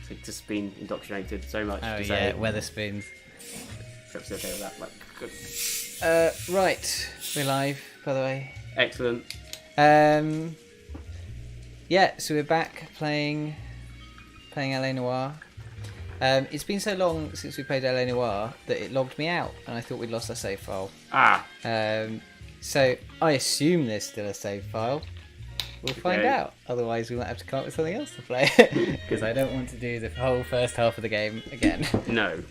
Like, just been indoctrinated so much. Oh to yeah, say, Weatherspoons. Trips okay with that. Like, good. Right, we're live, by the way. Excellent. Yeah, so we're back playing LA Noir. It's been so long since we played LA Noir that it logged me out, and I thought we'd lost our save file. So I assume there's still a save file. We'll find out. Otherwise, we might have to come up with something else to play, because I don't want to do the whole first half of the game again. No.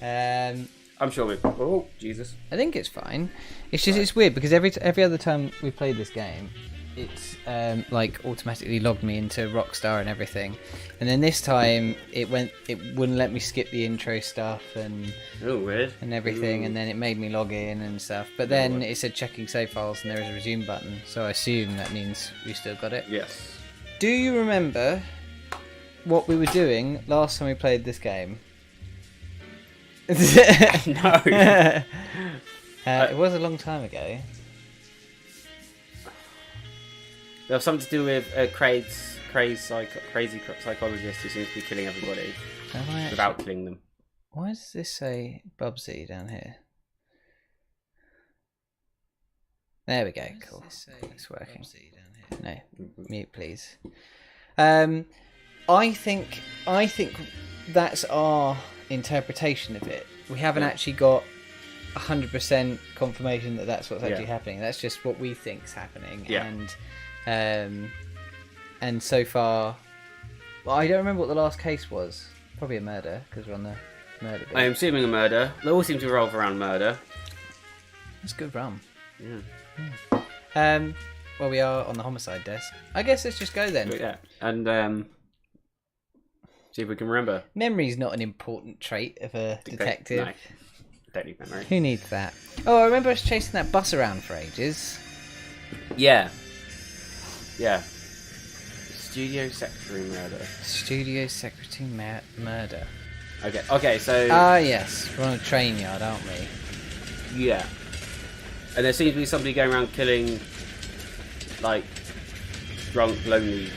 I'm sure we've... Oh, Jesus. I think it's fine. It's just it's weird because every other time we played this game, it's like automatically logged me into Rockstar and everything, and then this time it wouldn't let me skip the intro stuff and weird and everything, and then it made me log in and stuff. But then it said checking save files and there is a resume button, so I assume that means we still got it. Yes. Do you remember what we were doing last time we played this game? No. It was a long time ago. There was something to do with crazy psychologist who seems to be killing everybody without killing them. Why does this say Bubsy down here? There we go. Cool. It's working. No, mute please. I think that's our interpretation of it. We haven't actually got 100% confirmation that that's what's actually happening. That's just what we think's happening. Yeah. And so far, well, I don't remember what the last case was. Probably a murder because we're on the murder bit. I am assuming a murder. They all seem to revolve around murder. That's good rum. Yeah. Well, we are on the homicide desk. I guess let's just go then. Yeah. And see if we can remember. Memory's not an important trait of a detective. No. Don't need memory. Who needs that? Oh, I remember us chasing that bus around for ages. Yeah. Yeah. Studio secretary murder. Studio secretary murder. Okay, so... Yes. We're on a train yard, aren't we? Yeah. And there seems to be somebody going around killing, like, drunk, lonely...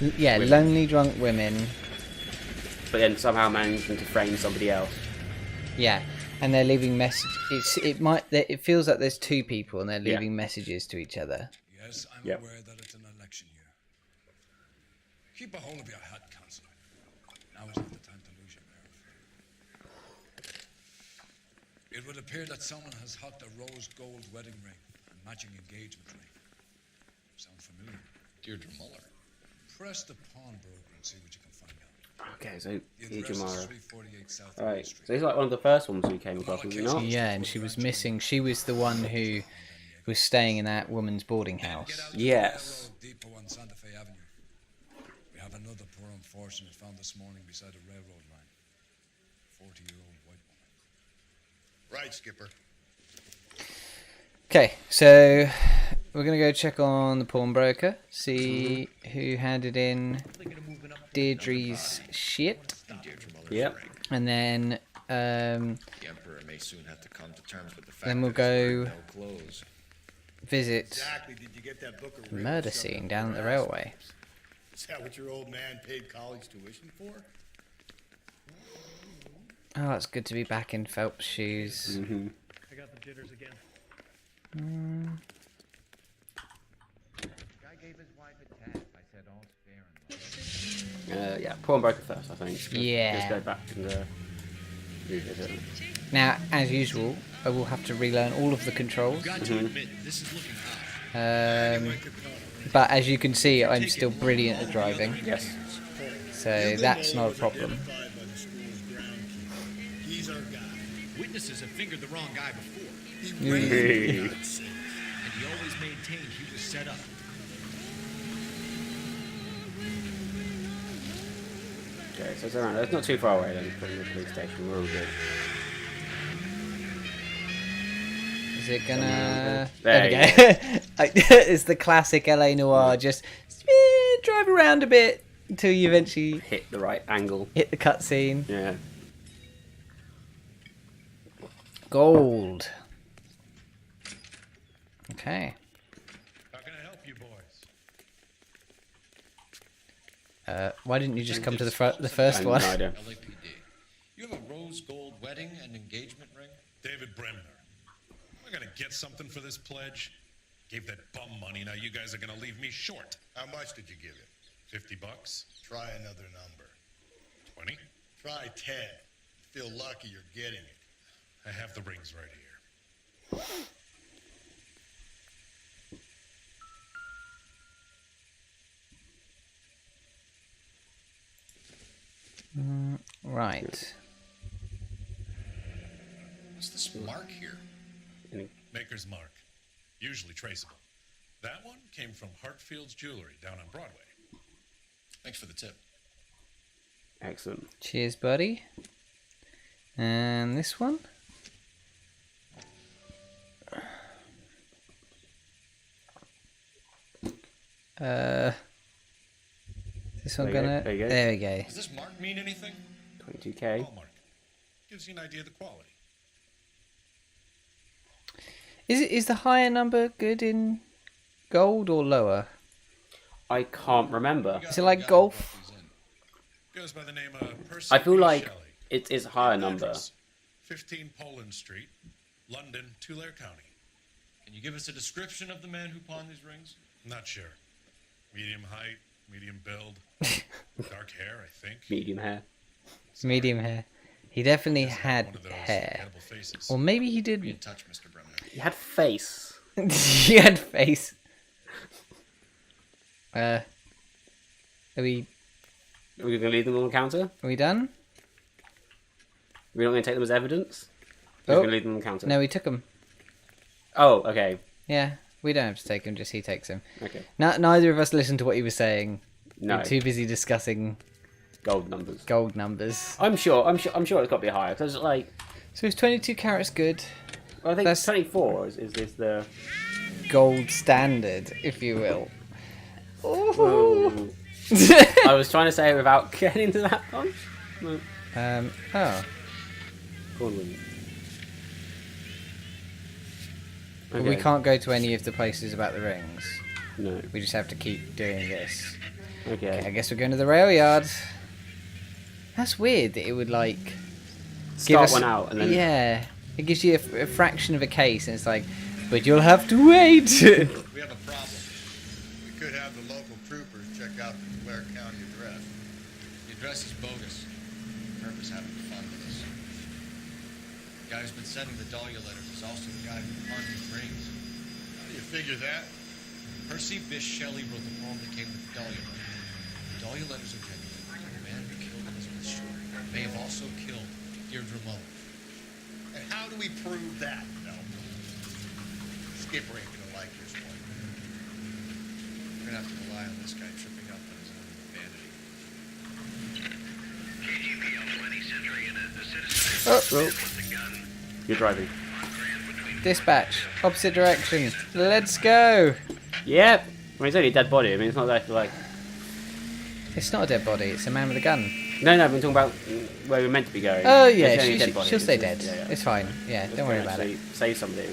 women. Lonely drunk women. But then somehow managing to frame somebody else. Yeah. And they're leaving messages. It feels like there's two people and they're leaving messages to each other. Yes, I'm aware that it's an election year. Keep a hold of your head, Counselor. Now is not the time to lose your nerve. It would appear that someone has hocked a rose gold wedding ring and matching engagement ring. Sound familiar? Deirdre Muller. Press the pawnbroker and see what you can find out. Okay, so The address is Ijamara. 348 South Alright, Street. so he's like one of the first ones we came across, was he not? Yeah, and she was missing. She was the one who was staying in that woman's boarding house. Get out to Yes. the railroad depot on Santa Fe Avenue. We have another poor unfortunate found this morning beside a railroad line. 40-year-old white woman. Right, Skipper. Okay, so we're going to go check on the pawnbroker, see who handed in Deirdre's shit, Yep. and then The Emperor may soon have to come to terms with the fact Then we'll that he's wearing go- no clothes. visit Exactly. Did you get that book of the riddles murder shoved scene up down at your the ass? railway. Is that what your old man paid college tuition for? Oh, it's good to be back in Phelps' shoes. Mm-hmm. I got the jitters again. Guy gave his wife a tap. I said all's fair and Yeah, pawnbroker first, I think. Yeah. Let's go back and revisit it. Now, as usual, I will have to relearn all of the controls. Got to admit, this is looking hot. But as you can see, I'm still brilliant at driving, Yes. so that's not a problem. Identified by the school's groundkeeper. He's our guy. Witnesses have fingered the wrong guy before, He ran and he always maintained he was set up. Okay, so it's around. It's not too far away then from the police station. We're all good. Is it gonna... There There we go. It's the classic LA Noir, just drive around a bit until you eventually Hit the right angle. hit the cutscene. Yeah. Gold. Okay. How can I help you boys? Why didn't you just come to the first I have one? no idea. LAPD. You have a rose gold wedding and engagement ring? David Bremner. Am I gonna get something for this pledge? Gave that bum money, now you guys are gonna leave me short. How much did you give it? $50? Try another number. 20? Try 10. Feel lucky you're getting it. I have the rings right here. Right. What's this mark here? Maker's mark. Usually traceable. That one came from Hartfield's Jewelry down on Broadway. Thanks for the tip. Excellent. Cheers, buddy. And this one? This one There you go, gonna... there you go. There we go. Does this mark mean anything? 22k. Hallmark. Gives you an idea of the quality. Is the higher number good in gold or lower? I can't remember. Is it like golf? Goes by the name of Percy I feel B. like Shelley. it is a higher number. Address, 15 Poland Street, London, Tulare County. Can you give us a description of the man who pawned these rings? Not sure. Medium height, medium build, dark hair, I think. Medium hair. Medium hair. He definitely One had of those hair. edible faces. Or maybe he Be in didn't. touch, Mr. Bremner. He had face. He had face. Are we Are we going to leave them on the counter? are we done? We're not going to take them as evidence? We're Oh. going to leave them on the counter? No, we took him. Oh, okay. Yeah, we don't have to take him. Just he takes him. Okay. Neither of us listened to what he was saying. No. We're too busy discussing Gold numbers. gold numbers. I'm sure it's got to be higher. Because, like, So is 22 carats good? well, I think That's- 24 is this the... Gold standard, if you will. Oh. I was trying to say it without getting into that punch. No. Oh. Go on, William. Well, we can't go to any of the places about the rings. No. We just have to keep doing this. Okay. Okay, I guess we're going to the rail yard. That's weird that it would, like... give Start us- one out and then... Yeah. It gives you a fraction of a case, and it's like, but you'll have to wait. We have a problem. We could have the local troopers check out the Tulare County address. The address is bogus. Herb is having fun with us. The guy who's been sending the Dahlia letters is also the guy who pawned these rings. How do you figure that? Percy Bysshe Shelley wrote the poem that came with the Dahlia letters. The Dahlia letters are genuine. The man who killed Elizabeth Short may have also killed Deirdre Mullen. And how do we prove that? No. Skipper ain't gonna like this one. We're gonna have to rely on this guy tripping up on his own vanity. You're driving. Dispatch, opposite direction. Let's go. Yep. I mean, it's only a dead body. I mean, it's not that, like... It's not a dead body, it's a man with a gun. No, we're talking about where we're meant to be going. Oh, It's yeah, only a dead body. she'll stay It's dead. just- yeah. It's fine. Yeah, don't worry about it. Actually save somebody.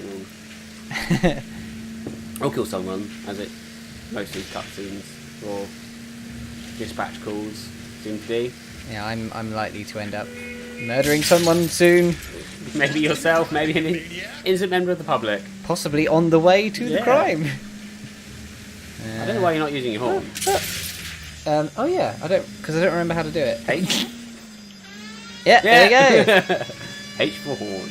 Or kill someone, as it mostly cutscenes or dispatch calls seem to be. Yeah, I'm likely to end up murdering someone soon. Maybe yourself, maybe an innocent member of the public. Possibly on the way to the Yeah. crime. I don't know why you're not using your horn. Oh yeah, because I don't remember how to do it. H? Yeah, there you go. H for horn.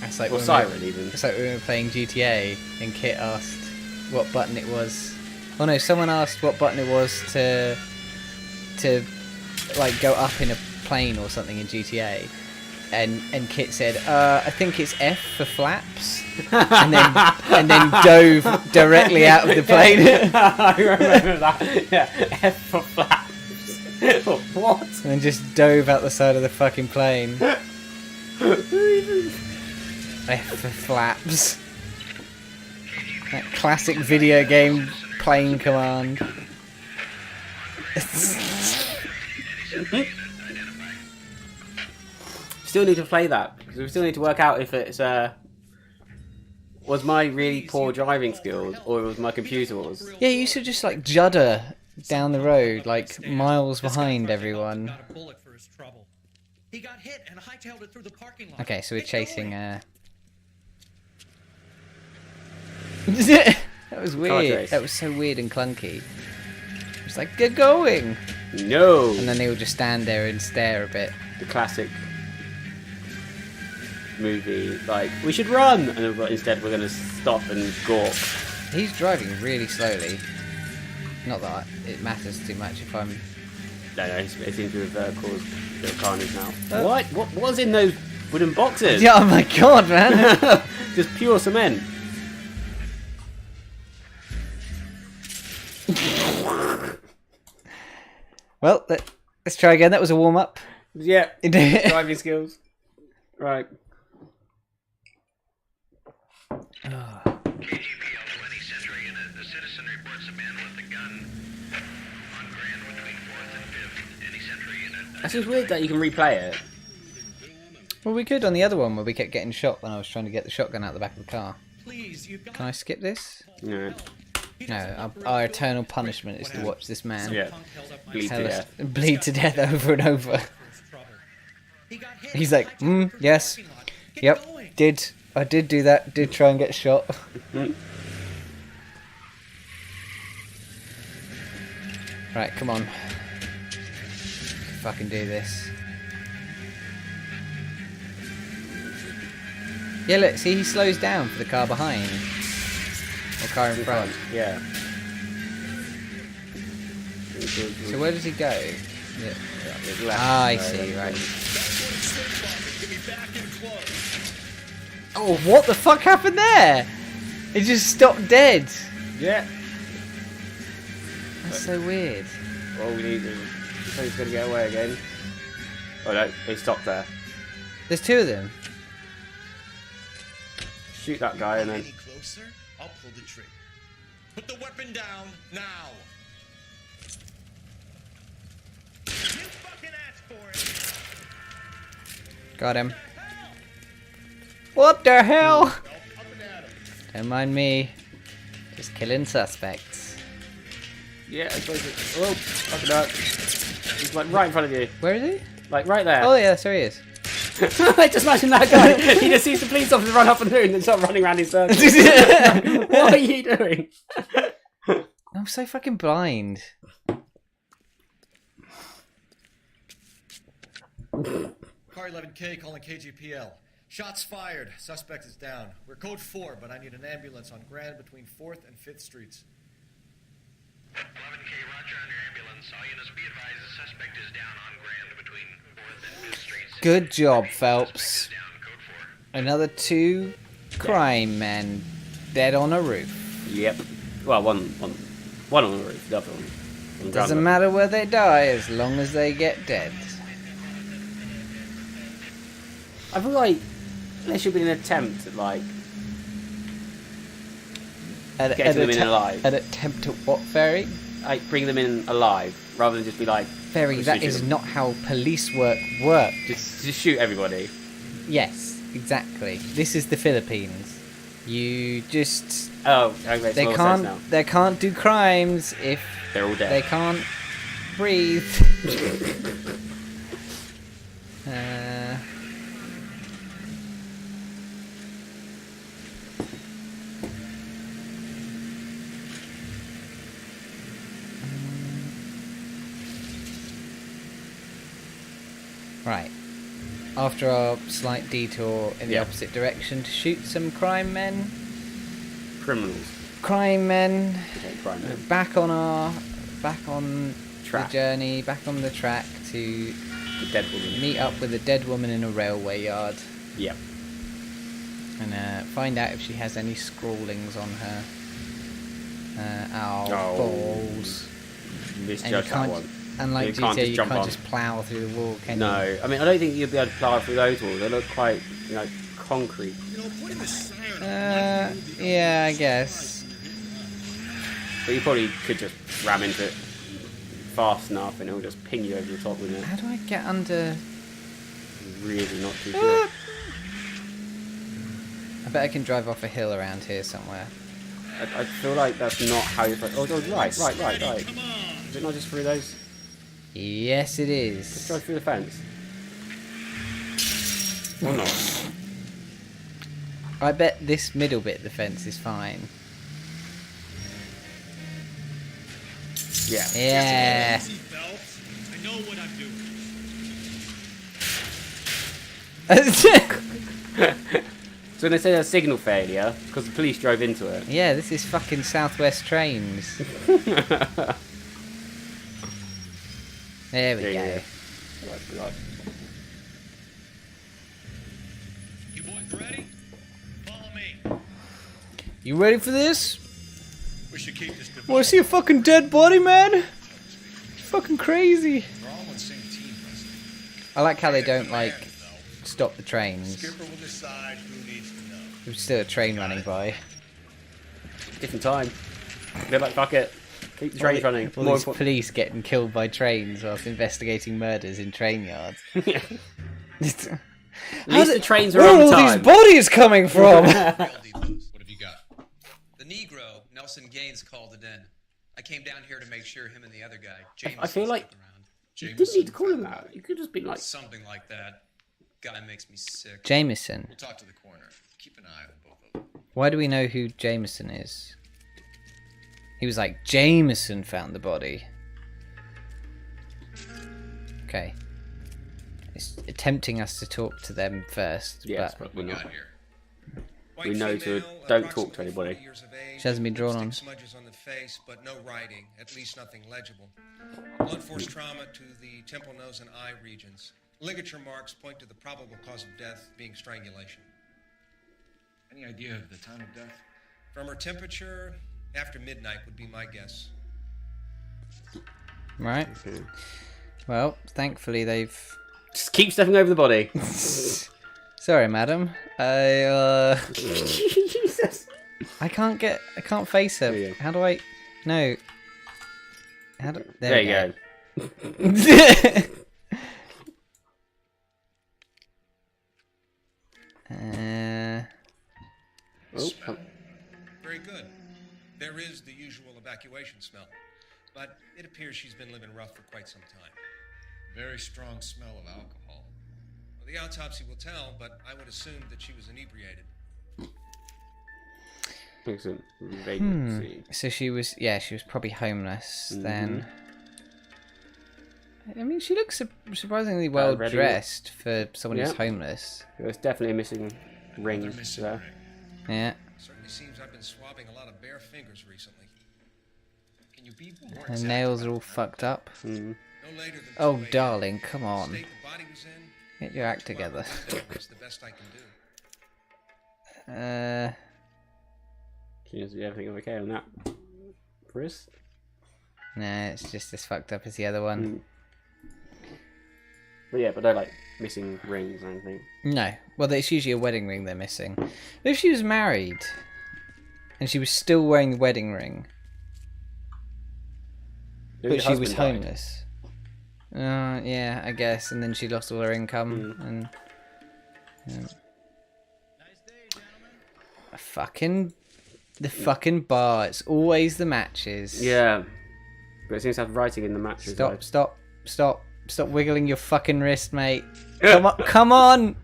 It's like Or when siren, even. It's like when we were playing GTA and Kit asked what button it was. Oh no, someone asked what button it was to like go up in a plane or something in GTA. And Kit said, I think it's F for flaps, and then dove directly out of the plane. I remember that. Yeah, F for flaps. What? And then just dove out the side of the fucking plane. F for flaps. That classic video game plane command. Still need to play that because we still need to work out if it's was my really poor driving skills or it was my computer was. Yeah, you should just like judder down the road, like miles behind everyone. Got a bullet for his trouble. He got hit and hightailed it through the parking lot. Okay, so we're Get chasing. going. That was Car weird. chase. That was so weird and clunky. It's like, get going! No. And then they will just stand there and stare a bit. The classic movie, like, we should run, and then, but instead we're going to stop and gawk. He's driving really slowly. Not that it matters too much if I'm... No, it seems to have caused a bit of carnage now. What was in those wooden boxes? Yeah, oh my god, man! Just pure cement. Well, let's try again. That was a warm-up. Yeah. Driving skills. Right. KGPL 20 Central Unit. The citizen reports a man with a gun on Grand between 4th and 5th. Any Central Unit. That's just weird that you can replay it. Well, we could on the other one where we kept getting shot when I was trying to get the shotgun out the back of the car. Please, you got Can I skip this? No. No, our eternal punishment is to watch this man Yeah. Bleed to tell us- death. bleed to death over and over. He got hit He's and like, hightailed it through the yes, parking lot. Get yep, going. I did do that, did try and get shot. Right, come on. Fucking do this. Yeah, look, see, he slows down for the car behind. Or car in front. Yeah. So where does he go? Yeah. Left. Ah, I see, right. Get me back in close. Oh, what the fuck happened there? It just stopped dead. Yeah. That's so weird. All we need is... So he's going to get away again. Oh no, he stopped there. There's two of them. Shoot that guy and then... Any closer, I'll pull the trigger. Put the weapon down now. You fucking asked for it. Got him. What the hell? Nope, up and at him. Don't mind me. Just killing suspects. Yeah, I suppose it... Oh, fucking hell. He's like right in front of you. Where is he? Like right there. Oh yeah, there he is. Just imagine that guy. He just sees the police officer run up and down and then start running around in circles. What are you doing? I'm so fucking blind. Car 11K calling KGPL. Shots fired. Suspect is down. We're code 4, but I need an ambulance on Grand between 4th and 5th Streets. 11K, roger on your ambulance. All units be advised the suspect is down on Grand between 4th and 5th Streets. Good job, Suspect Phelps. is down, code 4. Another 2 crime men dead on a roof. Yep. Well, one on the roof, the other one. On the Doesn't ground. matter where they die as long as they get dead. I feel like there should be an attempt at like getting them in alive. An attempt at what, Ferry? Like bring them in alive rather than just be like Ferry, just that shoot is them. not how police work works. Just shoot everybody. Yes, exactly. This is the Philippines. You just Oh, that makes a lot of sense now. they can't do crimes if They're all dead. they can't breathe. Right. After our slight detour in the Yeah. opposite direction to shoot some crime men. Criminals. Crime men. Okay, crime men. Back on Track. the journey, back on the track to The dead woman. meet up with a dead woman in a railway yard Yep. and find out if she has any scrawlings on her. Oh. Balls. And you Misjudged that can't, one. unlike You can't GTA, just you jump can't on. just plough through the wall, can you? No, I mean I don't think you'll be able to plough through those walls. They look quite, concrete. You know, putting the siren Yeah, I guess. But you probably could just ram into it fast enough and it'll just ping you over the top, wouldn't it? How do I get under... Really not too good. I bet I can drive off a hill around here somewhere. I feel like that's not how you're supposed. Oh, right. Come on. Is it not just through those? Yes, it Just is. drive through the fence. Or not? I bet this middle bit of the fence is fine. Yeah. Yeah. Easy, Phelps. I know what I'm doing. So when they say a signal failure, because the police drove into it. Yeah, this is fucking Southwest Trains. There we go. Yeah. Right. You boys ready? Follow me. You ready for this? We should keep this divided. Want to see a fucking dead body, man? Fucking crazy. We're all on the same team, Wesley. I like how they don't like stop the trains. Skipper will decide who needs to know. There's still a train running by. Different time. They're like, fuck it. Keep the trains running. All More these important. police getting killed by trains whilst investigating murders in train yards. At least the trains are Where are on all time. these bodies coming from? What have you got? The Negro, Nelson Gaines, called it in. I came down here to make sure him and the other guy, Jameson, I feel like stuck around. you didn't need to call him that. You could just be like, Something like that. Guy makes me sick. Jameson. We'll talk to the coroner. Keep an eye on both of them. Why do we know who Jameson is? He was like, Jameson found the body. Okay. It's tempting us to talk to them first, yes, but but we're not. Got here. We know to don't talk to anybody. she hasn't been drawn on. Smudges on the face, but no writing, at least nothing legible. Blunt force trauma to the temple, nose, and eye regions. Ligature marks point to the probable cause of death being strangulation. Any idea of the time of death? From her temperature, after midnight would be my guess. Right. Well, thankfully they've... Just keep stepping over the body. Sorry, madam. Jesus. I can't face her. There you go. How do I... No. How do... There you go. Oh, Very good. There is the usual evacuation smell, but it appears she's been living rough for quite some time. Very strong smell of alcohol. Well, the autopsy will tell, but I would assume that she was inebriated. excellent. Vacancy. So she was probably homeless Mm-hmm. then. I mean, she looks surprisingly well ready. dressed for someone who's Yep. homeless. There's definitely a missing ring Another missing there. ring. Yeah. Certainly seems I've been swabbing a lot of bare fingers recently. Can you be more Her exact nails about are all the ring? fucked up. Mm. No later than Oh, 2 a.m. darling, come The on. state the body was in, Get your act together. That's the best I can do. Is everything okay on that? Chris? Nah, it's just as fucked up as the other one. Mm. But yeah, but they're like missing rings or anything. No. Well, it's usually a wedding ring they're missing. But if she was married and she was still wearing the wedding ring, Maybe but her she was husband died. homeless. Yeah, I guess. And then she lost all her income. And the fucking bar. It's always the matches. Yeah. But it seems to have writing in the matches. Stop wiggling your fucking wrist, mate. Come on.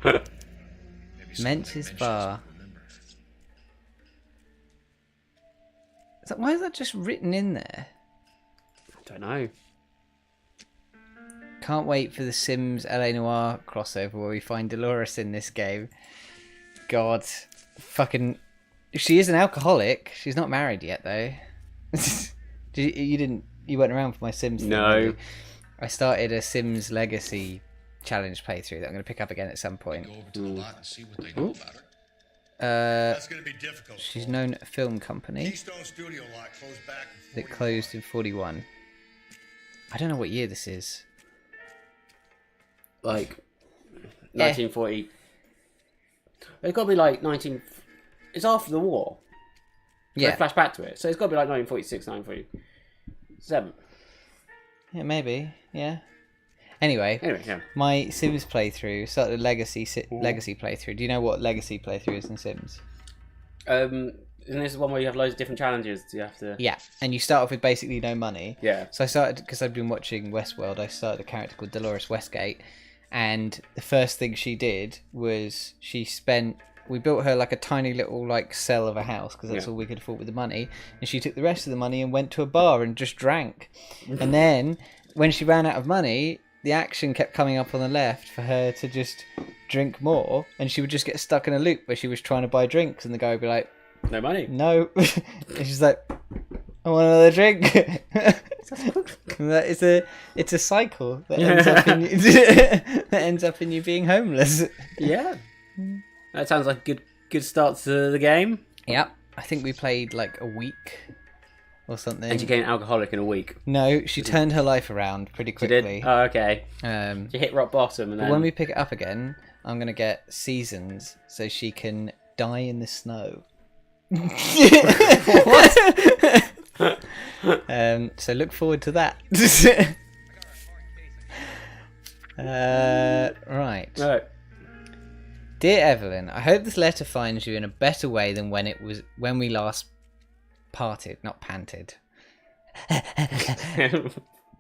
Maybe someone Mench's they Bar. will remember. Why is that just written in there? I don't know. Can't wait for the Sims LA Noir crossover where we find Dolores in this game. God. Fucking... She is an alcoholic. She's not married yet, though. You weren't around for my Sims thing, No. were you? I started a Sims Legacy challenge playthrough that I'm going to pick up again at some point. Go over to the lot and see what they know about her. That's going to be difficult. She's known at a film company Keystone Studio lot closed back in that closed in 41. I don't know what year this is. Like 1940. It's got to be like 19. It's after the war. So Yeah. flash back to it. So it's got to be like 1946, 1947. Yeah, maybe. Yeah. Anyway, Yeah. my Sims playthrough started a Legacy playthrough. Do you know what Legacy playthrough is in Sims? Is Isn't this one where you have loads of different challenges? You have to. Yeah, and you start off with basically no money. Yeah. So I started, because I'd been watching Westworld, I started a character called Dolores Westgate, and the first thing she did was we built her like a tiny little like cell of a house, because that's all we could afford with the money, and she took the rest of the money and went to a bar and just drank. And then when she ran out of money, the action kept coming up on the left for her to just drink more, and she would just get stuck in a loop where she was trying to buy drinks, and the guy would be like, no money. no. And she's like, I want another drink. It's a cycle that ends up in you being homeless. Yeah. That sounds like a good start to the game. Yep. I think we played like a week or something. And she became alcoholic in a week. No, she turned her life around pretty quickly. She did? Oh, okay. She hit rock bottom, and but then... when we pick it up again, I'm going to get seasons so she can die in the snow. So look forward to that. Right. No. Dear Evelyn, I hope this letter finds you in a better way than when we last parted, not panted.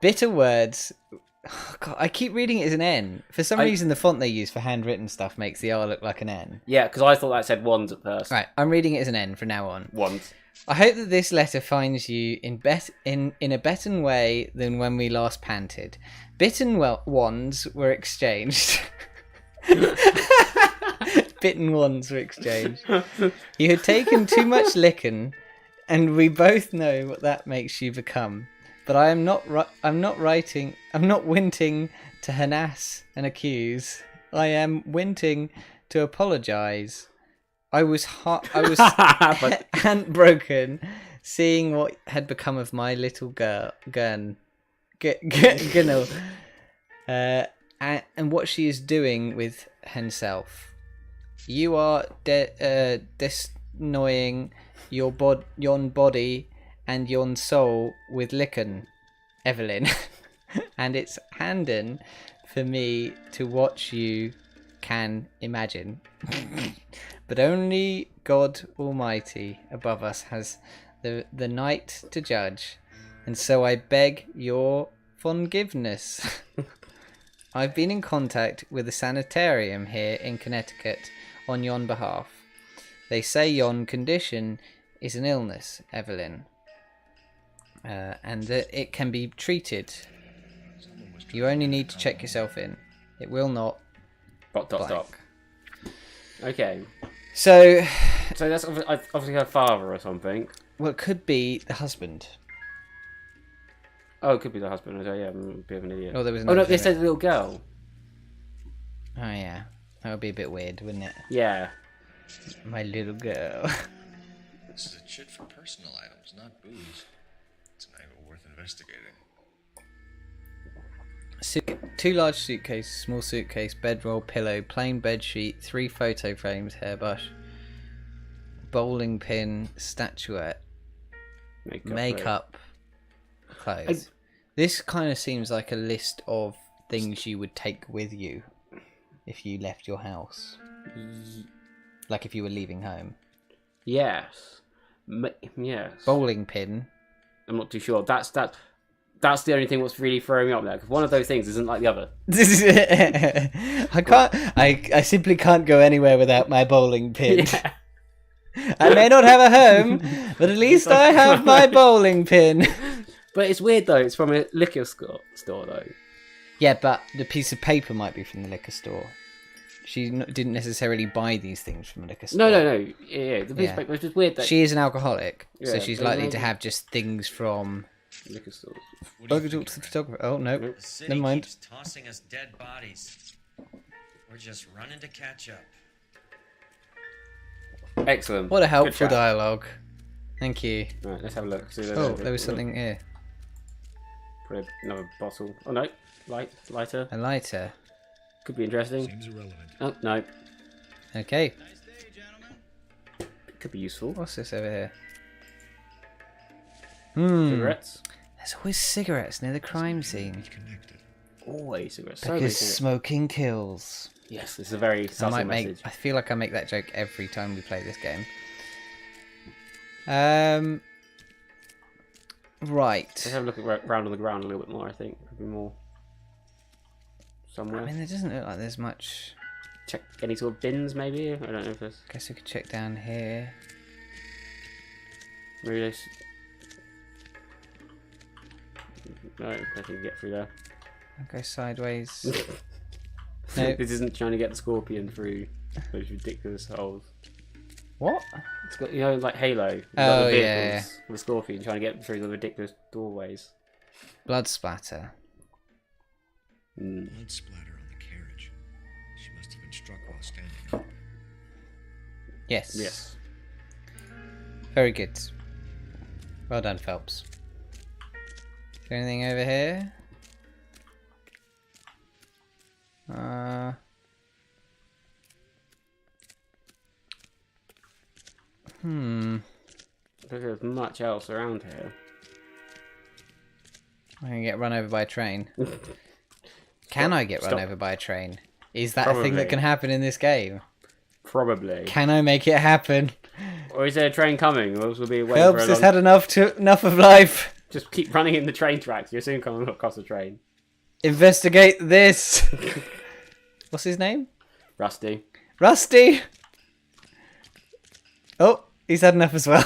Bitter words. Oh, God, I keep reading it as an N. For some reason, the font they use for handwritten stuff makes the R look like an N. Yeah, because I thought that said wands at first. Right, I'm reading it as an N from now on. Wands. I hope that this letter finds you in a better way than when we last panted. Bitten wands were exchanged. Bitten wands were exchanged. You had taken too much lickin', and we both know what that makes you become. But I'm not winting to harass and accuse. I am winting to apologise. I was heartbroken seeing what had become of my little girl, Gurnal, and what she is doing with herself. You are destroying yon body and yon soul with licken, Evelyn, and it's handen for me to watch you can imagine. But only God Almighty above us has the night to judge, and so I beg your forgiveness. I've been in contact with a sanitarium here in Connecticut on yon behalf. They say yon condition is an illness, Evelyn, and that it can be treated. You only need to check yourself in. It will not. ... Okay. So that's obviously her father or something. Well, it could be the husband. Oh, it could be the husband. Yeah, I'm a bit of an idiot. Oh, there was no, they said the little girl. Oh, yeah. That would be a bit weird, wouldn't it? Yeah. My little girl. This is a chit for personal items, not booze. It's an angle worth investigating. 2 large suitcases, small suitcase, bedroll, pillow, plain bed sheet, 3 photo frames, hairbrush, bowling pin, statuette, makeup, clothes. This kind of seems like a list of things you would take with you if you left your house. Like if you were leaving home. Yes. Yes. Bowling pin. I'm not too sure. That's the only thing that's really throwing me up there, because one of those things isn't like the other. I simply can't go anywhere without my bowling pin. Yeah. I may not have a home, but at least I have my bowling pin. But it's weird though, it's from a liquor store though. Yeah, but the piece of paper might be from the liquor store. She didn't necessarily buy these things from a liquor store. No. Yeah, the piece of paper, it's just weird that... She is an alcoholic, so she's likely to have just things from... liquor stores. I could talk to the photographer. Oh, no. The city Never mind. keeps tossing us dead bodies. We're just running to catch up. Excellent. What a helpful dialogue. Thank you. Right, let's have a look. There was something here. Probably another bottle. Oh no, lighter. A lighter. Could be interesting. Seems irrelevant. Oh, no. Okay. Nice day, gentlemen. It could be useful. What's this over here? Cigarettes. There's always cigarettes near the crime scene. Always cigarettes. Because smoking kills. Yes, it's a very subtle message. I feel like I make that joke every time we play this game. Right. Let's have a look around on the ground a little bit more. I think probably more somewhere. I mean, there doesn't look like there's much. Check any sort of bins, maybe. I don't know if there's. Guess we could check down here. Maybe there's. No, I think we can get through there. I'll go sideways. No. This isn't trying to get the scorpion through those ridiculous holes. What? It's got, you know, like Halo. Oh, the yeah. The scorpion trying to get through the ridiculous doorways. Blood splatter. Mm. Blood splatter on the carriage. She must have been struck while standing. Yes. Yes. Very good. Well done, Phelps. Is there anything over here? I don't think there's much else around here. I'm gonna get run over by a train. Can I get run Stop. over by a train? Is that a Probably. thing that can happen in this game? Probably. Can I make it happen? Or is there a train coming? Or else we'll be waiting Phelps for a has long... had enough of life. Just keep running in the train tracks. You'll soon come across the train. Investigate this. What's his name? Rusty. Rusty. Oh, he's had enough as well.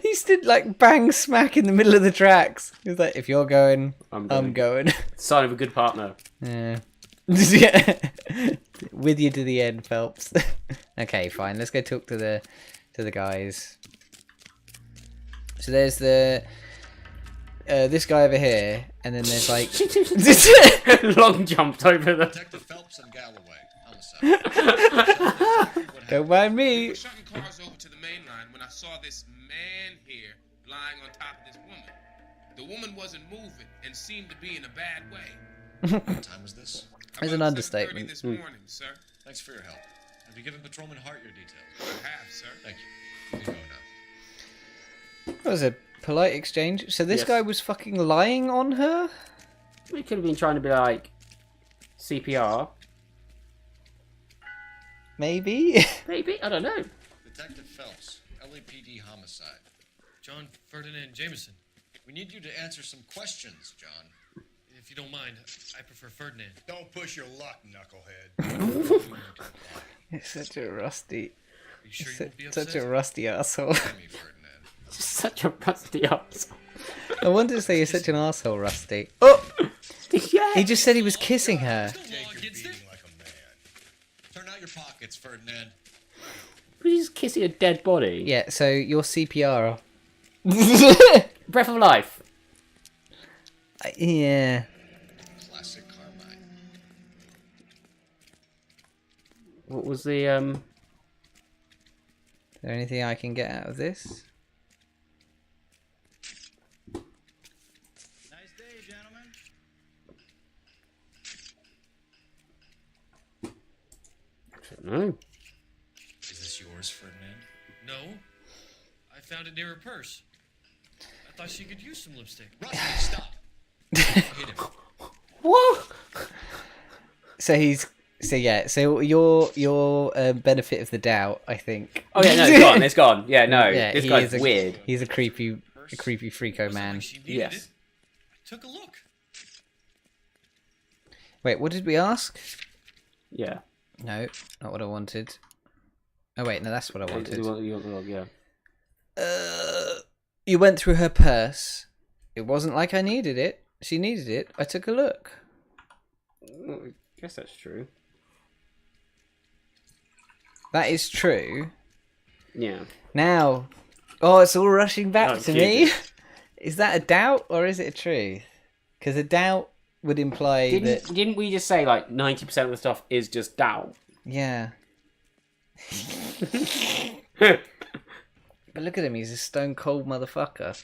He stood like bang smack in the middle of the tracks. He was like, "If you're going, I'm going." Sign of a good partner. Yeah. Yeah. With you to the end, Phelps. Okay, fine. Let's go talk to the guys. So there's the this guy over here, and then there's like long jumped over the. Detective Phelps and Galloway. Homicide. Don't mind me. We were shutting cars over to the main line when I saw this man here lying on top of this woman. The woman wasn't moving and seemed to be in a bad way. What time was this? There's an About 7:30 understatement. this morning, sir. Thanks for your help. Have you given Patrolman Hart your details? I have, sir. Thank you. We can go now. That was a polite exchange. So this Yes. guy was fucking lying on her? We could have been trying to be like CPR. Maybe? Maybe? I don't know. Detective Phelps, LAPD homicide. John Ferdinand Jameson. We need you to answer some questions, John. If you don't mind, I prefer Ferdinand. Don't push your luck, knucklehead. It's such a rusty... Are you sure you won't be Such upset? a rusty asshole. Tell me, Ferdinand. Just such a rusty ass. I wanted to say you're such an asshole, Rusty. Oh! Yeah. He just said he was kissing her. No law against it. Turn out your pockets, Ferdinand. He's kissing a dead body. Yeah, so your CPR. Breath of life. Yeah. Classic Carmine. What was the Is there anything I can get out of this? Nice day, gentlemen. I don't know. Is this yours, Ferdinand? No, I found it near her purse. I thought she could use some lipstick. Rusty, stop. Hit him. What? So your benefit of the doubt, I think. Oh yeah, no, it's gone. It's gone. Yeah, no, Yeah, this he guy's is weird. He's a creepy freako man. Like she needed Yes. it. I took a look. Wait, what did we ask? Yeah. No, not what I wanted. Oh wait, no, that's what I wanted. You want the log, yeah. You went through her purse. It wasn't like I needed it. She needed it. I took a look. Well, I guess that's true. That is true. Yeah. Now, oh, it's all rushing back Oh, to me. Jesus. Is that a doubt or is it a truth? Because a doubt would imply that. Didn't we just say like 90% of the stuff is just doubt? Yeah. But look at him. He's a stone cold motherfucker.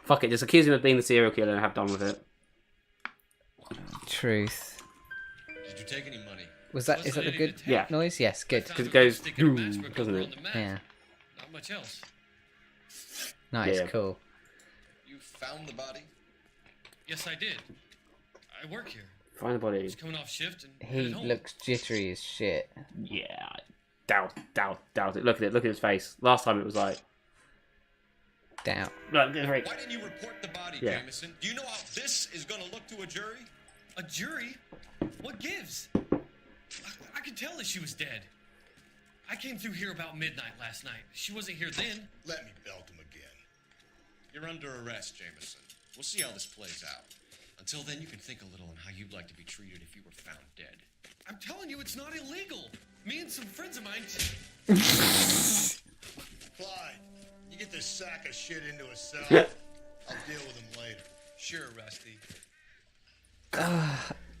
Fuck it, just accuse him of being the serial killer and have done with it. Truth. Did you take any money? Was that? Is that the good Yeah. noise? Yes, good. Because it goes, Lipstick and a matchbook doesn't over it? on the map. Yeah. Not much else. Nice, Yeah. cool. You found the body? Yes, I did. I work here. Find the I body. was coming off shift and He headed home. looks jittery as shit. Yeah, I doubt it. Look at his face. Last time it was like... Doubt. Why didn't you report the body, Yeah. Jameson? Do you know how this is going to look to a jury? A jury? What gives? I could tell that she was dead. I came through here about midnight last night. She wasn't here then. Let me belt him again. You're under arrest, Jameson. We'll see how this plays out. Until then, you can think a little on how you'd like to be treated if you were found dead. I'm telling you, it's not illegal. Me and some friends of mine... Clyde, you get this sack of shit into a cell. I'll deal with him later. Sure, Rusty.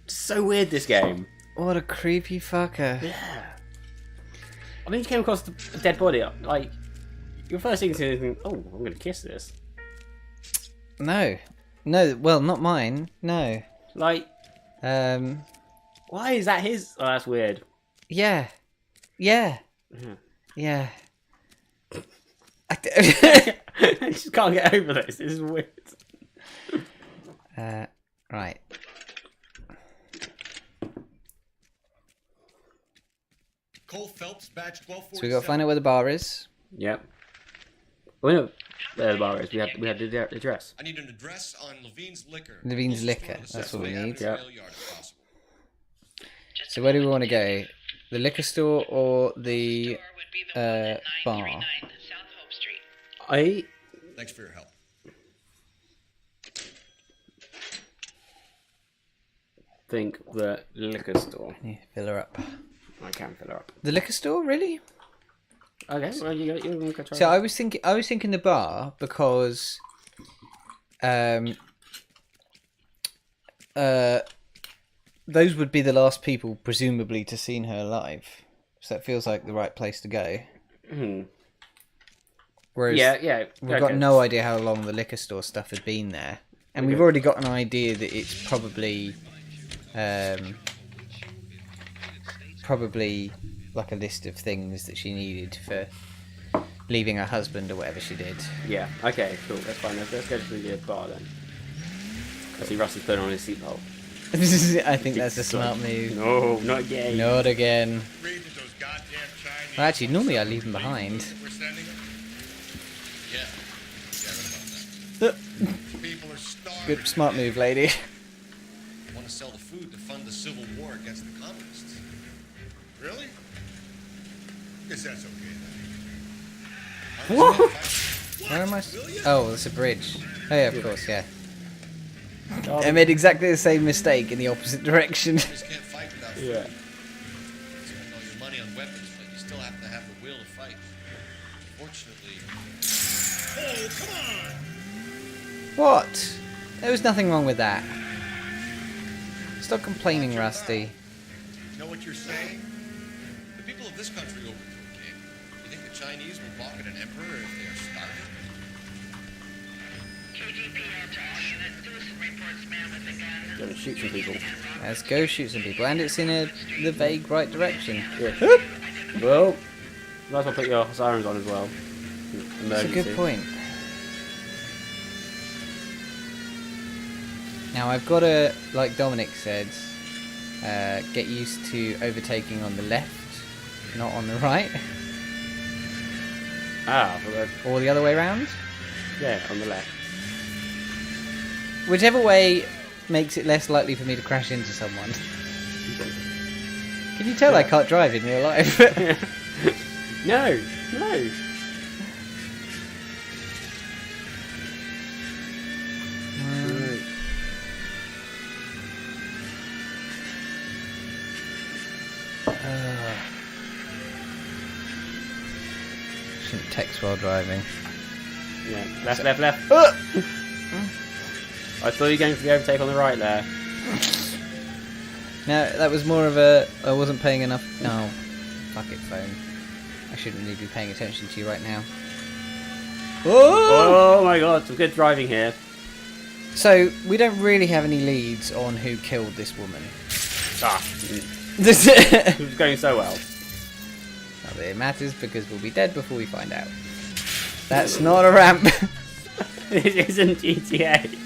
So weird, this game. What a creepy fucker. Yeah. I mean, you came across the dead body. Like, your first instinct is, think, oh, I'm going to kiss this. No. No, well, not mine. No. Like, why is that his? Oh, that's weird. Yeah. Yeah. Yeah. I just can't get over this. This is weird. Right. Cole Phelps, badge 1247. So we got to find out where the bar is. Yep. We know where the bar is. We had the address. I need an address on Levine's Liquor. Levine's Closest Liquor. store to the That's what we Sesame need. Avenue Yep. Rail Yard, if possible. So where do we want to go? The liquor store or the bar? I Thanks for your help. think the liquor store. Yeah, fill her up. I can fill her up. The liquor store, really? Okay, well you go try. So I was thinking the bar because, those would be the last people presumably to seen her alive. So that feels like the right place to go. Whereas yeah. we've got no idea how long the liquor store stuff had been there, and we've already got an idea that it's probably like a list of things that she needed for leaving her husband or whatever she did. Yeah. Okay. Cool. That's fine. Let's go to the bar then. I see Rusty's putting on his seatbelt. I think that's a smart move. No, not again. Not again. Read that those goddamn Chinese. Well, actually, normally I leave them behind. We're sending them. Yeah. Yeah, what about that? People are starving. Good, smart move, lady. I want to sell the food to fund the civil war against the communists. Really? Guess that's okay then. What? Where am I? Oh, that's a bridge. Oh yeah, of course, yeah. I made exactly the same mistake in the opposite direction. You just can't fight without food. Yeah. Spend all your money on weapons, but you still have to have the will to fight. Fortunately, Oh, come on! What? There was nothing wrong with that. Stop complaining, Rusty. You know what you're saying? the people of this country overthrew a king. You think the Chinese will balk at an emperor if they are starving? KGPL to all units. Citizen reports man with a gun. Gonna shoot some people. Let's go shoot some people, and it's in the vague right direction. Yeah. Well, might as well put your sirens on as well. That's a good point. Now I've got to, like Dominic said, get used to overtaking on the left, not on the right. Ah, or the other way around. Yeah, on the left. Whichever way makes it less likely for me to crash into someone. Can you tell I can't drive in real life? No. Shouldn't text while driving. Yeah, left. I thought you were going for the overtake on the right there. No, that was more of a... I wasn't paying enough... No. Fuck it, phone. I shouldn't really be paying attention to you right now. Oh my god, some good driving here. So, we don't really have any leads on who killed this woman. It was going so well. Not that it matters, because we'll be dead before we find out. That's not a ramp. This isn't GTA.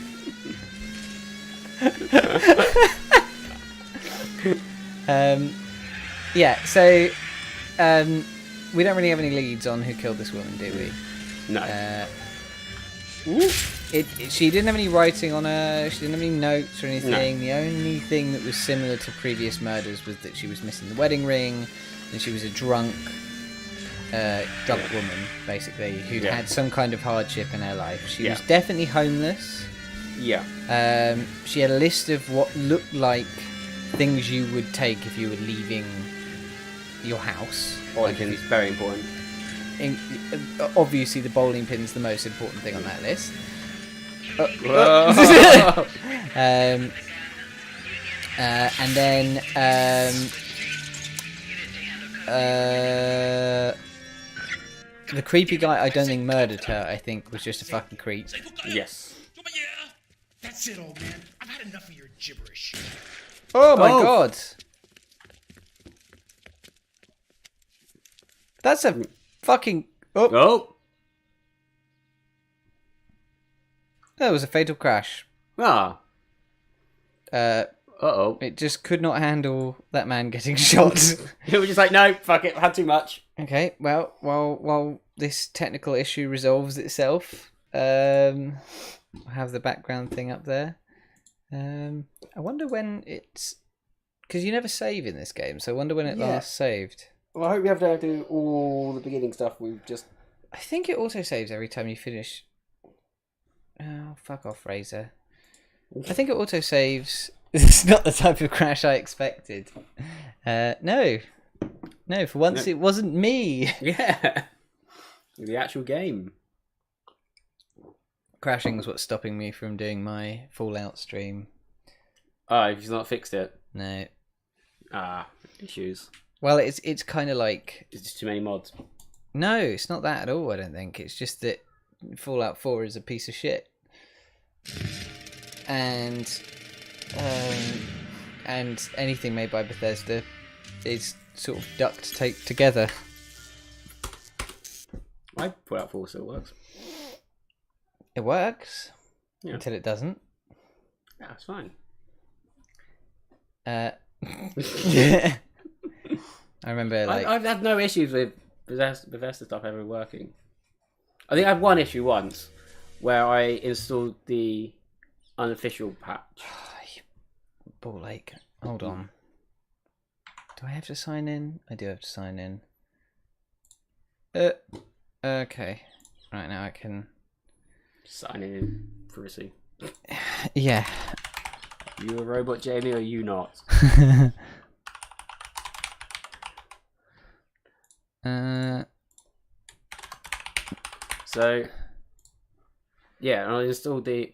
Yeah, so we don't really have any leads on who killed this woman, do we? No. She didn't have any writing on her. She didn't have any notes or anything. No. The only thing that was similar to previous murders was that she was missing the wedding ring, and she was a drunk woman, basically, who'd had some kind of hardship in her life. She was definitely homeless. Yeah. She had a list of what looked like things you would take if you were leaving your house. Bowling pins, very important. Obviously, the bowling pin's the most important thing on that list. And then the creepy guy, I don't think murdered her. I think was just a fucking creep. Yes. That's it, old man. I've had enough of your gibberish. Oh my god. That's a fucking... Oh. That was a fatal crash. Ah. Uh-oh. It just could not handle that man getting shot. It was just like, no, fuck it, had too much. Okay, well, while this technical issue resolves itself, I'll have the background thing up there. I wonder when it's... Because you never save in this game, so I wonder when it last saved. Well, I hope we have to do all the beginning stuff we've just... I think it auto-saves every time you finish... Oh, fuck off, Razor. I think it auto-saves... It's not the type of crash I expected. No. No, for once it wasn't me. Yeah. The actual game. Crashing was what's stopping me from doing my Fallout stream. Oh, you've not fixed it? No. Ah, issues. Well, it's kind of like... It's just too many mods. No, it's not that at all, I don't think. It's just that Fallout 4 is a piece of shit. And anything made by Bethesda is sort of duct taped together. My Fallout 4 still works. It works. Yeah. Until it doesn't. Yeah, it's fine. I remember, like... I've had no issues with Bethesda stuff ever working. I think I had one issue once where I installed the unofficial patch. Ball ache. Hold on. Do I have to sign in? I do have to sign in. Okay. Right, now I can... Sign in privacy. Yeah. You a robot, Jamie, or you not? So, yeah, and I installed the...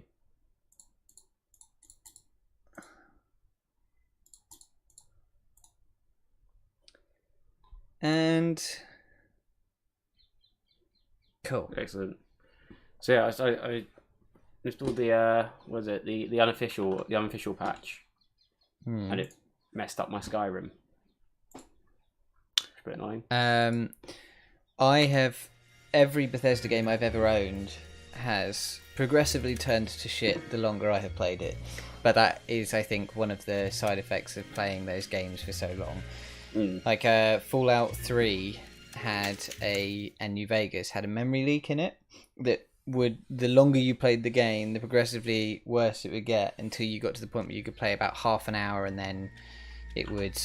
And... Cool. Excellent. So yeah, I installed the what is it, the unofficial patch, and it messed up my Skyrim. It's a bit annoying. I have every Bethesda game I've ever owned has progressively turned to shit the longer I have played it, but that is, I think, one of the side effects of playing those games for so long. Like Fallout 3 and New Vegas had a memory leak in it that would, the longer you played the game, the progressively worse it would get until you got to the point where you could play about half an hour and then it would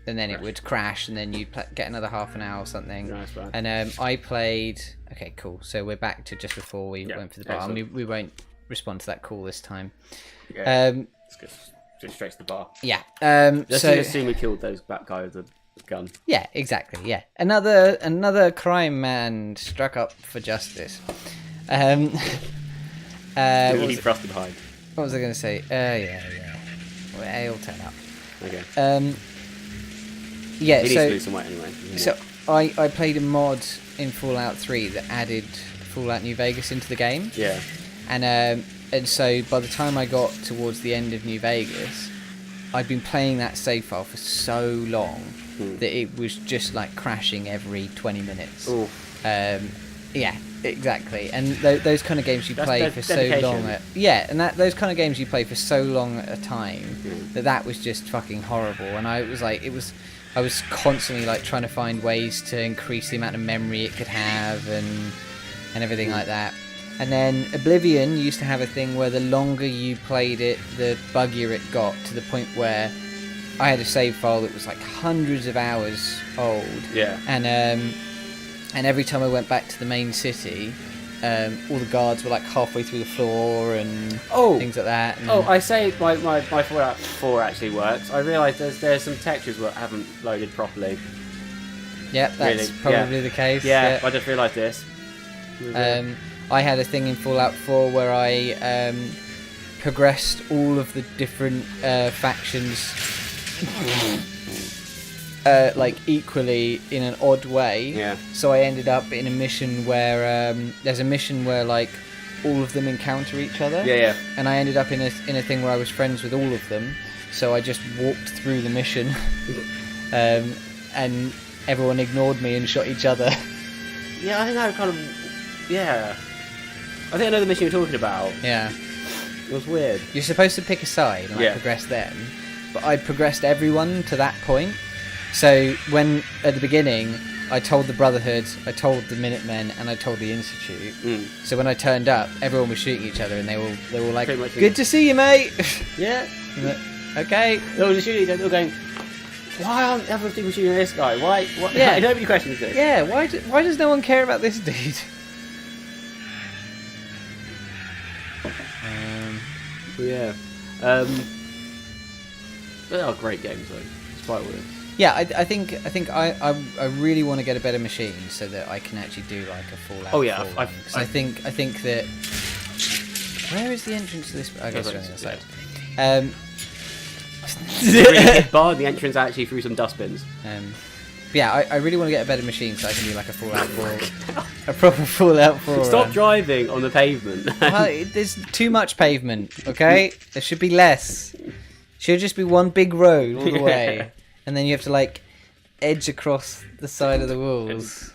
it would crash, and then you'd get another half an hour or something. Nice, right. And I played... Okay, cool. So we're back to just before we went for the bar. And we won't respond to that call this time. Yeah, it's good. Just straight to the bar. Yeah. Let's assume we killed those black guy with the gun. Yeah, exactly. Yeah, another crime man struck up for justice. Really frosted hide. What was I going to say? Yeah. Well, he'll turn up. Okay. Yeah. He needs to lose some weight anyway. So I played a mod in Fallout 3 that added Fallout New Vegas into the game. Yeah. And so by the time I got towards the end of New Vegas, I'd been playing that save file for so long that it was just like crashing every 20 minutes. Ooh. Yeah, exactly. And those kind of games you play for dedication. so long. And those kind of games you play for so long at a time that was just fucking horrible. And I was like, it was I was constantly like trying to find ways to increase the amount of memory it could have and everything like that. And then Oblivion used to have a thing where the longer you played it, the buggier it got, to the point where I had a save file that was like hundreds of hours old. Yeah. And every time I went back to the main city, all the guards were like halfway through the floor and things like that. And I say my Fallout 4 actually works. I realise there's some textures that haven't loaded properly. Yep, that's Really? probably the case. Yeah, I just realised this. I had a thing in Fallout 4 where I progressed all of the different factions like equally in an odd way. Yeah. So I ended up in a mission where there's a mission where like all of them encounter each other. Yeah. And I ended up in a thing where I was friends with all of them. So I just walked through the mission, and everyone ignored me and shot each other. Yeah, I think that kind of... Yeah. I think I know the mission you're talking about. Yeah. It was weird. You're supposed to pick a side and progress them, but I progressed everyone to that point. So when, at the beginning, I told the Brotherhood, I told the Minutemen, and I told the Institute. So when I turned up, everyone was shooting each other, and they were all like, "Good to see you, mate." Yeah. Okay. They were just shooting each other, they were going, "Why aren't other people shooting this guy? Why?" Yeah. Nobody questions this. Yeah. Why does no one care about this dude? Yeah. They are great games though, despite all this. Yeah, I think I really want to get a better machine so that I can actually do like a Fallout. Oh yeah, 4 I think that. Where is the entrance to this? I guess it's on the other side. Really hit bar. The entrance actually through some dustbins. Yeah, I really want to get a better machine so I can do like a Fallout 4, a proper Fallout 4. Stop driving on the pavement. Well, there's too much pavement. Okay, there should be less. Should just be one big road all the way, and then you have to like edge across the side of the walls.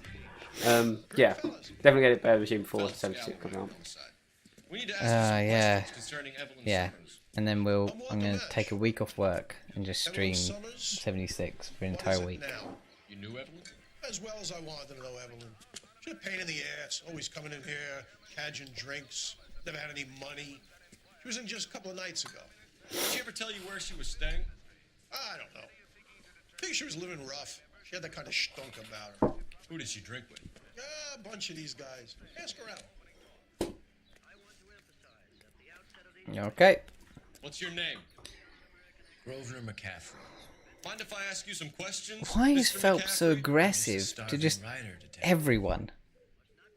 Yeah, definitely get a better machine before 76 comes out. Yeah. And then I'm going to take a week off work and just stream 76 for an entire week. You knew Evelyn? As well as I wanted to know Evelyn. She's a pain in the ass, always coming in here, cadging drinks, never had any money. She was in just a couple of nights ago. Did she ever tell you where she was staying? I don't know. I think she was living rough. She had that kind of stunk about her. Who did she drink with? A bunch of these guys. Ask her out. Okay. What's your name? Grosvenor McCaffrey. Mind if I ask you some questions? Why is Mr. Phelps McCaffrey? so aggressive to just everyone?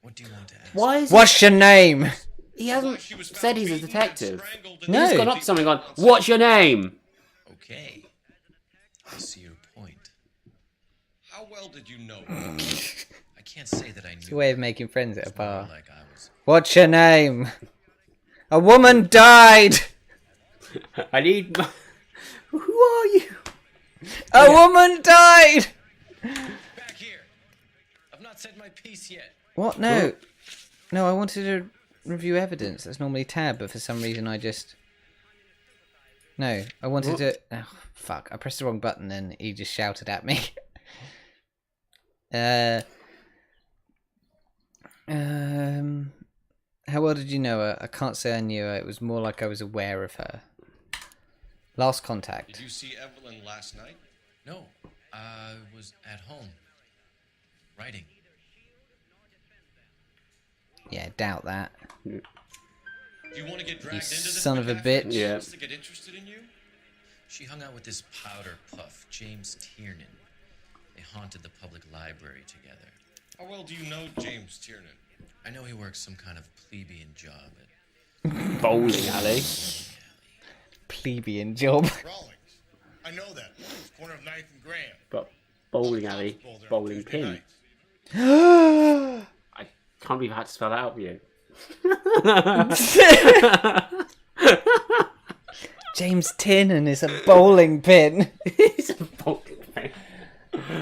What do you want to ask? Why is What's your name? He hasn't said he's a detective. No. He's gone up to someone and gone, "What's your name?" Okay. I see your point. How well did you know her? I can't say that I knew. It's a way of making friends at a bar. Like I was. What's your name? A woman died! I need... Who are you? A woman died! Back here. I've not said my piece yet. What? No. No, I wanted to review evidence. That's normally tab, but for some reason I just... No, I wanted to... Oh, fuck. I pressed the wrong button and he just shouted at me. How well did you know her? I can't say I knew her. It was more like I was aware of her. Last contact. Did you see Evelyn last night? No. I was at home. Writing. Yeah, doubt that. Do you want to get dragged into this? Son of a bitch. Yeah. Wants to get interested in you? She hung out with this powder puff, James Tiernan. They haunted the public library together. How well do you know James Tiernan? I know he works some kind of plebeian job at... Bowling alley. Plebeian job. Rawlings. I know that. Corner of 9th and Graham. But bowling alley, bowling pin. Nights. I can't believe I had to spell that out for you. James Tiernan is a bowling pin. It's a bowling pin.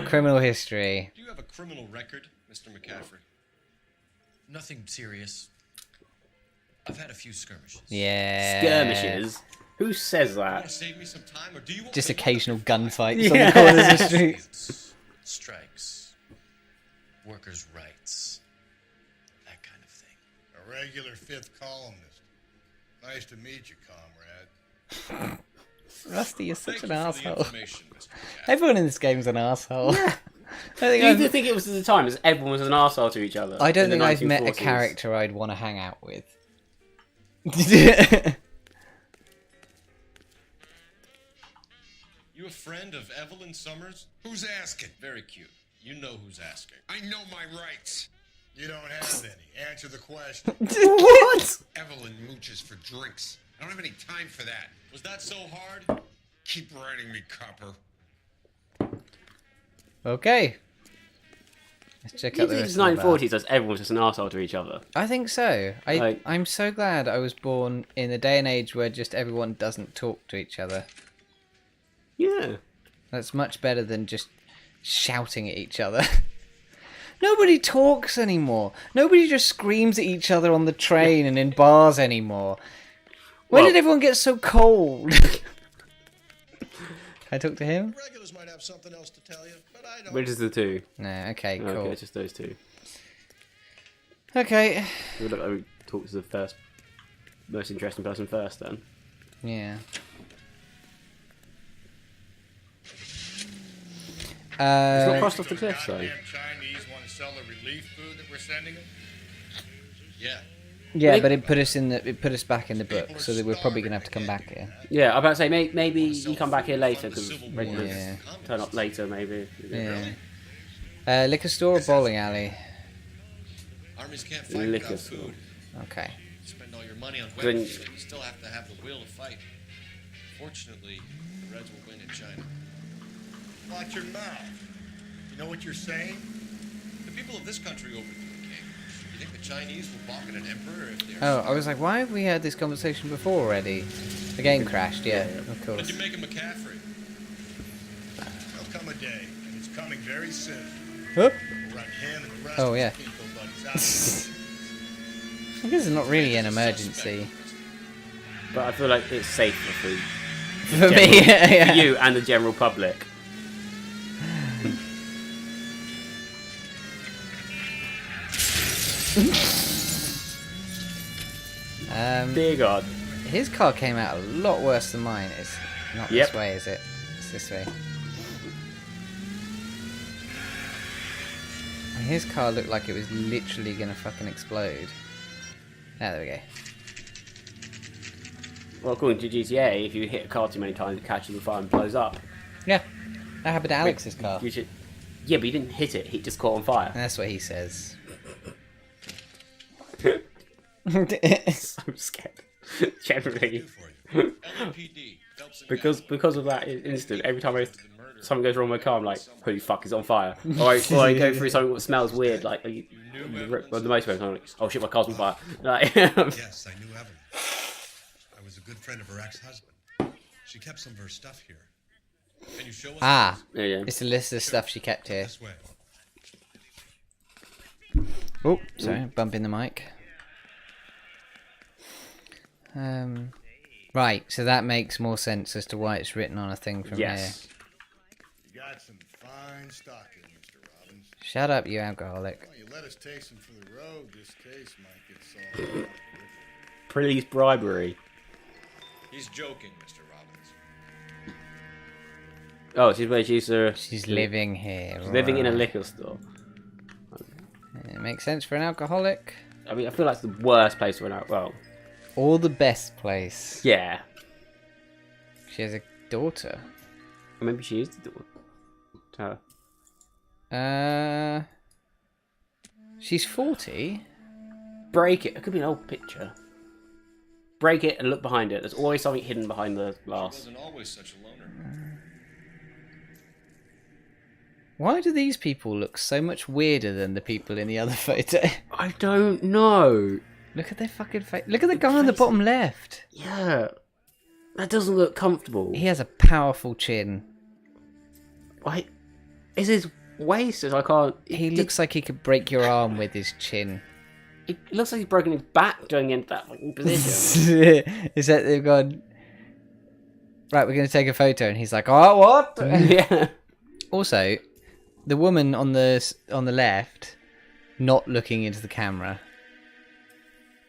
Criminal history. Do you have a criminal record, Mr. McCaffrey? Nothing serious. I've had a few skirmishes. Yeah. Skirmishes. Who says that? Save me some time, or do you want Just me- occasional gunfights on the corners of the street. Strikes, workers' rights, that kind of thing. A regular fifth columnist. Nice to meet you, comrade. Rusty, you're such Thank an you for the asshole. information, Mr. Cat. Everyone in this game's an asshole. Yeah. I think Do I've- you think it was at the time as everyone was an arsehole to each other? I don't in the think I've met a 1940s? character I'd want to hang out with. You a friend of Evelyn Summers? Who's asking? Very cute. You know who's asking. I know my rights. You don't have any. Answer the question. What? Evelyn mooches for drinks. I don't have any time for that. Was that so hard? Keep writing me, copper. Okay. Let's check Do you out the think rest it's of the bar. 1940s as everyone was just an arsehole to each other? I think so. Like- I'm so glad I was born in a day and age where just everyone doesn't talk to each other. Yeah. That's much better than just shouting at each other. Nobody talks anymore. Nobody just screams at each other on the train and in bars anymore. When Well- did everyone get so cold? Can I talk to him? The regulars might have something else to tell you, but I don't. Which is the two? No, okay, cool. Okay, just those two. Okay. We look like we talk to the first, most interesting person first then. Yeah. It's not crossed off the Those cliff though. goddamn Chinese want to sell the relief food that we're sending them? Yeah. Yeah, but it put us back in the book, so that we're probably gonna have to come back here. Yeah, I'm about to say maybe you come back here later because regulars Yeah. turn up later maybe. Yeah. Liquor store or bowling alley? Armies can't fight Liquor without store. food. Okay. You spend all your money on Then- weapons, but you still have to have the will to fight. Fortunately, the Reds will win in China. Watch your mouth. You know what you're saying? The people of this country overthrew the king. You think the Chinese will balk at an emperor if they're... Oh, I was like, why have we had this conversation before already? The game crashed, yeah, of But course. you make a McCaffrey. There'll come a day, and it's coming very soon. Whoop. We'll run him and the rest Oh, of yeah. his pinko buddies out of here. I guess it's not really an emergency. But I feel like it's safer for For me, yeah. for you and the general public. Dear God. His car came out a lot worse than mine. It's not Yep. this way, is it? It's this way. His car looked like it was literally gonna fucking explode. Ah, there we go. Well, according to GTA, if you hit a car too many times, it catches on fire and blows up. Yeah, that happened to Alex's car. You should... Yeah, but he didn't hit it. He just caught on fire. That's what he says. So scared. Generally. LAPD, Phelps and because of that incident, every time something goes wrong with my car, I'm like, holy fuck, it's on fire. Or I go through something that smells weird, like on the motorway, I'm like, oh shit, my car's on fire. Like, Yes, I knew Evelyn. I was a good friend of her ex-husband. She kept some of her stuff here. Can you show us? Ah, yeah. it's a list of stuff she kept here. This way. Oh, sorry, bumping the mic. Right, so that makes more sense as to why it's written on a thing from Yes. You got some fine stock here, Mr. Robbins. here. Shut up, you alcoholic. Well, you let us taste them for the road, this case might get solved. Police bribery. He's joking, Mr. Robbins. Oh, she's living here. She's living in a right. liquor store. It makes sense for an alcoholic. I mean, I feel like it's the worst place for an alcoholic. Well, Or the best place. yeah. She has a daughter. Or maybe she is the daughter. She's 40. Break it. It could be an old picture. Break it and look behind it. There's always something hidden behind the He glass. wasn't always such a loner. Why do these people look so much weirder than the people in the other photo? I don't know. Look at their fucking face. Look at the guy on the bottom left. Yeah. That doesn't look comfortable. He has a powerful chin. Why? Is his waist? I can't. He looks like he could break your arm with his chin. It looks like he's broken his back going into that fucking position. Is that they've gone? right, we're going to take a photo. And he's like, oh, what? Yeah. Also, the woman on the left, not looking into the camera,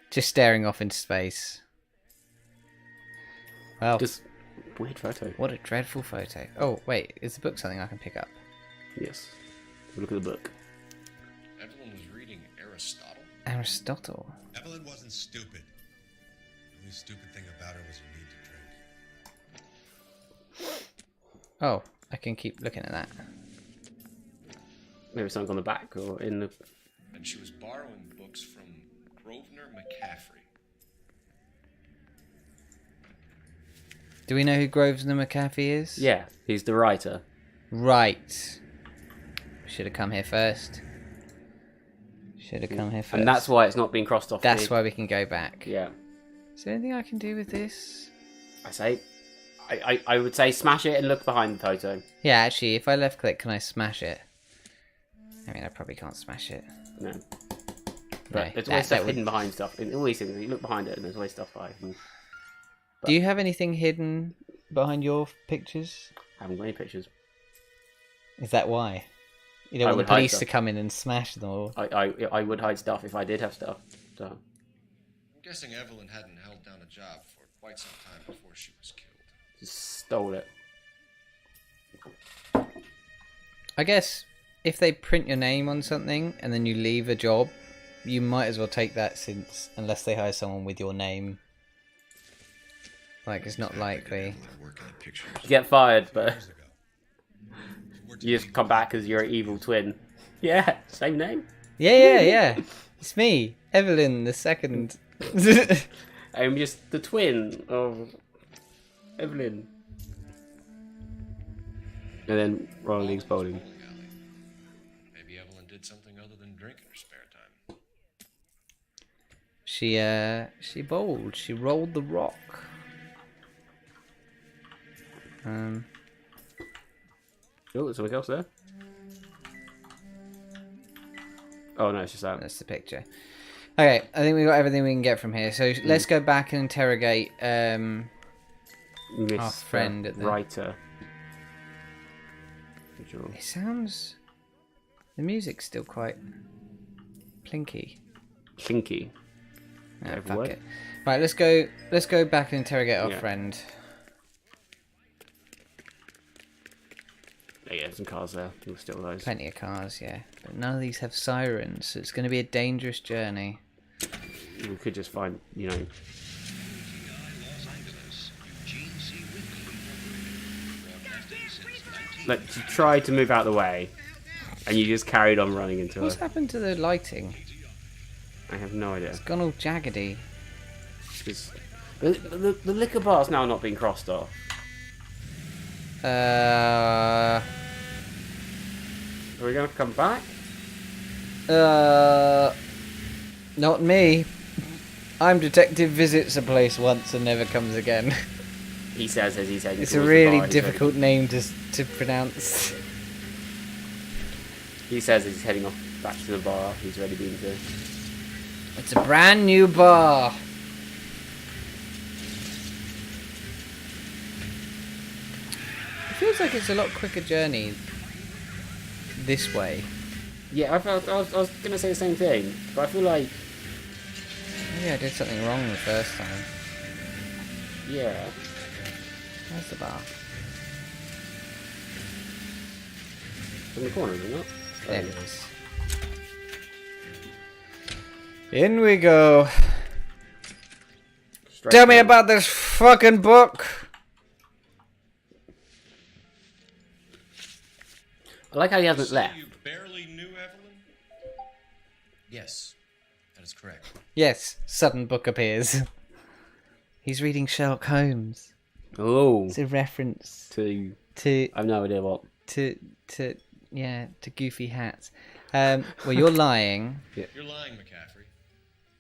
just staring off into space. Well, Just weird photo. what a dreadful photo. Oh, wait, is the book something I can pick up? Yes. Look at the book. Evelyn was reading Aristotle. Aristotle. Evelyn wasn't stupid. The only stupid thing about her was her need to drink. Oh, I can keep looking at that. Maybe something on the back or in the... And she was borrowing books from Grosvenor McCaffrey. Do we know who Grosvenor McCaffrey is? Yeah, he's the writer. Right. Should have come here first. Should have come here first. And that's why it's not being crossed off. That's why we can go back. Yeah. Is there anything I can do with this? I would say smash it and look behind the photo. Yeah, actually, if I left click, can I smash it? I mean, I probably can't smash it. No. But there's always stuff hidden behind stuff. In all these things, you look behind it and there's always stuff hidden. Do you have anything hidden behind your pictures? I haven't got any pictures. Is that why? You don't want the police to come in and smash them all? I would hide stuff if I did have stuff. So. I'm guessing Evelyn hadn't held down a job for quite some time before she was killed. Just stole it. I guess if they print your name on something and then you leave a job, you might as well take that since, unless they hire someone with your name. Like, it's not likely. You get fired, but you just come back as your evil twin. Yeah, same name. Yeah. It's me, Evelyn the second. I'm just the twin of Evelyn. And then Royal League's bowling. Maybe Evelyn did something other than drink in her spare time. She bowled. She rolled the rock. Oh, there's something else there. Oh no, it's just that. That's the picture. Okay, I think we got everything we can get from here. So let's go back and interrogate our friend at the writer. It sounds. The music's still quite plinky. Clinky. Oh, fuck it. Right, let's go back and interrogate our friend. Yeah, some cars there. We'll steal those. Plenty of cars, yeah. But none of these have sirens, so it's going to be a dangerous journey. We could just find, you know... Like, you tried to move out of the way, and you just carried on running into What's happened to the lighting? I have no idea. It's gone all jaggedy. The liquor bar's now not being crossed off. Are we going to come back? Not me. I'm Detective Visits a place once and never comes again. He says as he's heading It's a towards really the bar, difficult name to pronounce. He says as he's heading off back to the bar he's already been to. It's a brand new bar. It feels like it's a lot quicker journey this way. Yeah, I was going to say the same thing, but I feel like... Maybe I did something wrong the first time. Yeah. Where's the bar? It's in the corner, isn't it? There it is. In we go. Tell me about this fucking book. I like how he hasn't left. You barely knew Evelyn? Yes, that is correct. Yes, sudden book appears. He's reading Sherlock Holmes. Oh. It's a reference to I have no idea what. To goofy hats. Well, you're lying. Yeah. You're lying, McCaffrey.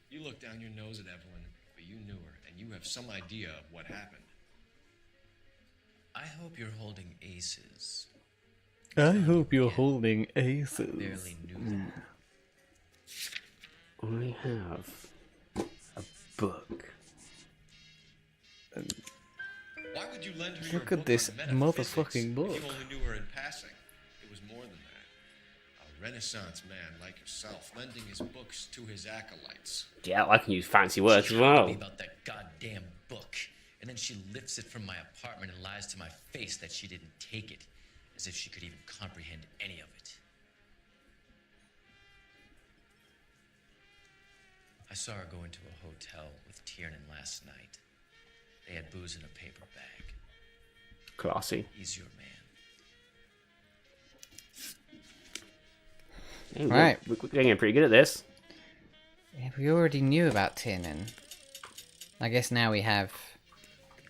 You looked down your nose at Evelyn, but you knew her, and you have some idea of what happened. I hope you're holding aces. I hope you're holding aces. Barely knew that. I have a book. Why would you lend her your Look at book this on metaphysics motherfucking book. if you only knew her in passing? It was more than that. A Renaissance man like yourself, lending his books to his acolytes. Yeah, I can use fancy words as She well. told me about that goddamn book, and then she lifts it from my apartment and lies to my face that she didn't take it, as if she could even comprehend any of it. I saw her go into a hotel with Tiernan last night. They had booze in a paper bag. Classy. He's your man. Hey, Right. We're getting pretty good at this. Yeah, we already knew about Tiernan. I guess now we have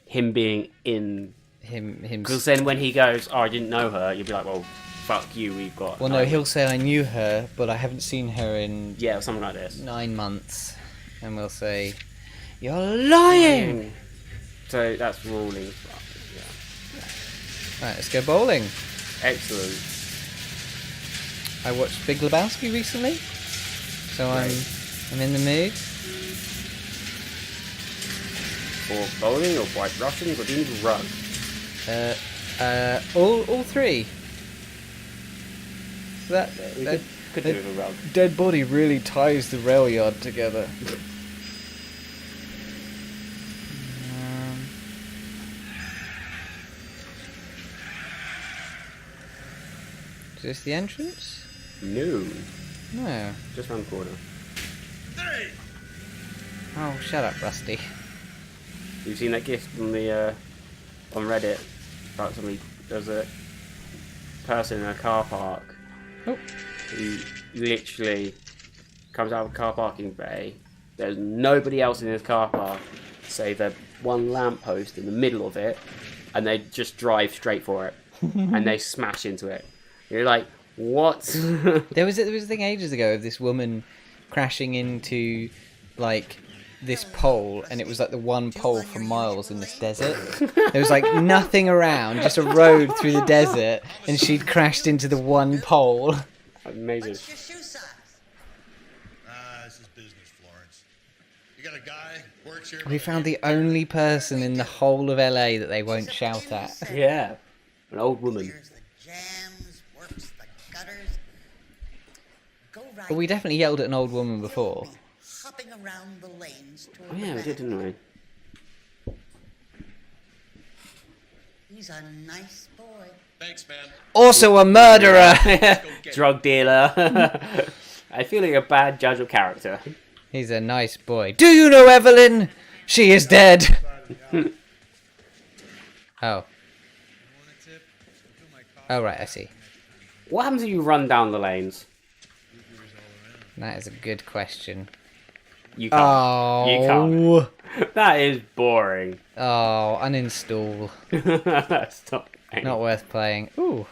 Him being in... him. Because then when he goes, oh, I didn't know her, you'll be like, well, fuck you, we've got... Well, no, he'll say I knew her, but I haven't seen her in Yeah, something like this. 9 months, and we'll say you're lying. So that's ruling. Yeah. Right, let's go bowling. Excellent. I watched Big Lebowski recently, so Right. I'm in the mood. Or bowling, or white Russians, or do you need a rug? All three. That We could do with a rug. dead body really ties the rail yard together. Is this the entrance? No. No. Just round the corner. Oh, shut up, Rusty. You've seen that gift on the on Reddit about somebody. There's a person in a car park who literally comes out of a car parking bay. There's nobody else in his car park save a one lamppost in the middle of it, and they just drive straight for it and they smash into it. You're like, what? There was a thing ages ago of this woman crashing into like this pole, and it was like the one pole for miles in this desert. There was like nothing around, just a road through the desert, and she'd crashed into the one pole. Amazing. This is business, Florence. You got a guy works here. We found the only person in the whole of LA that they won't shout at. Yeah, an old woman. But we definitely yelled at an old woman before. Hopping around the lanes toward Oh, yeah, we did, didn't we? He's a nice boy. Thanks, man. Also a murderer! Drug dealer. I feel like a bad judge of character. He's a nice boy. Do you know Evelyn? She is dead. Oh. Oh, right, I see. What happens if you run down the lanes? That is a good question. You can't. Oh. You can't. That is boring. Oh, uninstall. Stop. Not worth playing. Ooh.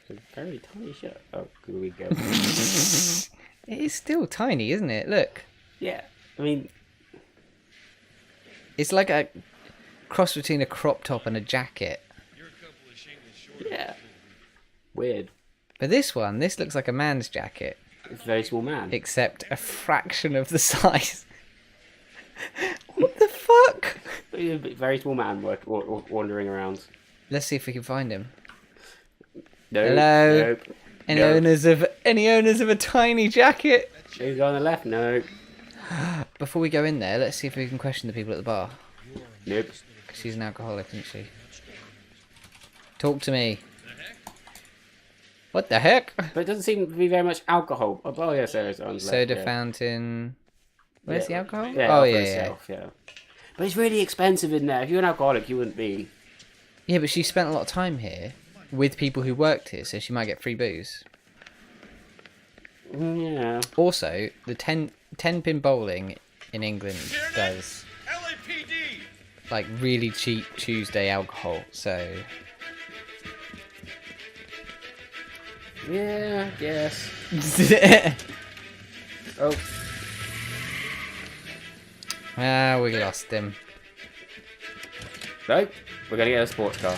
It's a very tiny ship. Oh, here we go. It is still tiny, isn't it? Look. Yeah, I mean... It's like a cross between a crop top and a jacket. Yeah. Weird. But this looks like a man's jacket. It's a very small man. Except a fraction of the size. What the fuck? A very small man wandering around. Let's see if we can find him. No. Hello? Nope. Any owners of a tiny jacket? Who's on the left? No. Before we go in there, let's see if we can question the people at the bar. Nope. She's an alcoholic, isn't she? Talk to me. What the heck? But it doesn't seem to be very much alcohol. Oh, yes, there is. On the left, Soda yeah. fountain. Where's the alcohol? Yeah, oh, for yeah, itself, yeah. But it's really expensive in there. If you're an alcoholic, you wouldn't be. Yeah, but she spent a lot of time here with people who worked here, so she might get free booze. Yeah. Also, the 10-pin bowling in England does like really cheap Tuesday alcohol, so yeah, yes. Oh. Ah, we lost him. Right, we're gonna get a sports car.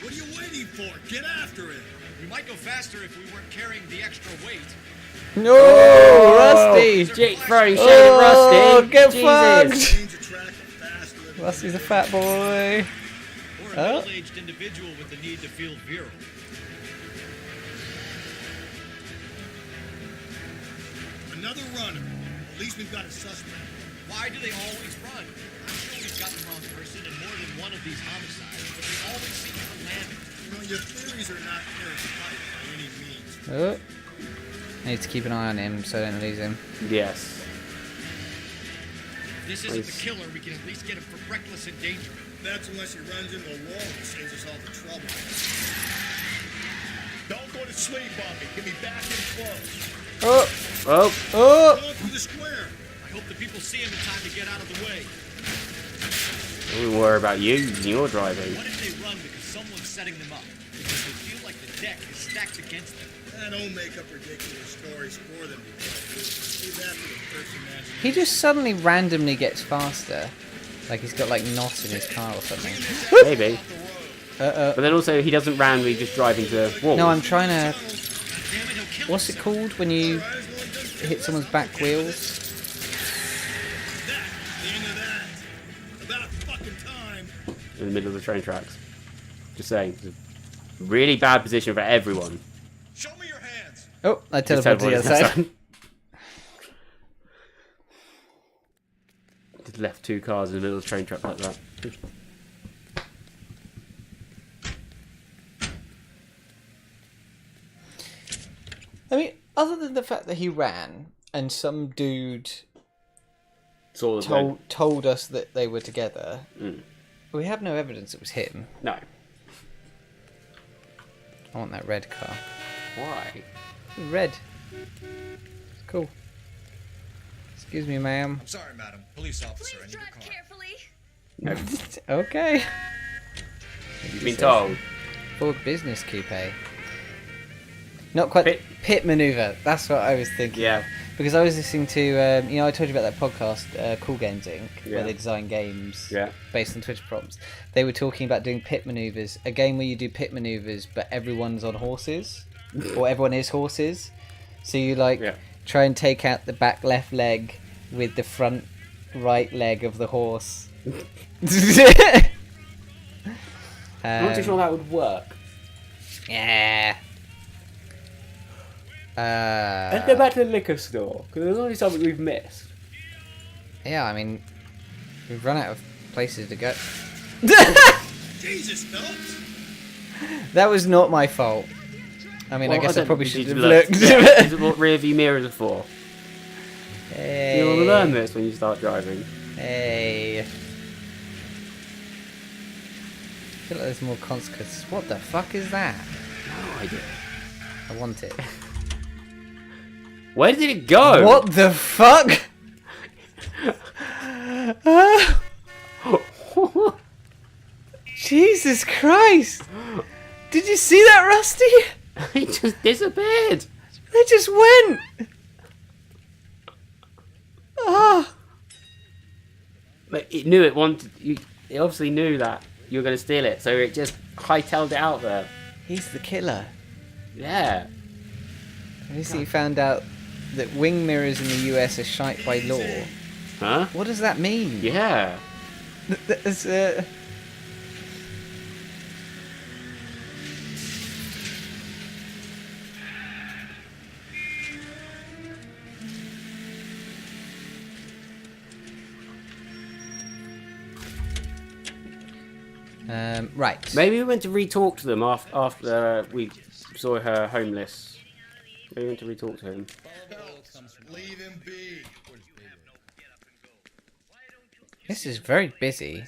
What are you waiting for? Get after it. We might go faster if we weren't carrying the extra weight. No, Rusty! Jake throwing shade at Rusty. Get Jesus. fucked! Rusty's a fat boy. Or a middle-aged individual with the need to feel virile. Another runner. At least we've got a suspect. Why do they always run? I'm sure we've got the wrong person in more than one of these homicides, but they always seem to land it. You know, your theories are not airtight by any means. Oh. I need to keep an eye on him so I don't lose him. Yes. If this isn't the killer, we can at least get him for reckless endangerment. That's unless he runs into a wall and saves us all the trouble. Don't go to sleep on me. Give me back in close. Oh! Oh! Oh! Go through the square. I hope the people see him in time to get out of the way. Don't worry about you and your driving. What if they run because someone's setting them up? Because they feel like the deck is stacked against them. Don't make up ridiculous stories for them. Leave that to the person imagination. He just suddenly randomly gets faster. Like he's got like knots in his car or something. Maybe. But then also he doesn't randomly just drive into walls. No, I'm trying to... What's it called when you hit someone's back wheels? In the middle of the train tracks. Just saying. It's a really bad position for everyone. Show me your hands. Oh, I teleported to the other side. Just left two cars in the middle of the train track like that. I mean, other than the fact that he ran and some dude told us that they were together, we have no evidence it was him. No. I want that red car. Why? Red. Cool. Excuse me, ma'am. I'm sorry, madam. Police officer, I need your car. No. Okay. You've been told. Ford Business Coupe. Not quite pit maneuver. That's what I was thinking. Yeah. Because I was listening to, I told you about that podcast, Cool Games Inc., where they design games based on Twitter prompts. They were talking about doing pit maneuvers, a game where you do pit maneuvers, but everyone's on horses, or everyone is horses. So you try and take out the back left leg with the front right leg of the horse. I'm not too sure that would work. Yeah. Let's go back to the liquor store, because there's only something we've missed. Yeah, I mean, we've run out of places to go. Jesus, Phelps. That was not my fault. I mean, I guess I probably should have looked. looked. Yeah, this is what rear view mirrors are for. Hey. You'll learn this when you start driving. Hey. I feel like there's more consequences. What the fuck is that? No idea. I want it. Where did it go? What the fuck? Jesus Christ! Did you see that, Rusty? It just disappeared. It just went. Ah. But it knew it wanted. It obviously knew that you were going to steal it, so it just hightailed it out there. He's the killer. Yeah. At least he found out that wing mirrors in the US are shite by law. Huh? What does that mean? Yeah. That's, right. Maybe we went to re-talk to them after we saw her homeless. Maybe we went to re-talk to him. Leave him be. This is very busy.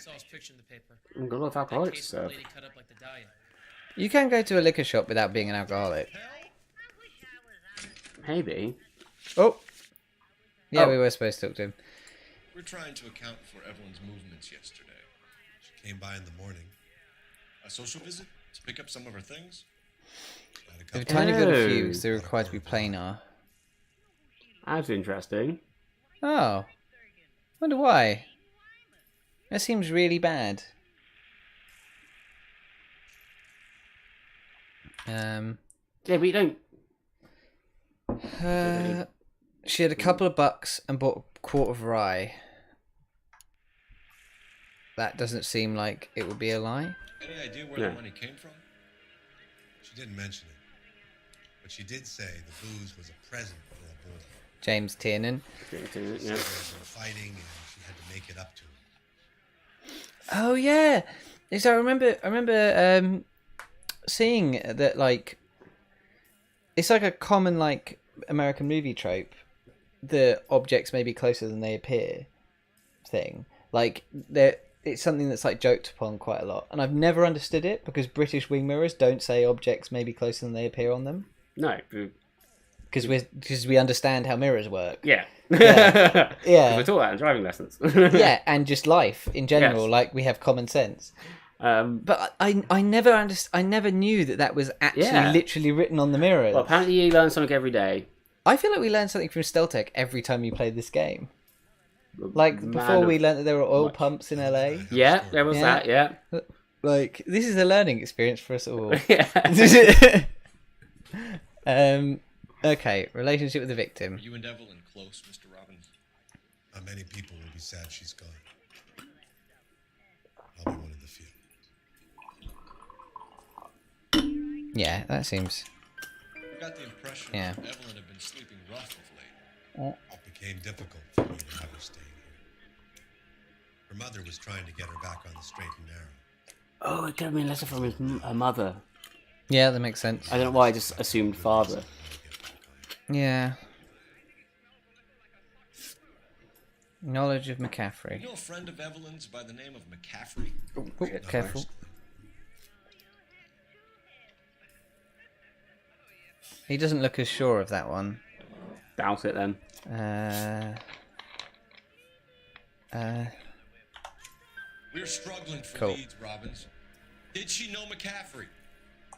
We've got a lot of alcoholics to serve. You can go to a liquor shop without being an alcoholic. Maybe. Oh. Yeah, we were supposed to talk to him. We're trying to account for Evelyn's movements yesterday. She came by in the morning. A social visit to pick up some of her things. They've tiny got a few because they're required to be planar. That's interesting. Oh. Wonder why. That seems really bad. Yeah, we don't. She had a couple of bucks and bought a quart of rye. that doesn't seem like it would be a lie. Any idea where the money came from? She didn't mention it, but she did say the booze was a present for a boy. James Tiernan. There was some fighting, and she had to make it up to him. Oh yeah, so I remember seeing that, like, it's like a common like American movie trope, the objects may be closer than they appear thing. Like it's something that's like joked upon quite a lot, and I've never understood it because British wing mirrors don't say objects may be closer than they appear on them. No, because we understand how mirrors work. Yeah. Yeah. We're taught that in driving lessons. Yeah, and just life in general. Yes. Like we have common sense. But I never knew that was actually literally written on the mirrors. Well, apparently you learn something every day. I feel like we learn something from Steltec every time you play this game. Like before, we learned that there were oil pumps in LA. Yeah, there was that. Yeah. Like this is a learning experience for us all. Okay, relationship with the victim. Are you and Evelyn close, Mr. Robbins? Many people will be sad she's gone. I'll be one of the few. Yeah, that seems. I got the impression Yeah. that Evelyn had been sleeping rough of late. Oh. It became difficult for me to have her staying here. Her mother was trying to get her back on the straight and narrow. Oh, it could have been a letter from her mother. Yeah, that makes sense. I don't know why I just assumed father. Yeah. Knowledge of McCaffrey. You know a friend of Evelyn's by the name of McCaffrey? Oh, careful. He doesn't look as sure of that one. Doubt it then. We're struggling for Cool. leads, Robbins. Did she know McCaffrey?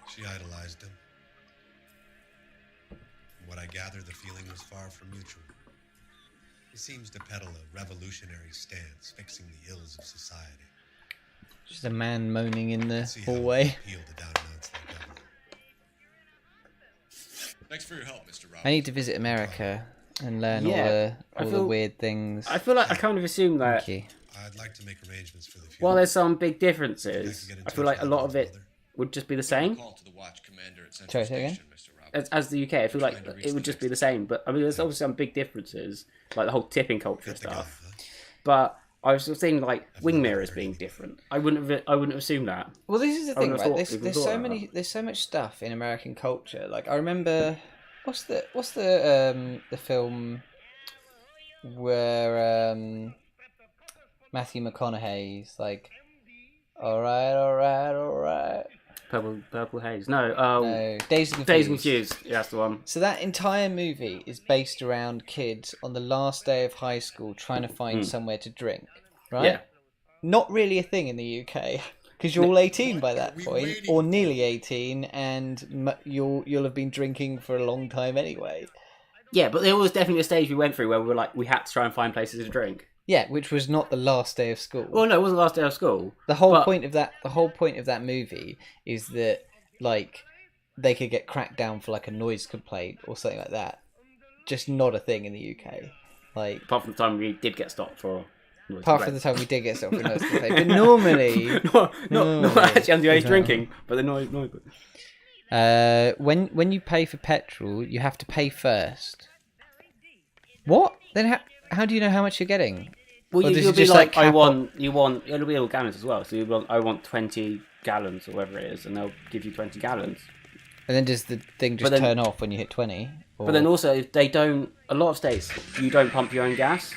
She idolized him. From what I gather, the feeling was far from mutual. He seems to peddle a revolutionary stance, fixing the ills of society. Just a man moaning in the hallway. Thanks for your help, Mr. Robbins. I need to visit America and learn all the weird things. I feel like I kind of assume that I'd like to make arrangements for the future. while there's some big differences, I feel like a lot of it would just be the same. Sorry, say again? As the UK, I feel like it would just be the same. But I mean, there's obviously some big differences, like the whole tipping culture stuff. But I was thinking like wing mirrors being different. I wouldn't have assumed that. Well, this is the I thing, wouldn't have right? thought- There's thought about that. there's so much stuff in American culture. Like I remember, what's the film where Matthew McConaughey's like, all right. Purple Haze. No, No, Dazed and Confused. Dazed and Confused. Yeah, that's the one. So that entire movie is based around kids on the last day of high school trying to find somewhere to drink, right? Yeah. Not really a thing in the UK because you're all 18 by that point, or nearly 18, and you'll have been drinking for a long time anyway. Yeah, but there was definitely a stage we went through where we had to try and find places to drink. Yeah, which was not the last day of school. Well, no, it wasn't the last day of school. The whole point of that movie is that like they could get cracked down for like a noise complaint or something like that. Just not a thing in the UK. Like apart from the time we did get stopped for. Apart from the time we did get stopped for noise complaint, but normally, not actually underage drinking, but the noise. When you pay for petrol, you have to pay first. What? Then how do you know how much you're getting? Well, you'll be like, it'll be all gallons as well. So I want 20 gallons or whatever it is, and they'll give you 20 gallons. And then does the thing just turn off when you hit 20? Or... But then also, they don't. A lot of states, you don't pump your own gas.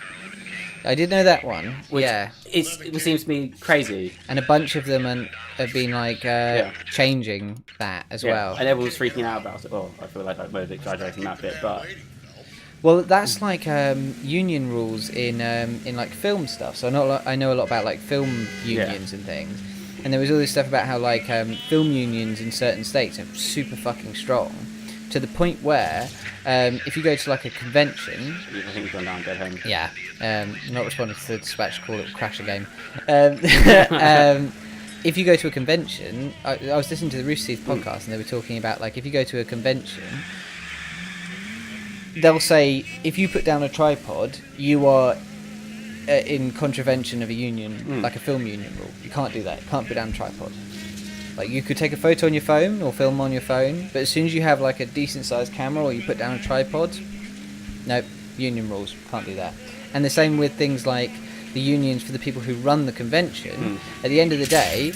I did know that one. Yeah, it seems to be crazy, and a bunch of them have been like changing that as well. And everyone's freaking out about it. Well, I feel like I'm exaggerating that bit, but. Well, that's like union rules in like film stuff. So I know a lot about like film unions and things. And there was all this stuff about how like film unions in certain states are super fucking strong, to the point where if you go to like a convention, I think you've gone down dead home. Yeah, not responding to the dispatch call, it will crash again. If you go to a convention, I was listening to the Rooster Teeth podcast, and they were talking about like if you go to a convention, they'll say if you put down a tripod, you are in contravention of a union, like a film union rule. You can't do that. You can't put down a tripod. Like, you could take a photo on your phone or film on your phone, but as soon as you have like a decent sized camera or you put down a tripod, nope, union rules, can't do that. And the same with things like the unions for the people who run the convention. At the end of the day,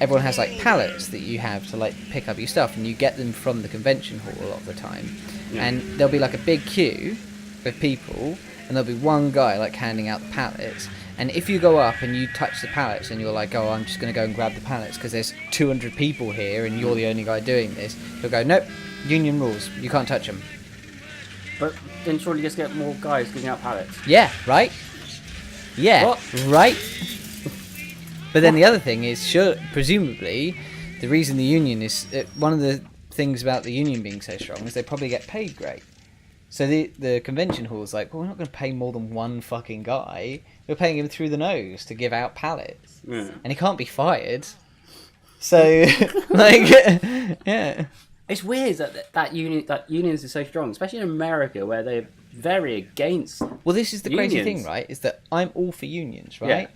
everyone has like pallets that you have to like pick up your stuff, and you get them from the convention hall a lot of the time. And there'll be like a big queue of people, and there'll be one guy like handing out the pallets. And if you go up and you touch the pallets and you're like, oh, I'm just going to go and grab the pallets because there's 200 people here and you're the only guy doing this, he'll go, nope, union rules, you can't touch them. But then surely just get more guys giving out pallets. Yeah, right? Yeah, what? Right? But then the other thing is, sure, presumably, the reason the union is... one of the things about the union being so strong is they probably get paid great. So the convention hall's like, well, we're not going to pay more than one fucking guy. We're paying him through the nose to give out pallets. And he can't be fired. So, like, yeah. It's weird that unions are so strong, especially in America, where they're very against. Well, this is the crazy thing, right? Is that I'm all for unions, right? Yeah.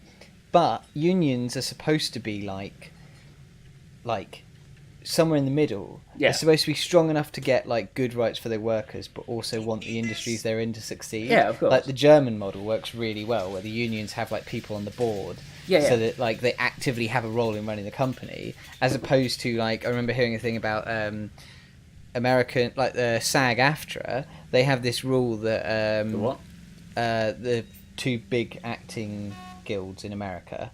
But unions are supposed to be like somewhere in the middle. Yeah. They're supposed to be strong enough to get like good rights for their workers, but also want the industries they're in to succeed. Yeah, of course. Like the German model works really well, where the unions have like people on the board. Yeah. So that like they actively have a role in running the company, as opposed to like I remember hearing a thing about American, like the SAG-AFTRA. They have this rule that the what? The two big acting guilds in America,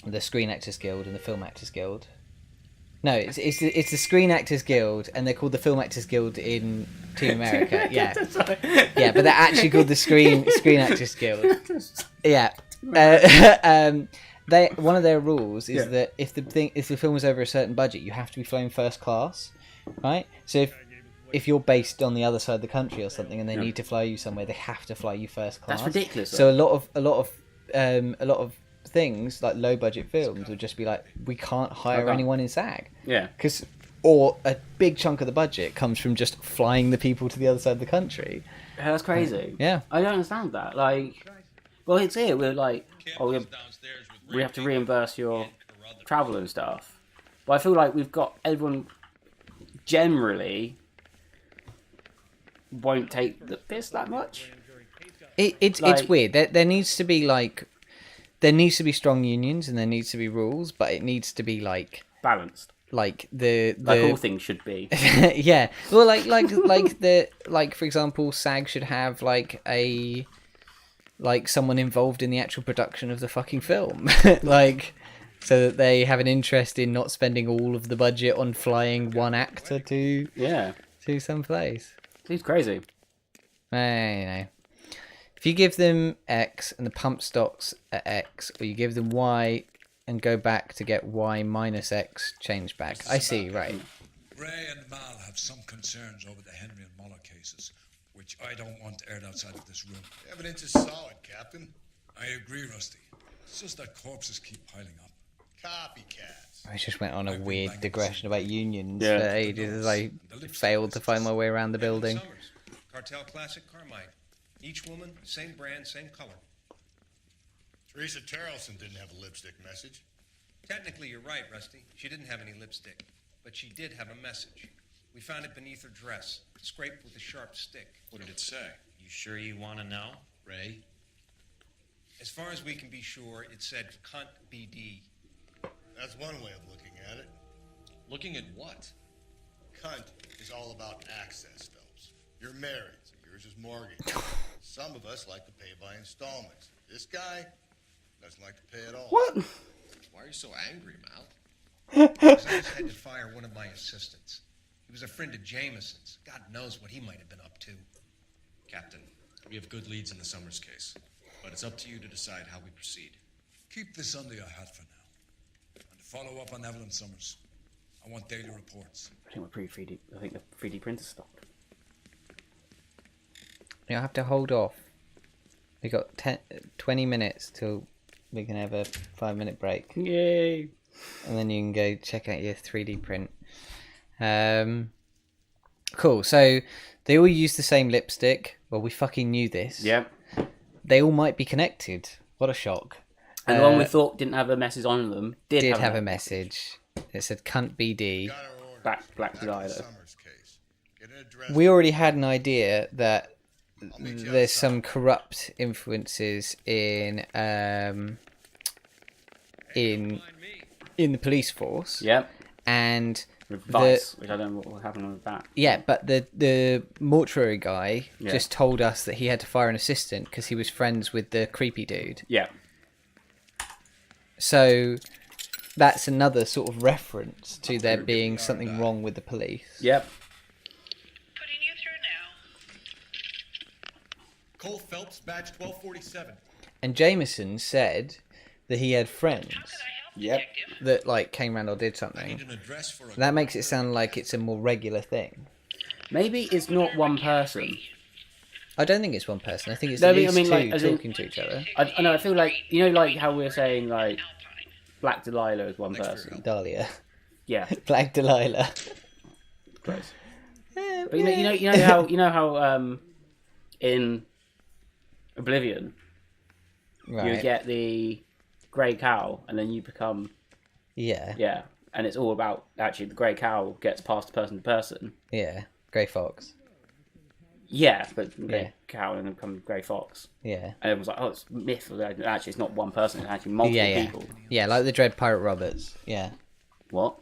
the Screen Actors Guild and the Film Actors Guild. No, it's the Screen Actors Guild, and they're called the Film Actors Guild in Team America. Yeah, yeah, but they're actually called the Screen Actors Guild. Yeah, one of their rules is that if the film is over a certain budget, you have to be flown first class, right? So if you're based on the other side of the country or something, and they need to fly you somewhere, they have to fly you first class. That's ridiculous. So a lot of things like low budget films would just be like, we can't hire anyone in SAG. Yeah. Or a big chunk of the budget comes from just flying the people to the other side of the country. Yeah, that's crazy. Yeah. I don't understand that. Like, well, it's here. We're like, we have to reimburse your travel and stuff. But I feel like we've got everyone generally won't take the piss that much. It's weird. There needs to be like... There needs to be strong unions and there needs to be rules, but it needs to be like balanced. Like all things should be. Yeah. Well, like for example, SAG should have like someone involved in the actual production of the fucking film, like so that they have an interest in not spending all of the budget on flying one actor to some place. Seems crazy. If you give them X and the pump stocks at X, or you give them Y and go back to get Y minus X change back. I see, right. Ray and Mal have some concerns over the Henry and Muller cases, which I don't want aired outside of this room. The evidence is solid, Captain. I agree, Rusty. It's just that corpses keep piling up. Copycats. I just went on a weird digression about unions for ages as I failed to find my way around the building. Cartel Classic Carmine. Each woman, same brand, same color. Teresa Terrelson didn't have a lipstick message. Technically, you're right, Rusty. She didn't have any lipstick, but she did have a message. We found it beneath her dress, scraped with a sharp stick. What did it say? You sure you want to know, Ray? As far as we can be sure, it said cunt BD. That's one way of looking at it. Looking at what? Cunt is all about access, Phelps. You're married, so yours is mortgage. Some of us like to pay by installments. This guy doesn't like to pay at all. What? Why are you so angry, Mal? Because I just had to fire one of my assistants. He was a friend of Jameson's. God knows what he might have been up to. Captain, we have good leads in the Summers case, but it's up to you to decide how we proceed. Keep this under your hat for now. And to follow up on Evelyn Summers, I want daily reports. I think we're I think the 3D printer stopped. You'll have to hold off. We got 20 minutes till we can have a 5-minute break. Yay! And then you can go check out your 3D print. Cool. So they all use the same lipstick. Well, we fucking knew this. Yep. they all might be connected. What a shock. And the one we thought didn't have a message on them did have a message. It said "Cunt BD." Black Delilah. We already had an idea that there's some corrupt influences in the police force. Yep. And with Vice, which I don't know what will happen with that. Yeah, but the mortuary guy just told us that he had to fire an assistant because he was friends with the creepy dude. Yeah. So that's another sort of reference to there being something wrong with the police. Yep. Putting you through now. Cole Phelps, badge 1247. And Jameson said that he had friends. Yep. That like came around or did something. That makes it sound like it's a more regular thing. Maybe it's not one person. I don't think it's one person. I think it's at least two talking to each other. I know. I feel like like how we were saying like Black Delilah is one person. Dahlia. Yeah. Black Delilah. Close. But you know how in Oblivion you get the grey cow and then you become yeah, and it's all about actually the grey cow gets passed person to person. Yeah, grey fox. Yeah, but grey cow and then becomes grey fox. Yeah, and it was like, oh, it's myth. Actually, it's not one person; it's actually multiple people. Yeah, like the Dread Pirate Roberts. Yeah. What?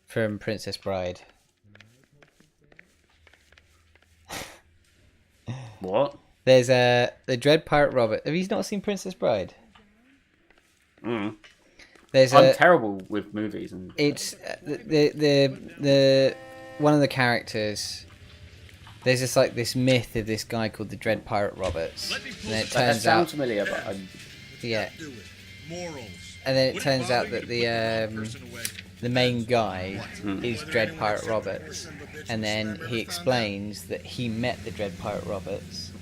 From Princess Bride. What? There's the Dread Pirate Robert. Have you not seen Princess Bride? Mm. I'm terrible with movies, and it's the one of the characters. There's just like this myth of this guy called the Dread Pirate Roberts, and then it turns out familiar, but yeah. And then it turns out that the main guy is Dread Pirate Roberts, and then he explains that he met the Dread Pirate Roberts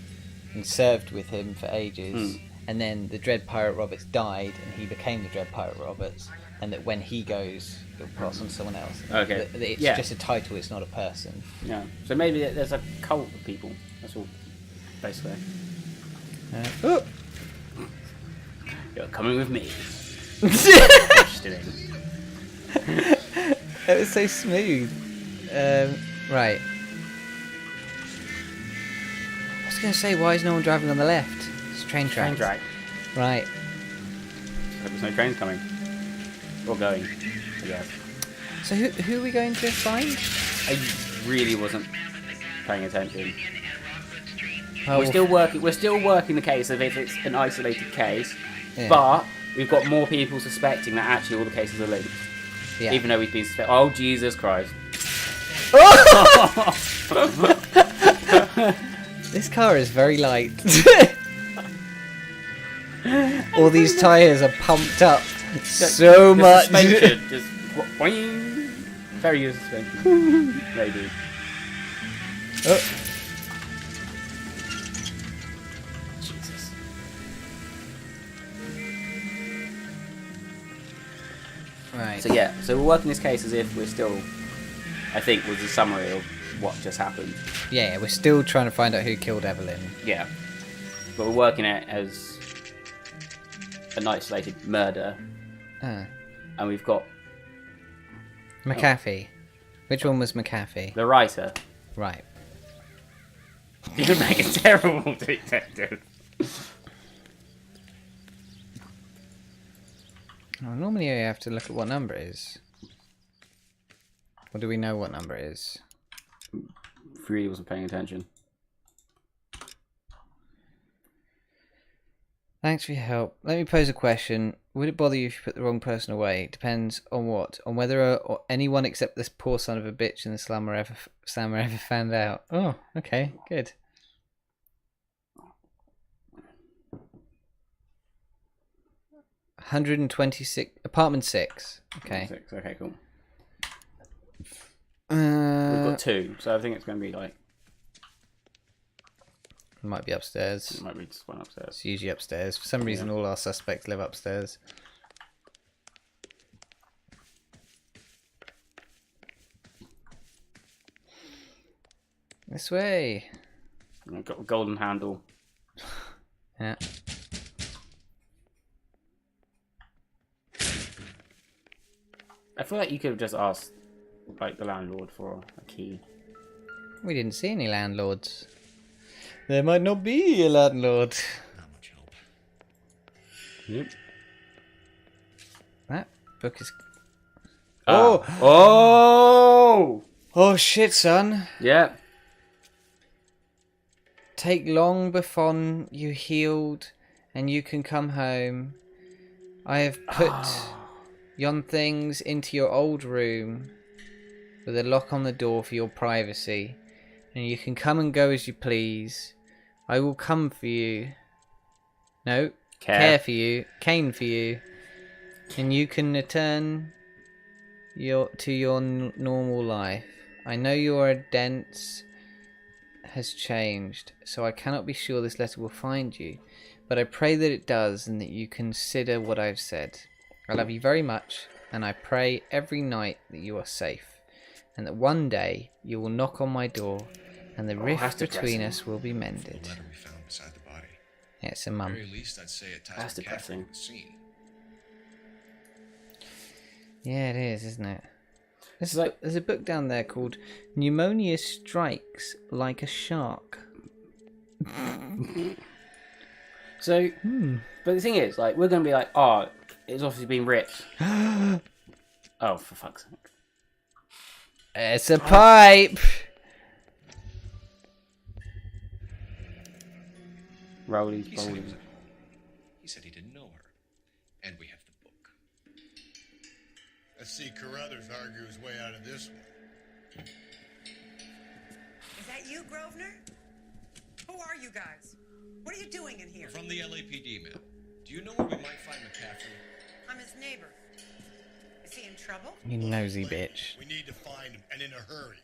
and served with him for ages, and then the Dread Pirate Roberts died, and he became the Dread Pirate Roberts, and that when he goes, he'll pass on to someone else. Okay. That it's just a title; it's not a person. Yeah. So maybe there's a cult of people. That's all, basically. You're coming with me. It was so smooth. Right. I was going to say, why is no one driving on the left? It's train track. Train track. Right. There's no trains coming. Or going, I guess. So who are we going to find? I really wasn't paying attention. Oh, we're still working the case of if it's an isolated case, yeah. But we've got more people suspecting that actually all the cases are linked. Yeah. Even though we've been suspecting. Oh, Jesus Christ. This car is very light. All these tyres are pumped up so much. Suspension just boing. Very good suspension. Maybe. Jesus. Right. So yeah, so we're working this case as if we're still, I think, was a summary of what just happened. Yeah, we're still trying to find out who killed Evelyn. Yeah. But we're working it as an isolated murder. And we've got McAfee. Which one was McAfee? The writer. Right. You're making a terrible detective. Well, normally you have to look at what number it is. Or do we know what number it is? Really wasn't paying attention. Thanks for your help. Let me pose a question. Would it bother you if you put the wrong person away? Depends on what? On whether anyone except this poor son of a bitch in the slammer ever found out. Oh, okay, good. $126 apartment 6. Okay. 6. Okay, cool. We've got 2, so I think it's going to be like. It might be upstairs. It might be just one upstairs. It's usually upstairs. For some reason, all our suspects live upstairs. This way. I've got a golden handle. Yeah. I feel like you could have just asked, like, the landlord for a key. We didn't see any landlords. There might not be a landlord. Not much help. Yep. That book is... Oh! Oh! Oh shit, son. Yeah. Take long before you healed, and you can come home. I have put yon things into your old room with a lock on the door for your privacy, and you can come and go as you please. I will come for you. No, care for you, cane for you, and you can return to your normal life. I know your dense has changed, so I cannot be sure this letter will find you, but I pray that it does and that you consider what I've said. I love you very much, and I pray every night that you are safe, and that one day you will knock on my door and the rift between us will be mended. The letter we found beside the body. Yeah, it's a mum. At the very least, I'd say it ties That's McCaffrey depressing. with the scene. Yeah, it is, isn't it? There's a book down there called Pneumonia Strikes Like a Shark. So, but the thing is, like, we're going to be like, oh, it's obviously been ripped. Oh, for fuck's sake. It's a pipe! Rollies, He said he rollies. He said he didn't know her. And we have the book. Let's see Carruthers argue his way out of this one. Is that you, Grosvenor? Who are you guys? What are you doing in here? From the LAPD, ma'am. Do you know where we might find McCaffrey? I'm his neighbor. Is he in trouble? You nosy bitch. We need to find him, and in a hurry.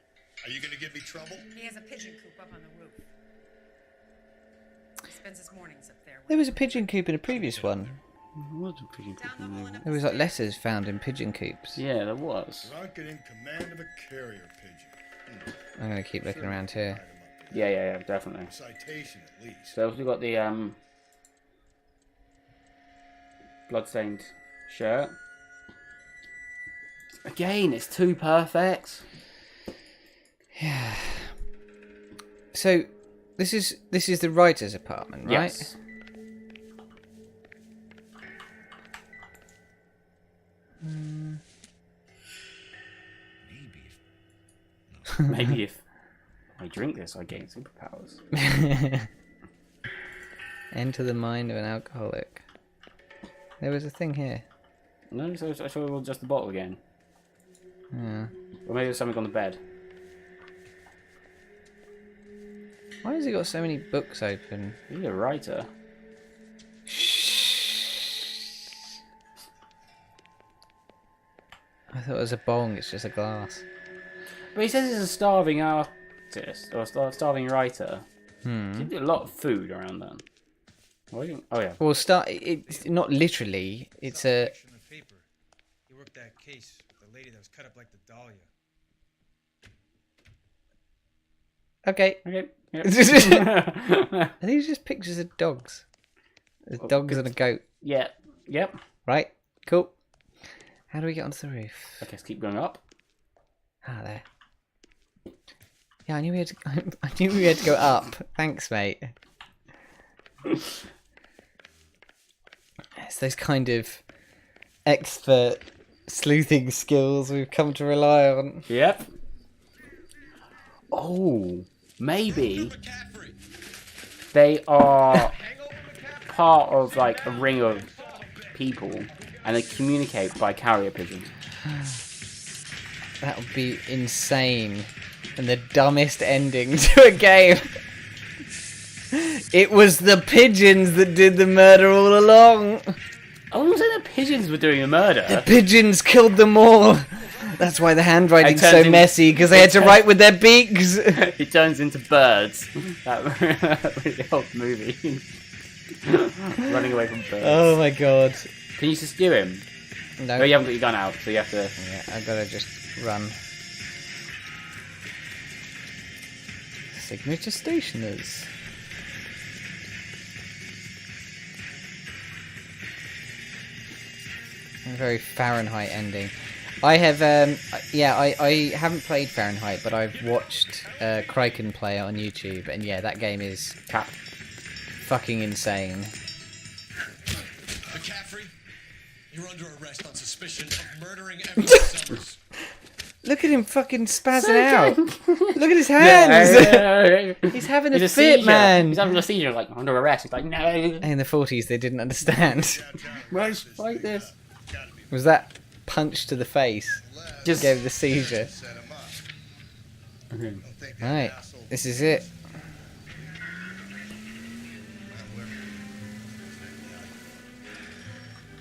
Are you going to give me trouble? He has a pigeon coop up on the roof. He spends his mornings up there. There was a pigeon coop in a previous one. What was a pigeon coop in the movie? There was like letters found in pigeon coops. Yeah, there was. Drunk and in command of a carrier pigeon. I'm going to keep looking around here. Yeah, definitely. Citation at least. So we've got the bloodstained shirt. Again, it's too perfect. Yeah. So this is the writer's apartment, right? Yes. Maybe if I drink this, I gain superpowers. Enter the mind of an alcoholic. There was a thing here. No, so I sure it was just the bottle again. Yeah. Or maybe there's something on the bed. Why has he got so many books open? He's a writer. I thought it was a bong, it's just a glass. But he says he's a starving artist, or a starving writer. He did a lot of food around then. Oh yeah. Well, it's not literally. It's a. In the paper. He worked that case with the lady that was cut up like the Dahlia. Okay. Yep. Are these just pictures of dogs? There's dogs and a goat. Yeah. Yep. Right. Cool. How do we get onto the roof? Okay, let's keep going up. Ah, there. Yeah, I knew we had to. I knew we had to go up. Thanks, mate. It's those kind of expert sleuthing skills we've come to rely on. Yep. Oh, maybe they are part of like a ring of people, and they communicate by carrier pigeons. That would be insane, and the dumbest ending to a game. It was the pigeons that did the murder all along. I wasn't saying the pigeons were doing the murder. The pigeons killed them all. That's why the handwriting's so messy, because they had to write with their beaks. It turns into birds. That really old movie. Running away from birds. Oh my god. Can you steer him? No. Oh, you haven't got your gun out, so you have to... Yeah, I've got to just run. Signature stationers. A very Fahrenheit ending. I have, I haven't played Fahrenheit, but I've watched Kraken play it on YouTube, and yeah, that game is fucking insane. McCaffrey, you're under arrest on suspicion of murdering Emily Summers. Look at him fucking spazzing out. Look at his hands. Yeah. He's having He's a fit, seizure. man. He's having a seizure, like under arrest. He's like, no. In the 40s, they didn't understand. Where's like this? Was that punch to the face? Just gave the seizure. Right, this is it.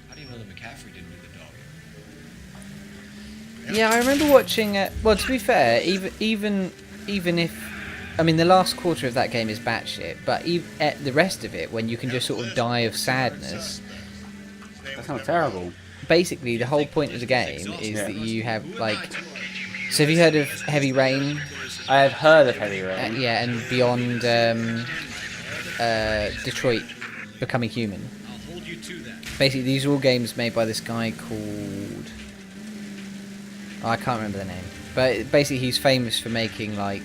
How do you know that McCaffrey didn't do the dog? Yeah, I remember watching. Well, to be fair, even if, I mean, the last quarter of that game is batshit, but the rest of it, when you can just sort of die of sadness. That sounds terrible. Basically, the whole point of the game is that you have like. So have you heard of Heavy Rain? I have heard of Heavy Rain. Yeah, and Beyond Detroit Becoming Human. I'll hold you to that. Basically, these are all games made by this guy called... Oh, I can't remember the name. But basically, he's famous for making, like,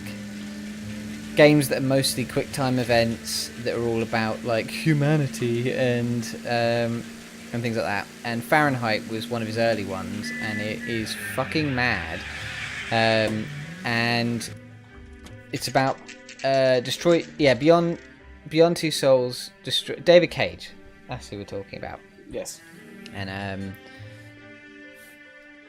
games that are mostly quick-time events that are all about, like, humanity and things like that. And Fahrenheit was one of his early ones, and it is fucking mad. And it's about Destroy... Yeah, Beyond Two Souls... David Cage. That's who we're talking about. Yes. And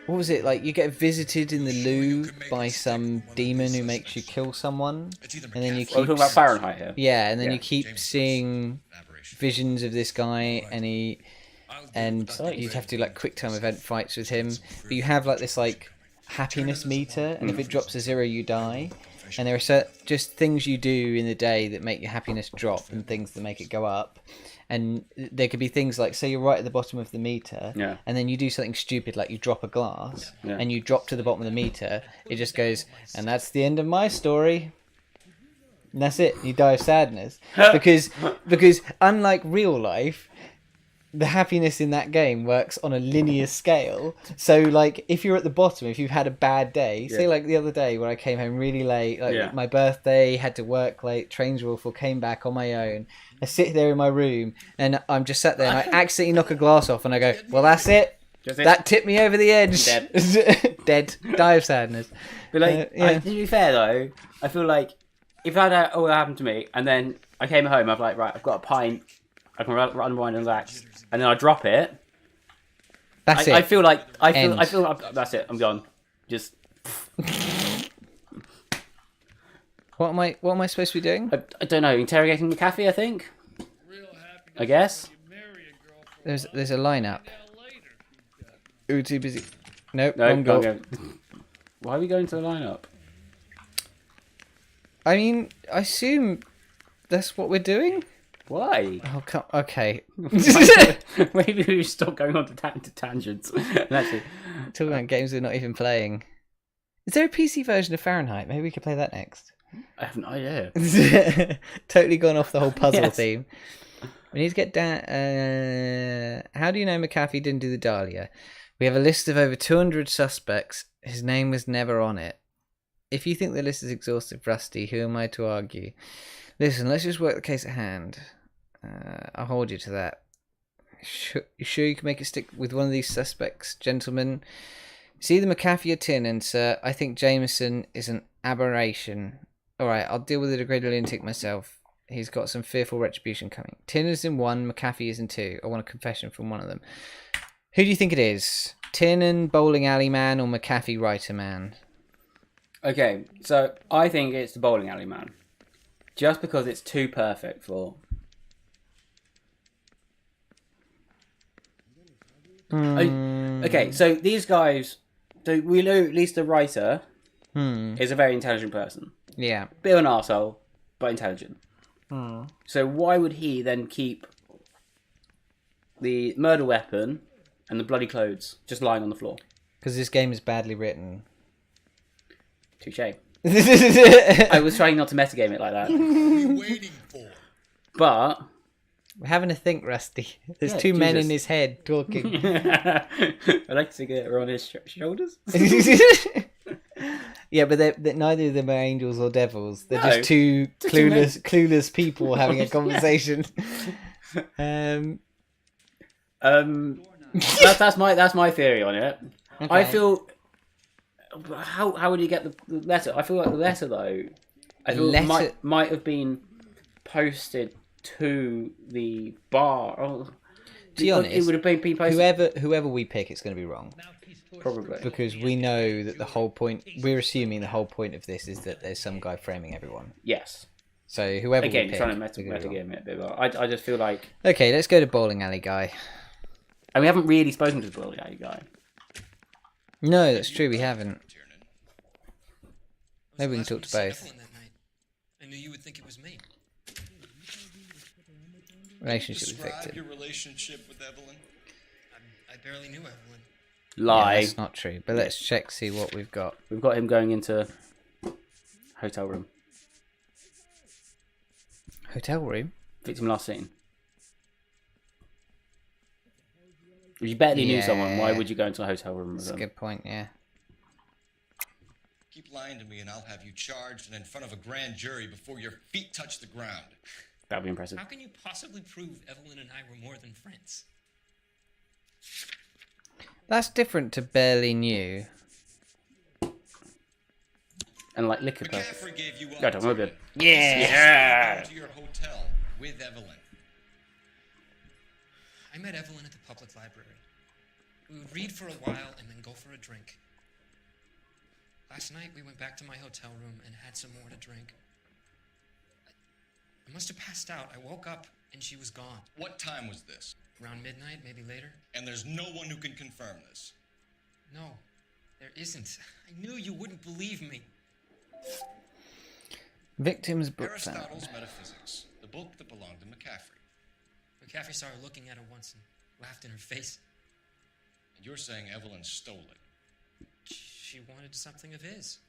what was it like? You get visited in the loo by some demon who makes you kill someone, and then you keep. We're talking about Fahrenheit here. Yeah, and then you keep seeing visions of this guy, and you have to do like quick time event fights with him. But you have like this like happiness meter, and if it drops to 0, you die. And there are just things you do in the day that make your happiness drop, and things that make it go up. And there could be things like, say you're right at the bottom of the meter, and then you do something stupid like you drop a glass, and you drop to the bottom of the meter, it just goes, and that's the end of my story. And that's it. You die of sadness. because unlike real life, the happiness in that game works on a linear scale. So, like, if you're at the bottom, if you've had a bad day, say, like, the other day when I came home really late, like, my birthday, had to work late, trains were awful, came back on my own, I sit there in my room, and I'm just sat there, and I accidentally knock a glass off, and I go, well, that's it. That tipped me over the edge. Dead. Dead. Die of sadness. But, like, to be fair, though, I feel like if that all happened to me, and then I came home, I'm like, right, I've got a pint, I can unwind and relax, and then I drop it. That's it. I feel like that's it. I'm gone. Just. What am I supposed to be doing? I don't know. Interrogating McAfee, I think. I guess. There's a lineup. Ooh, too busy. Nope. No, wrong goal. Why are we going to the lineup? I mean, I assume that's what we're doing. Why? Oh, okay. Maybe we should stop going on to tangents. Actually, talking about games we're not even playing. Is there a PC version of Fahrenheit? Maybe we could play that next. I have no idea. Totally gone off the whole puzzle theme. We need to get down. How do you know McAfee didn't do the Dahlia? We have a list of over 200 suspects. His name was never on it. If you think the list is exhaustive, Rusty, who am I to argue? Listen, let's just work the case at hand. I'll hold you to that. You sure you can make it stick with one of these suspects, gentlemen? See the McAfee or Tiernan, sir. I think Jameson is an aberration. Alright, I'll deal with the degraded lunatic myself. He's got some fearful retribution coming. Tiernan's in 1, McAfee is in 2. I want a confession from one of them. Who do you think it is? Tiernan, bowling alley man, or McAfee writer man? Okay, so I think it's the bowling alley man. Just because it's too perfect for... Okay, so these guys... So we know at least the writer is a very intelligent person. Yeah. Bit of an arsehole, but intelligent. So why would he then keep the murder weapon and the bloody clothes just lying on the floor? Because this game is badly written. Touché. I was trying not to metagame it like that. What are you waiting for? But We're having a think, Rusty. There's Yeah, two men Jesus. in his head talking. I like to get her on his shoulders. Yeah, but neither of them are angels or devils. They're No, just two just two men. clueless people having a Yeah. conversation. That's my theory on it. Okay. I feel. How would you get the letter? I feel like the letter though. I feel letter- might have been posted to the bar. Oh, To be honest, it would have been posted. whoever we pick, it's going to be wrong. Probably. Because we know that the whole point, we're assuming the whole point of this is that there's some guy framing everyone. Yes. So whoever Again, we pick, trying to we're gonna be wrong. metagame it a bit, but I just feel like. Okay, let's go to bowling alley guy. And we haven't really spoken to the bowling alley guy. No, that's true. We haven't. Maybe we can talk to both. I knew you would think it was me. Relationship with Describe victim. your relationship with Evelyn. I barely knew Evelyn. Lie. Yeah, that's not true. But let's check, see what we've got. We've got him going into hotel room. Hotel room? Victim last seen. If you barely knew someone, why would you go into a hotel room with That's a them? good point, yeah. Keep lying to me and I'll have you charged and in front of a grand jury before your feet touch the ground. That'd be impressive. How can you possibly prove Evelyn and I were more than friends? That's different to barely knew. And like liquor McCaffrey gave you up. Go on, we're good. Yeah. To your hotel with Evelyn. I met Evelyn at the public library. We would read for a while and then go for a drink. Last night we went back to my hotel room and had some more to drink. I must have passed out. I woke up and she was gone. What time was this? Around midnight, maybe later. And there's no one who can confirm this. No, there isn't. I knew you wouldn't believe me. Victim's book Aristotle's found. Metaphysics, the book that belonged to McCaffrey. McCaffrey saw her looking at her once and laughed in her face. And you're saying Evelyn stole it. She wanted something of his.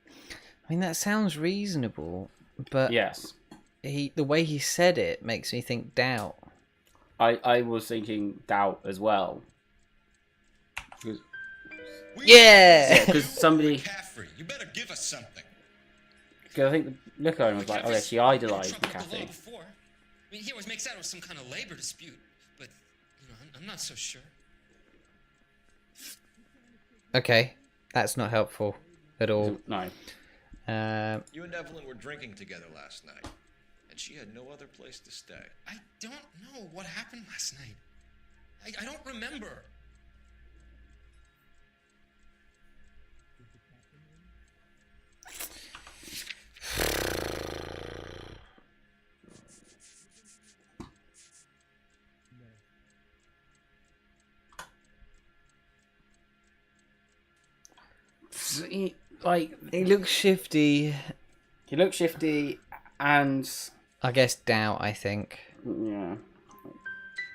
I mean, that sounds reasonable, but Yes. the way he said it makes me think doubt. I was thinking doubt as well. Yeah! Because somebody. McCaffrey, you better give us something. Because I think the look at him was like, oh yeah, she idolised McCaffrey. Before. I mean, he always makes out it was some kind of labor dispute, but you know, I'm not so sure. Okay, that's not helpful at all. No. You and Evelyn were drinking together last night, and she had no other place to stay. I don't know what happened last night. I don't remember. He looks shifty. He looks shifty, and I guess doubt. I think. Yeah.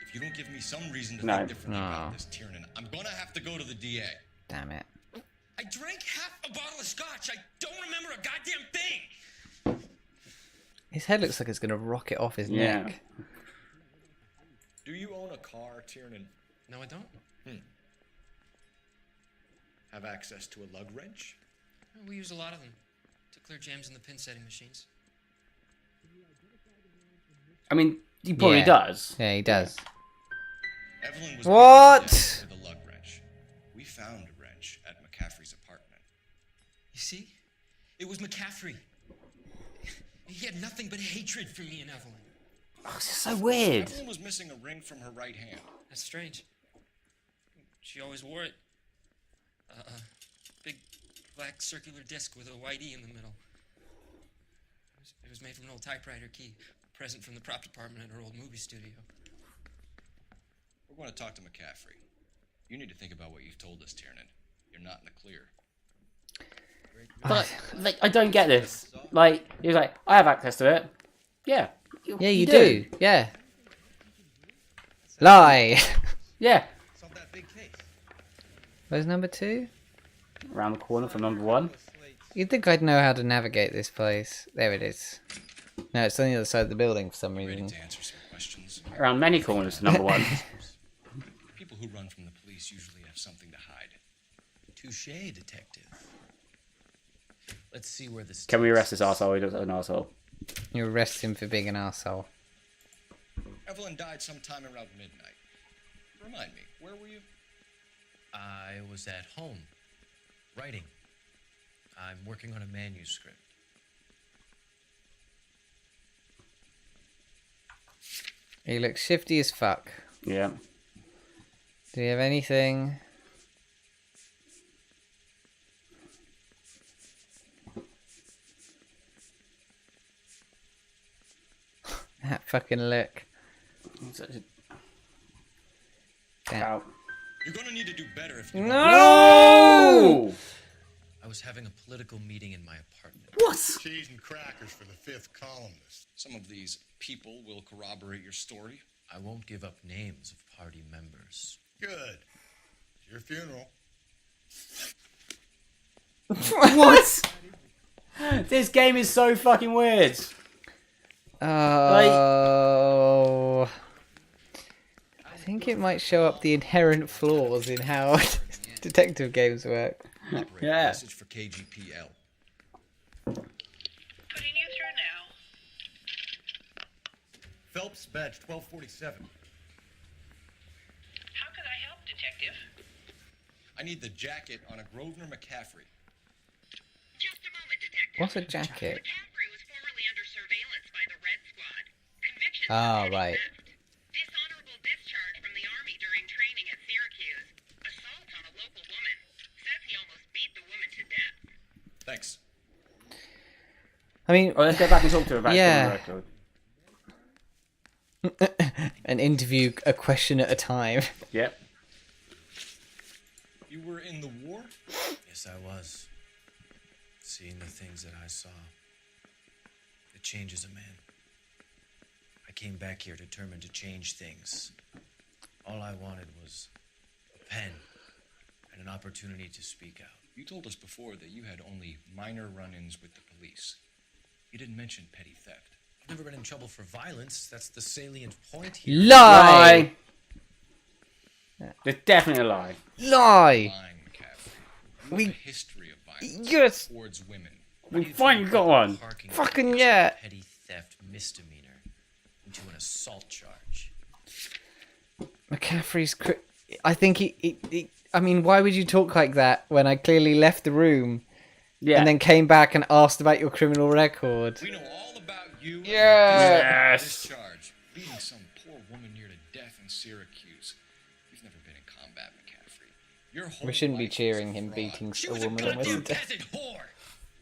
If you don't give me some reason to No. think differently No. about this, Tiernan, I'm gonna have to go to the DA. Damn it. I drank half a bottle of scotch. I don't remember a goddamn thing. His head looks like it's going to rocket off his Yeah. neck. Do you own a car, Tiernan? No, I don't. Have access to a lug wrench? We use a lot of them to clear jams in the pin setting machines. I mean, he probably Yeah. does. Yeah, he does. Evelyn was What? beaten to death with a lug wrench. We found a wrench at McCaffrey's apartment. You see? It was McCaffrey. He had nothing but hatred for me and Evelyn. Oh, this is so weird. Evelyn was missing a ring from her right hand. That's strange. She always wore it. A big black circular disc with a white E in the middle. It was made from an old typewriter key, a present from the prop department at her old movie studio. We're going to talk to McCaffrey. You need to think about what you've told us, Tiernan. You're not in the clear. But like, I don't get this. Like, he was like, I have access to it. Yeah. Yeah, you do. Yeah. Lie. Yeah. Where's number 2? Around the corner from number 1. You'd think I'd know how to navigate this place. There it is. No, it's on the other side of the building for some reason. To answer some questions. Around many corners, number one. People who run from the police usually have something to hide. Touché, detective. Let's see where this. Can we arrest this arsehole? He does an arsehole. You arrest him for being an arsehole. Evelyn died sometime around midnight. Remind me, where were you? I was at home, writing. I'm working on a manuscript. He looks shifty as fuck. Yeah. Do you have anything? That fucking look. Ow. You're gonna need to do better if you No! I was having a political meeting in my apartment. What? Cheese and crackers for the fifth columnist. Some of these people will corroborate your story. I won't give up names of party members. Good. It's your funeral. What? This game is so fucking weird. Oh. I think it might show up the inherent flaws in how detective games work. Yeah. Message for KGPL. Putting you through now. Phelps, badge 1247. How can I help, Detective? I need the jacket on a Grosvenor McCaffrey. Just a moment, Detective. What's a jacket? McCaffrey was formerly under surveillance by the Red Squad. Conviction Oh, for petty right. theft. Dishonorable discharge from the Army during training at Syracuse. Assault on a local woman. Says he almost beat the woman to death. Thanks. I mean, Well, let's go back and talk to her about yeah. the record. An interview, a question at a time. Yep. You were in the war? Yes, I was. Seeing the things that I saw, it changes a man. I came back here determined to change things. All I wanted was a pen and an opportunity to speak out. You told us before that you had only minor run-ins with the police. You didn't mention petty theft. I've never been in trouble for violence. That's the salient point here. Lie! It's definitely a lie. Lie! Lying, McCaffrey. You have a history of violence Yes! towards women. We finally got one. Fucking yeah! Petty theft misdemeanor into an assault charge. McCaffrey's. I think he. I mean, why would you talk like that when I clearly left the room and then came back and asked about your criminal record? We know all about you. Yes. Discharge. Beating some poor woman near to death in Syracuse. You've never been in combat, McCaffrey. Your whole We shouldn't be life cheering was a him fraud. beating She a was a woman almost goddamn to death. peasant whore.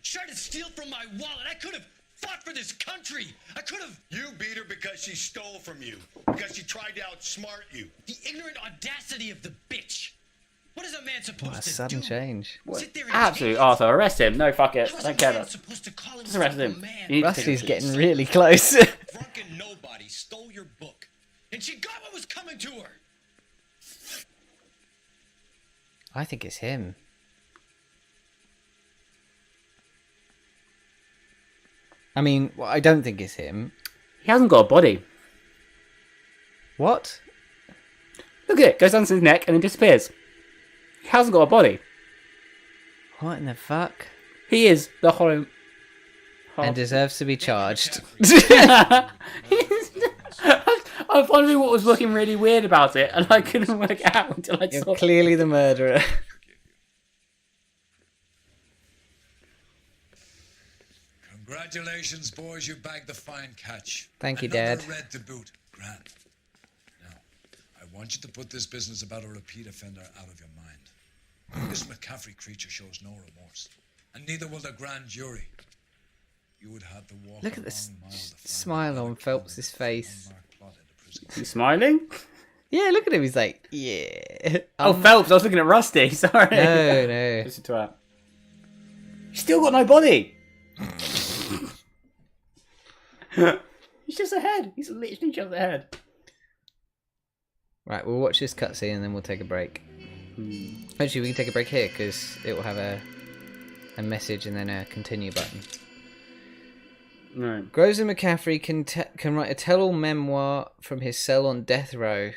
She tried to steal from my wallet. I could have fought for this country. I could have. You beat her because she stole from you. Because she tried to outsmart you. The ignorant audacity of the bitch. What is a man supposed What a to sudden do? change. Sit there and Absolute Arthur, arrest him. No, fuck it. How is Don't a care man about. supposed to call Just arrest himself him. a man? You need to Rusty's take it. getting really close. Drunken nobody stole your book. And she got what was coming to her. I think it's him. I mean, well, I don't think it's him. He hasn't got a body. What? Look at it. Goes down to his neck and then disappears. He hasn't got a body. What in the fuck? He is the hollow. And deserves to be charged. I was wondering what was looking really weird about it, and I couldn't work it out until I You're saw. clearly the murderer. Congratulations, boys. You bagged the fine catch. Thank you, Another Dad. red to boot. Grand. Now, I want you to put this business about a repeat offender out of your mind. This McCaffrey creature shows no remorse, and neither will the grand jury. You would have to walk. Look at this smile on Phelps' face. He's smiling? Yeah, look at him. He's like, yeah. Oh, Phelps, I was looking at Rusty. Sorry. No. Just a twat. He's still got no body. He's just a head. He's literally just a head. Right, we'll watch this cutscene and then we'll take a break. Actually, we can take a break here because it will have a a message and then a continue button. No. Groves and McCaffrey can write a tell-all memoir from his cell on death row.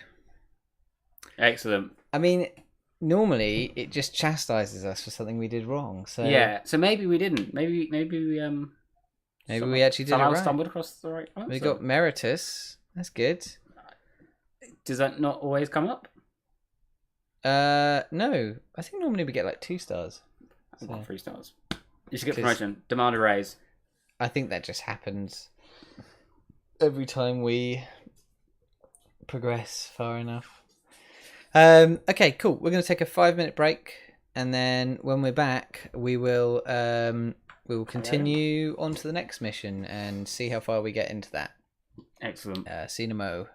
Excellent. I mean, normally it just chastises us for something we did wrong. So yeah, so maybe we didn't. Maybe we we actually did it right. Stumbled across the right answer. We got Meritus. That's good. Does that not always come up? No. I think normally we get like 2 stars. I've got 3 stars. You should get promotion. Demand a raise. I think that just happens every time we progress far enough. Okay, cool. We're going to take a 5-minute break, and then when we're back, we will continue on to the next mission and see how far we get into that. Excellent. See you in a mo.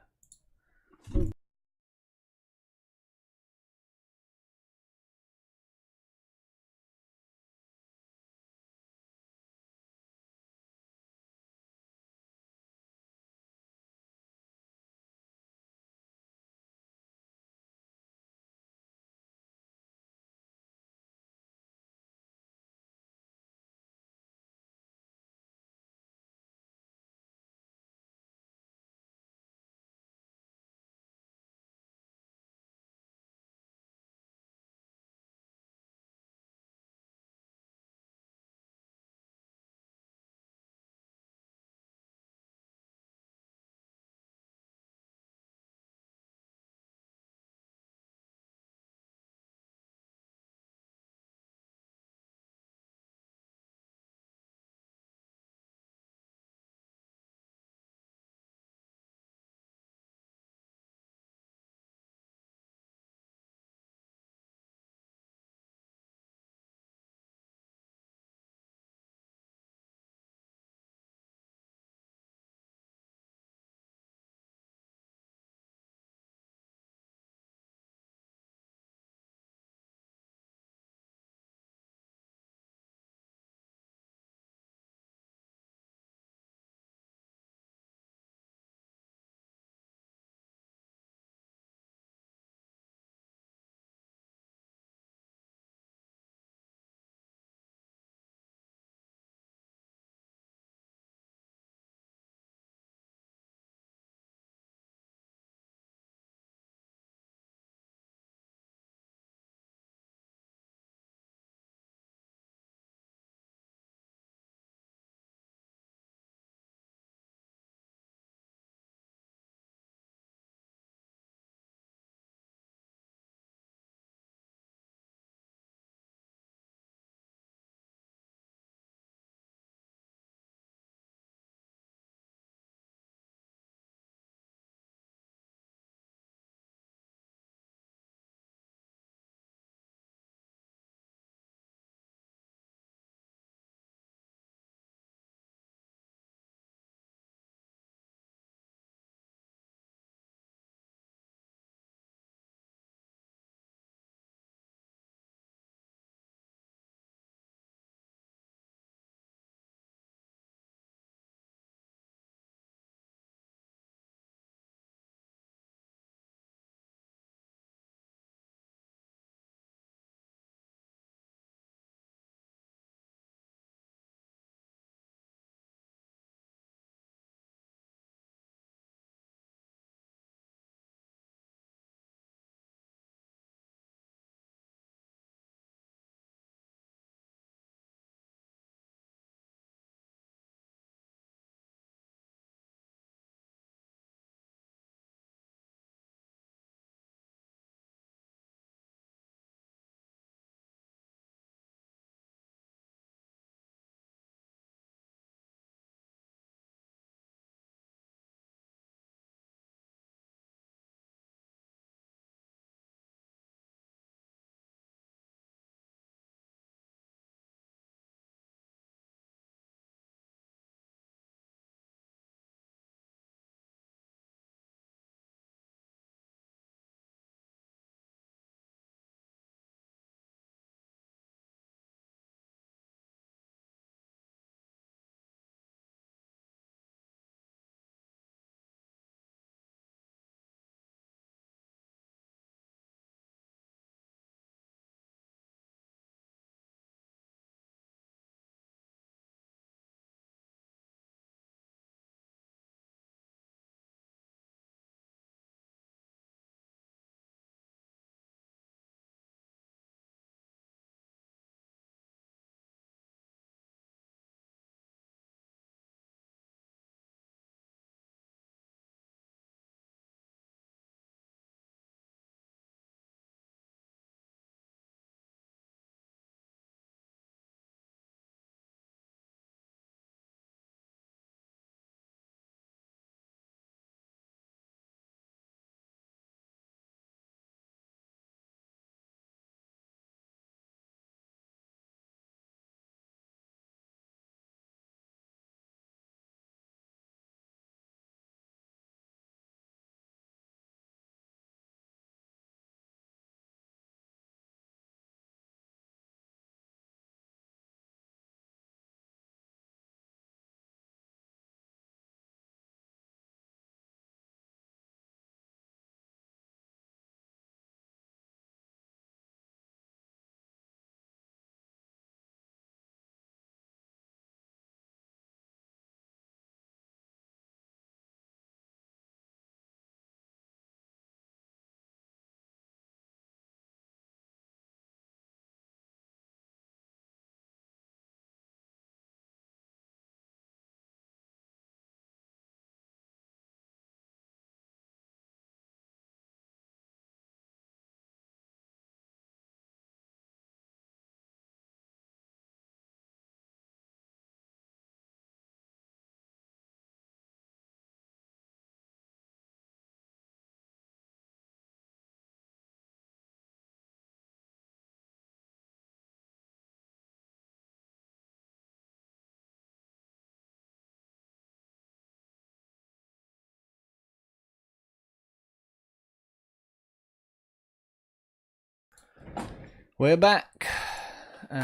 We're back. All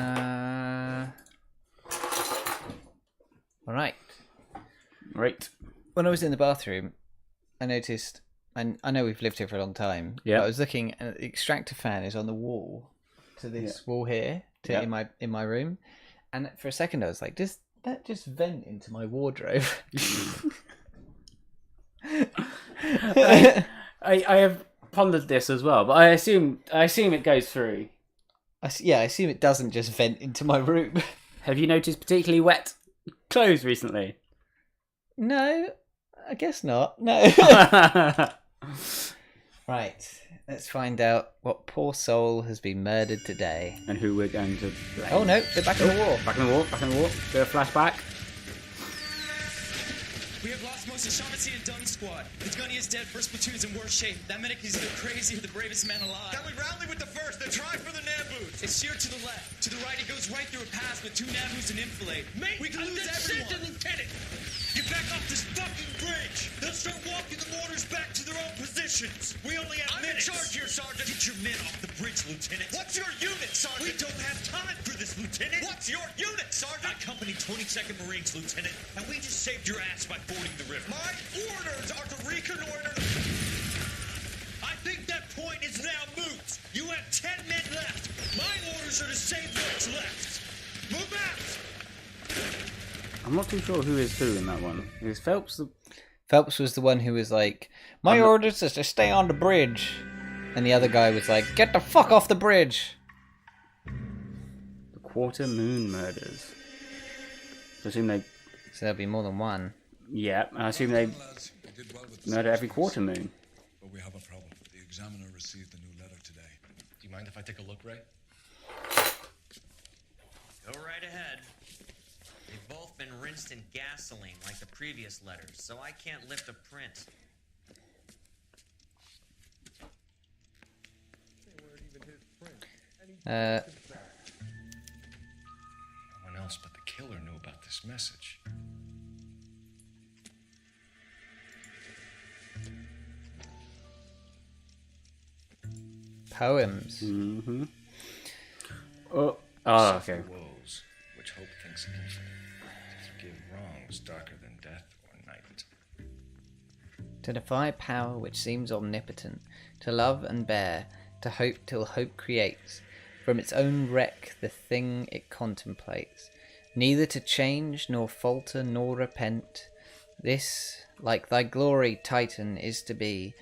right. Right. When I was in the bathroom, I noticed, and I know we've lived here for a long time. Yeah. But I was looking, and the extractor fan is on the wall to this wall here, in my room, and for a second I was like, does that just vent into my wardrobe? I have pondered this as well, but I assume it goes through. I assume it doesn't just vent into my room. Have you noticed particularly wet clothes recently? No, I guess not. No. Right, let's find out what poor soul has been murdered today. And who we're going to blame. Oh no, they're back in the war. Back in the war, Do a flashback. We have lost most of Shaughnessy and Dunn's squad. The gunniest dead, first platoon's in worse shape. That medic is either crazy or the bravest man alive. Can we rally with the first and try for the Naboots? It's sheer to the left. To the right, it goes right through a pass with 2 Naboots and enfilade. Mate, we can lose everyone. Lieutenant! Get back off this fucking bridge! They'll start walking the mortars back to their own positions! We only have minutes! I'm in charge here, Sergeant! Get your men off the bridge, Lieutenant! What's your unit, Sergeant? We don't have time for this, Lieutenant! What's your unit, Sergeant? I company 22nd Marines, Lieutenant, and we just saved your ass by fording the river. My orders are to reconnoiter... I think that point is now moot! You have 10 men left! My orders are to save what's left! Move out! I'm not too sure who is who in that one. Is Phelps Phelps was the one who was like, my orders is to stay on the bridge. And the other guy was like, get the fuck off the bridge. The Quarter Moon Murders. I assume they... So there'll be more than one. Yeah, I assume they murder every quarter moon. But we have a problem. The examiner received a new letter today. Do you mind if I take a look, Ray? Go right ahead. They've both been rinsed in gasoline like the previous letters, so I can't lift a print. No one else but the killer knew about this message. Poems. Mm-hmm. Oh, okay. Woes, which hope thinks infinite. To forgive wrongs darker than death or night. To defy power which seems omnipotent, to love and bear, to hope till hope creates, from its own wreck the thing it contemplates, neither to change, nor falter, nor repent. This, like thy glory, Titan, is to be,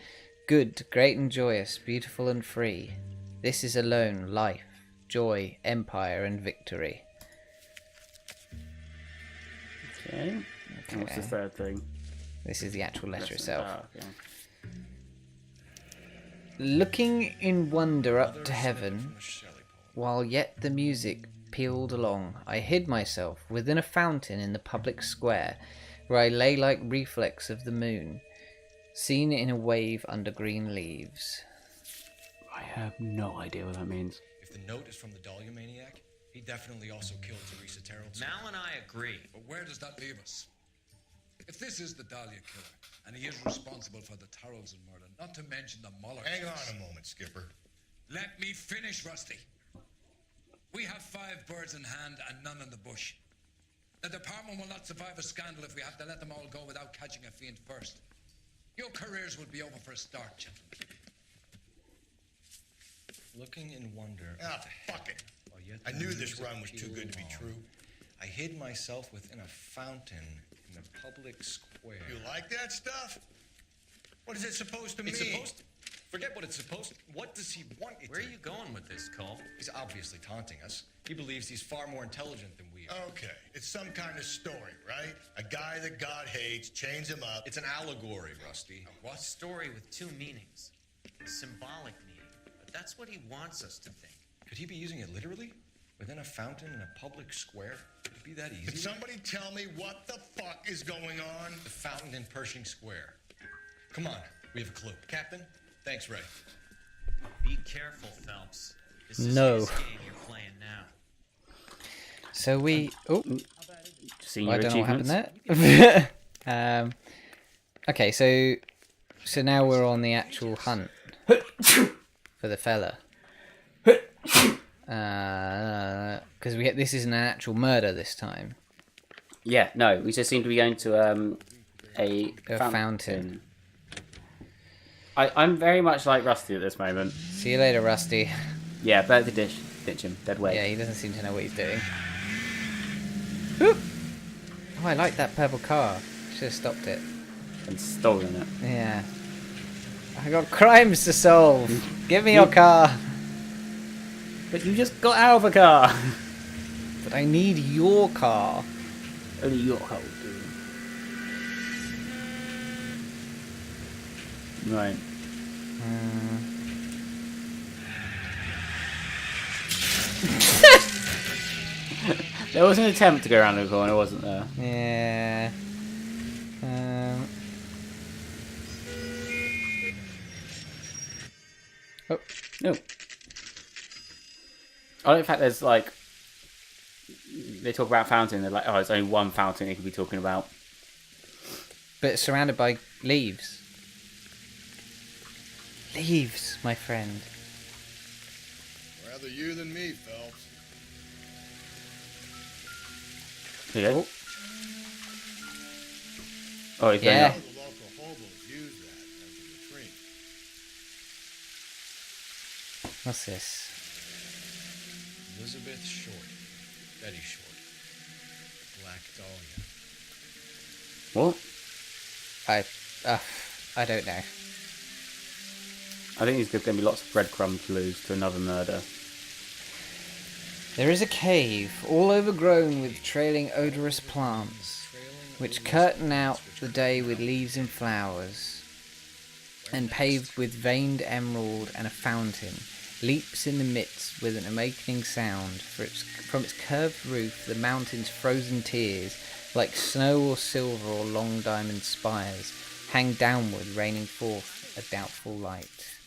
good, great and joyous, beautiful and free. This is alone life, joy, empire and victory. Okay. What's the third thing? This is the actual letter itself. Okay. Looking in wonder up to heaven, while yet the music pealed along, I hid myself within a fountain in the public square, where I lay like reflex of the moon, seen in a wave under green leaves. I have no idea what that means. If the note is from the Dahlia maniac, he definitely also killed Teresa Terrell. Mal and I agree. But where does that leave us? If this is the Dahlia killer, and he is responsible for the Tarrells murder, not to mention the Mullers... Hang on a moment, Skipper. Let me finish, Rusty. We have 5 birds in hand and none in the bush. The department will not survive a scandal if we have to let them all go without catching a fiend first. Your careers will be over for a start, gentlemen. Looking in wonder. Ah, fuck it. I knew this run was too good to be true. I hid myself within a fountain in the public square. You like that stuff? What is it supposed to mean? It's supposed to... Forget what it's supposed to... What does he want it Where to... are you going with this, Cole? He's obviously taunting us. He believes he's far more intelligent than we are. Okay, it's some kind of story, right? A guy that God hates, chains him up. It's an allegory, Rusty. What? Story with 2 meanings. A symbolic meaning. But that's what he wants us to think. Could he be using it literally? Within a fountain in a public square? Could it be that easy? Can somebody tell me what the fuck is going on? The fountain in Pershing Square. Come on, we have a clue. Captain, thanks, Ray. Be careful, Phelps. This is No. his game you're playing now. So we... Oh, Senior I don't know what achievements. happened there. Okay, so now we're on the actual hunt for the fella. Because this isn't an actual murder this time. Yeah, no, we just seem to be going to a fountain. I'm very much like Rusty at this moment. See you later, Rusty. Yeah, better to ditch him. Dead weight. Yeah, he doesn't seem to know what he's doing. Whoop. Oh, I like that purple car. Should have stopped it. And stolen it. Yeah. I got crimes to solve. Give me your car. But you just got out of a car. But I need your car. Only your car will do. Right. There was an attempt to go around the corner, wasn't there? Yeah. Oh, no. Oh, in fact, there's like... They talk about fountain, they're like, oh, it's only one fountain they could be talking about. But it's surrounded by leaves. Leaves, my friend. Rather you than me, Phelps. Here you go. Oh, he's yeah. The local hobos use that as a latrine. What's this? Elizabeth Short. Betty Short. Black Dahlia. What? I don't know. I think there's going to be lots of breadcrumb clues to another murder. There is a cave, all overgrown with trailing odorous plants, which curtain out the day with leaves and flowers, and paved with veined emerald and a fountain, leaps in the midst with an awakening sound. From its curved roof, the mountain's frozen tears, like snow or silver or long diamond spires, hang downward, raining forth a doubtful light.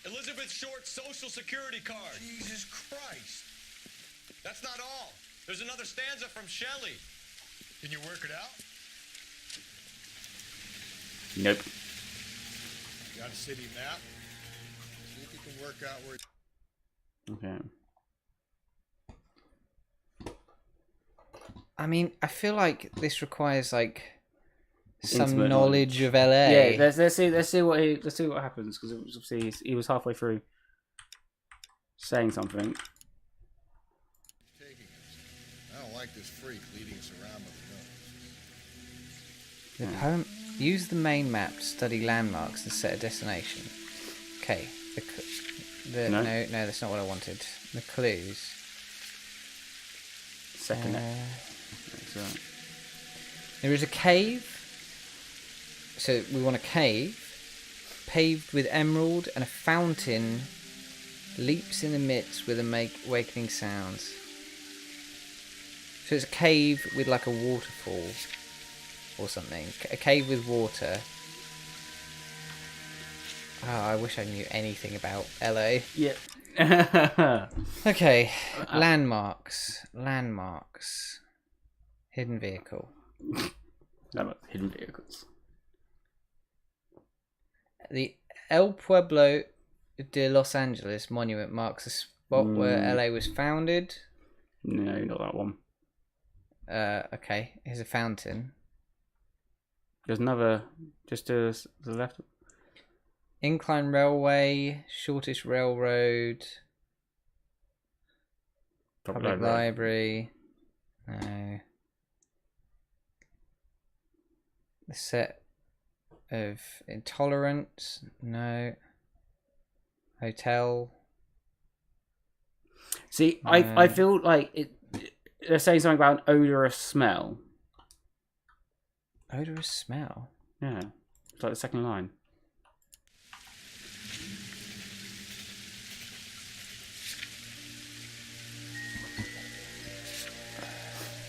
Elizabeth Short's social security card. Jesus Christ. That's not all. There's another stanza from Shelley. Can you work it out? Nope. You got a city map? See if you can work out where... Okay. I mean, I feel like this requires like some Intimate knowledge of LA. Yeah, let's see what happens, because obviously he was halfway through saying something. I don't like this freak leading us around by the nose. The poem: use the main map to study landmarks and set a destination. Okay. No, that's not what I wanted. The clues. Second. There is a cave. So we want a cave paved with emerald, and a fountain leaps in the midst with awakening sounds. So it's a cave with like a waterfall or something. A cave with water. Oh, I wish I knew anything about LA. Yeah. Okay. Landmarks. Hidden vehicle. Hidden vehicles. The El Pueblo de Los Angeles monument marks the spot where LA was founded. No, not that one. Okay. Here's a fountain. There's another just to the left. Incline railway, shortest railroad, public library. No. The set of intolerance. No. Hotel. See, I feel like they're saying something about an odorous smell. Odorous smell? Yeah. It's like the second line.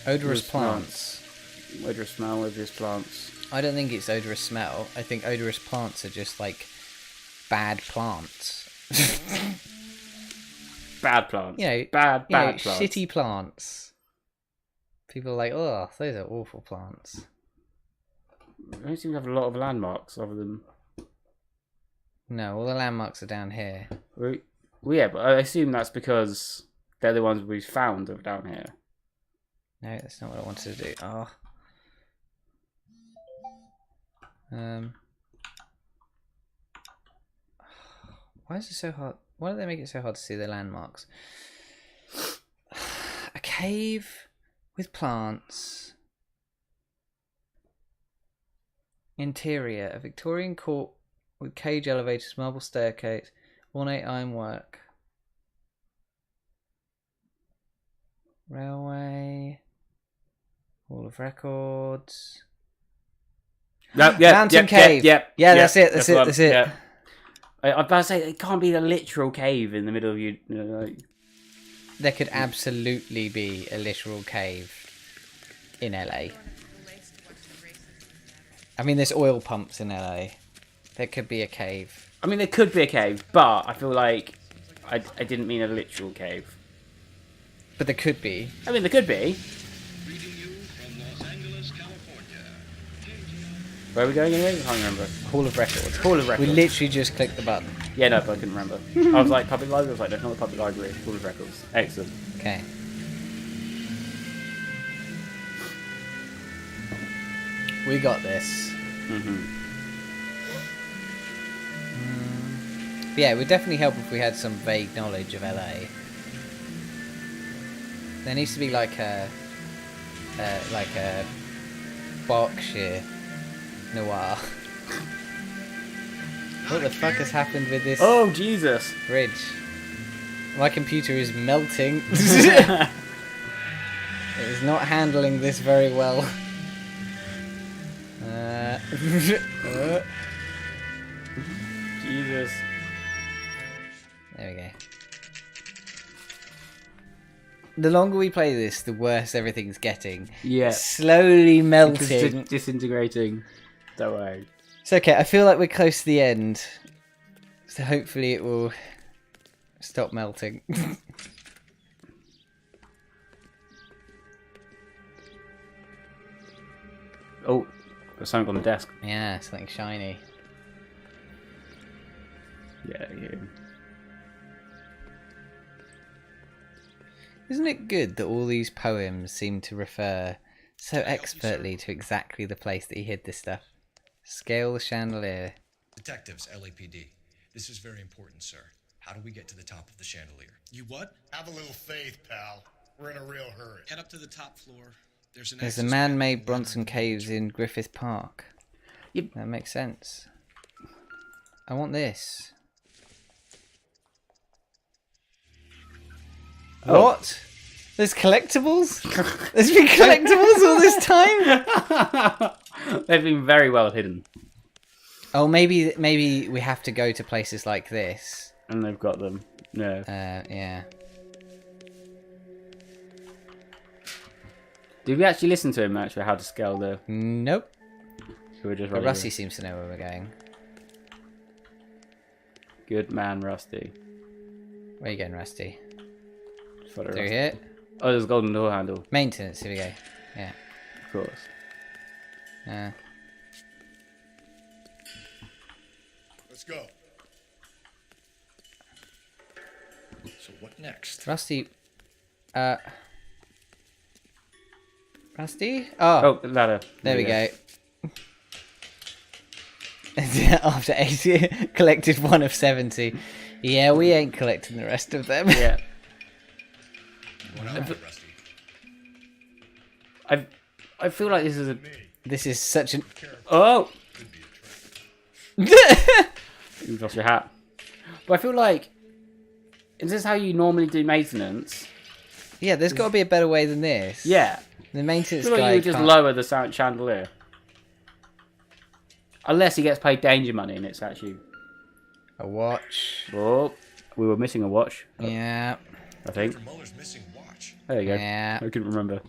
Odorous plants. Odorous smell, odorous plants. I don't think it's odorous smell. I think odorous plants are just like bad plants. Bad plants. Bad plants. Shitty plants. People are like, oh, those are awful plants. I don't seem to have a lot of landmarks other than... No, all the landmarks are down here. Well, yeah, but I assume that's because They're the ones we found down here. No, that's not what I wanted to do. Oh. Why is it so hard? Why do they make it so hard to see the landmarks? A cave with plants. Interior. A Victorian court with cage elevators, marble staircase, ornate ironwork. Railway. Hall of Records. Mountain cave. Yeah, that's it. That's it. Yeah. I was about to say, it can't be a literal cave in the middle of you. Like... There could absolutely be a literal cave in LA. I mean, there's oil pumps in LA. There could be a cave. I mean, there could be a cave, but I feel like I didn't mean a literal cave. But there could be. I mean, there could be. Where are we going anyway? I can't remember. Hall of Records. Hall of Records. We literally just clicked the button. Yeah, no, but I couldn't remember. I was like, public library? I was like, that's not a public library. Hall of Records. Excellent. Okay. We got this. Yeah, it would definitely help if we had some vague knowledge of LA. There needs to be like a Berkshire Noir. What the fuck has happened with this? Oh, Jesus. Bridge. My computer is melting. It is not handling this very well. Jesus. There we go. The longer we play this, the worse everything's getting. Yeah. Slowly melting. It's disintegrating. Don't worry. It's okay. I feel like we're close to the end. So hopefully it will stop melting. Oh, there's something on the desk. Yeah, something shiny. Yeah. Isn't it good that all these poems seem to refer so expertly to exactly the place that he hid this stuff? Scale the chandelier. Detectives, LAPD. This is very important, sir. How do we get to the top of the chandelier? You what? Have a little faith, pal. We're in a real hurry. Head up to the top floor. There's a man-made Bronson Caves in Griffith Park. Yep. That makes sense. I want this. Oh. What? There's collectibles? There's been collectibles all this time? They've been very well hidden. Oh, maybe we have to go to places like this. And they've got them. No. Yeah. Did we actually listen to him actually how to scale the... Nope. So we're just But Rusty seems to know where we're going. Good man, Rusty. Where are you going, Rusty? Through here? Oh, there's a golden door handle. Maintenance, here we go. Yeah. Of course. Let's go. So what next? Rusty. Rusty? Oh, ladder. There we go. After 80, collected 1 of 70. Yeah, we ain't collecting the rest of them. Yeah. I feel like this is a... This is such an... Oh! You lost your hat. But I feel like... Is this how you normally do maintenance? Yeah, there's got to be a better way than this. Yeah. The maintenance I feel like guy you would just lower the chandelier. Unless he gets paid danger money and it's actually... A watch. Oh, we were missing a watch. Yeah. I think. Muller's missing watch. There you go. Yeah. I couldn't remember.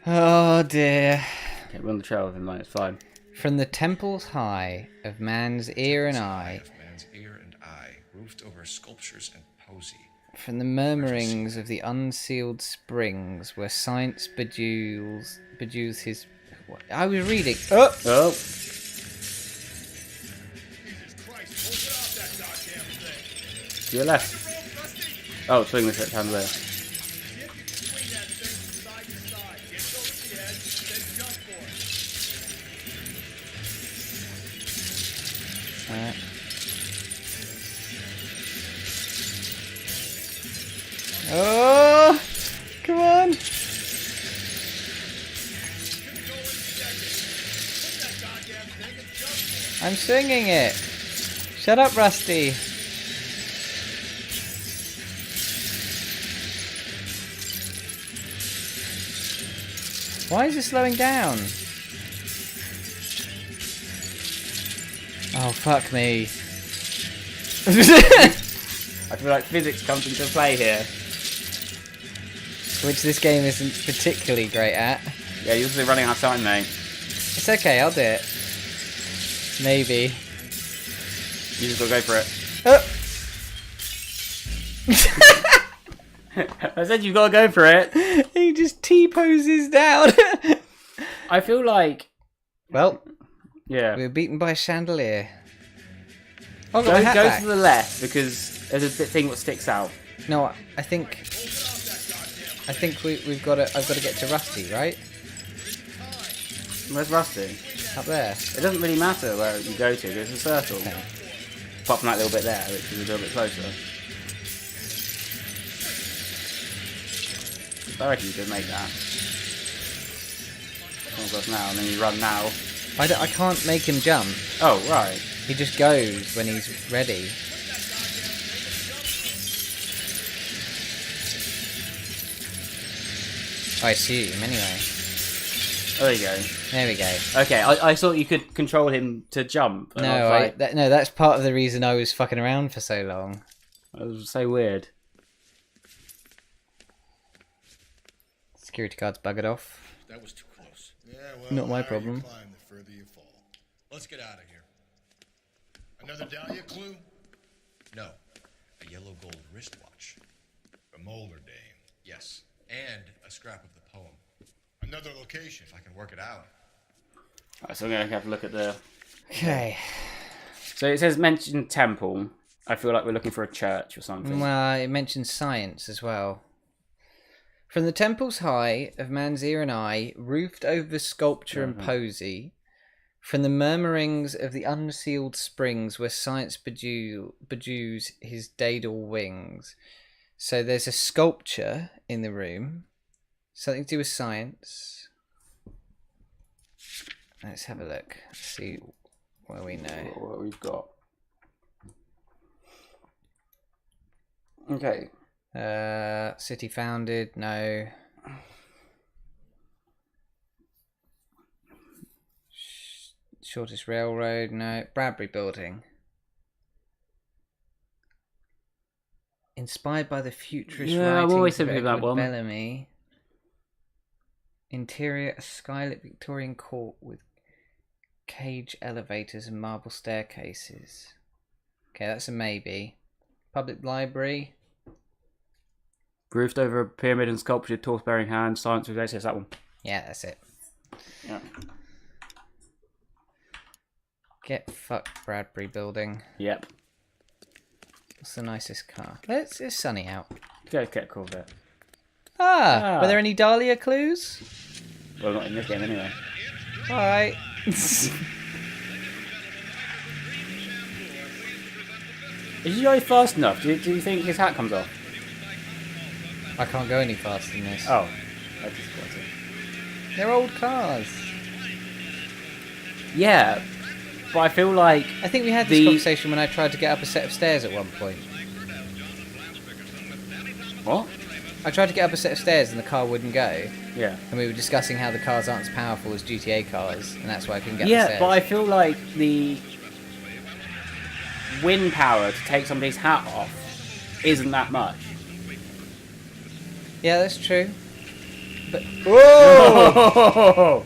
Oh dear. Okay, we're on the trail with him, like, it's fine. From the temples high of man's ear and eye. Man's ear and eye, roofed over sculptures and poesy. From the murmurings of the unsealed springs where science bedews his... What? I was reading... Oh! Oh! To your left. Oh, swing this down there. Alright. Oh! Come on! I'm swinging it! Shut up, Rusty! Why is it slowing down? Oh, fuck me. I feel like physics comes into play here. Which this game isn't particularly great at. Yeah, you're usually running out of time, mate. It's okay, I'll do it. Maybe. You just gotta go for it. Oh. I said you've gotta go for it. He just T-poses down. I feel like... Well, yeah. we were beaten by a chandelier. Go to the left, because there's a thing that sticks out. No, I think we've got to. I've got to get to Rusty, right? Where's Rusty? Up there. It doesn't really matter where you go to. There's a circle. Okay. Apart from that little bit there, which is a little bit closer. I reckon you could make that. Oh gosh, now and then you run now. I can't make him jump. Oh right. He just goes when he's ready. I assume, anyway. Oh, there you go. There we go. Okay, I thought you could control him to jump. No, no, that's part of the reason I was fucking around for so long. That was so weird. Security guard's buggered off. That was too close. Yeah, well, not my problem. You climb, the further you fall. Let's get out of here. Another Dahlia clue? No. A yellow gold wristwatch. A Molder dame. Yes. And a scrap of the poem. Another location. If I can work it out. Right, so I'm going to have a look at the... Okay. So it says mention temple. I feel like we're looking for a church or something. Well, it mentions science as well. From the temple's high of man's ear and eye, roofed over sculpture and posy, from the murmurings of the unsealed springs where science bedews his daedal wings. So there's a sculpture in the room. Something to do with science. Let's have a look. See what we know. What we've got. Okay. City founded, no. Shortest railroad, no. Bradbury building. Inspired by the futurist writings I'm always of thinking of that one. Bellamy. Interior, a skylit Victorian court with cage elevators and marble staircases. Okay, that's a maybe. Public library. Roofed over a pyramid and sculptured torch-bearing hand. Science with access. That one. Yeah, that's it. Yeah. Get fucked, Bradbury building. Yep. What's the nicest car? It's sunny out. Get cool there. Ah, were there any Dahlia clues? Well, not in this game anyway. Alright. Is he going fast enough? Do you think his hat comes off? I can't go any faster than this. Oh. I just got it. They're old cars. Yeah. But I feel like... I think we had this conversation when I tried to get up a set of stairs at one point. What? I tried to get up a set of stairs and the car wouldn't go. Yeah. And we were discussing how the cars aren't as powerful as GTA cars, and that's why I couldn't get up the stairs. Yeah, but I feel like the wind power to take somebody's hat off isn't that much. Yeah, that's true. But whoa!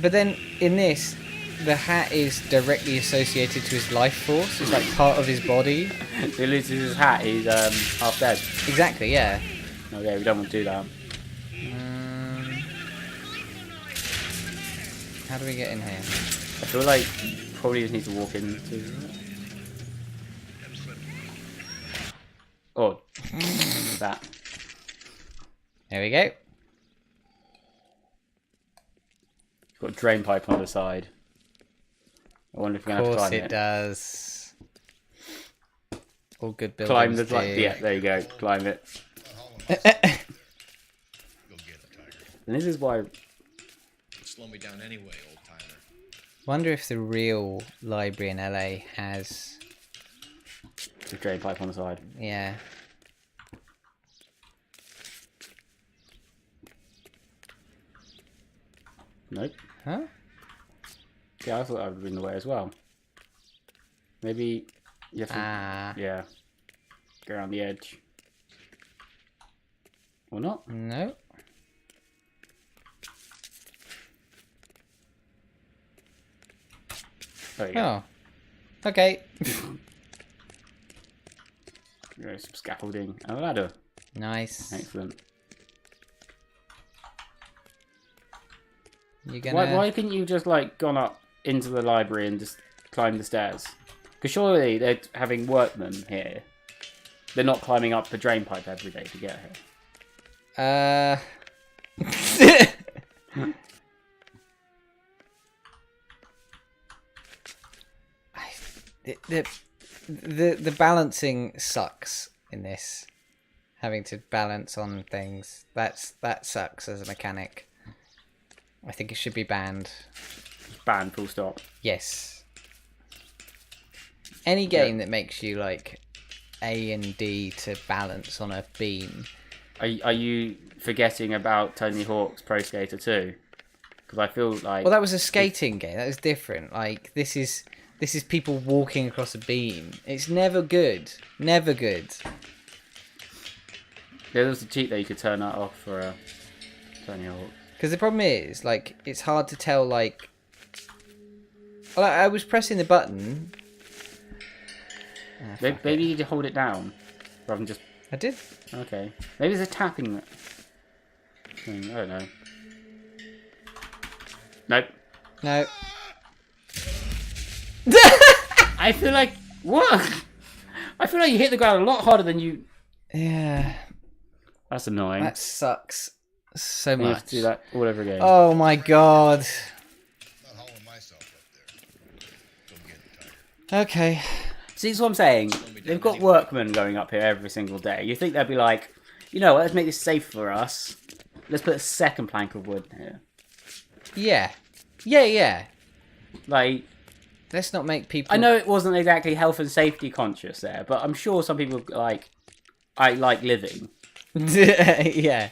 But then in this, the hat is directly associated to his life force. It's like part of his body. If he loses his hat, he's half dead. Exactly, yeah. Okay, we don't want to do that. How do we get in here? I feel like probably just need to walk into. Oh, that. There we go. Got a drain pipe on the side. I wonder if we're going to have to climb it. Of course it does. All good buildings Climb the... do. Yeah, there you go. Climb it. And this is why... Slow me down anyway, old timer. Wonder if the real library in LA has... The drain pipe on the side. Yeah. Nope. Huh? Yeah, I thought that would have been the way as well. Maybe you have to... Yeah. Go around the edge. Or not? No. There you go. Oh. Okay. There's some scaffolding and a ladder. Nice. Excellent. You gonna... Why couldn't you just like gone up into the library and just climb the stairs? Because surely they're having workmen here. They're not climbing up the drain pipe every day to get here. The balancing sucks in this. Having to balance on things. That sucks as a mechanic. I think it should be banned. Banned, full stop. Yes. Any game that makes you like A and D to balance on a beam. Are you forgetting about Tony Hawk's Pro Skater 2? Because I feel like... Well, that was a skating game. That was different. Like, this is people walking across a beam. It's never good. Never good. There was a cheat that you could turn that off for Tony Hawk. Because the problem is, like, it's hard to tell, like... Well, I was pressing the button. Maybe you need to hold it down rather than just... I did. Okay. Maybe there's a tapping thing. I don't know. Nope. No. I feel like... What? I feel like you hit the ground a lot harder than you... Yeah. That's annoying. That sucks so You much. have to do that all over again. Oh my god. Okay. See, that's what I'm saying. They've got workmen going up here every single day. You think they'd be like, you know what, let's make this safe for us. Let's put a second plank of wood here. Yeah. Yeah. Like... Let's not make people... I know it wasn't exactly health and safety conscious there, but I'm sure some people like... I like living. Yeah.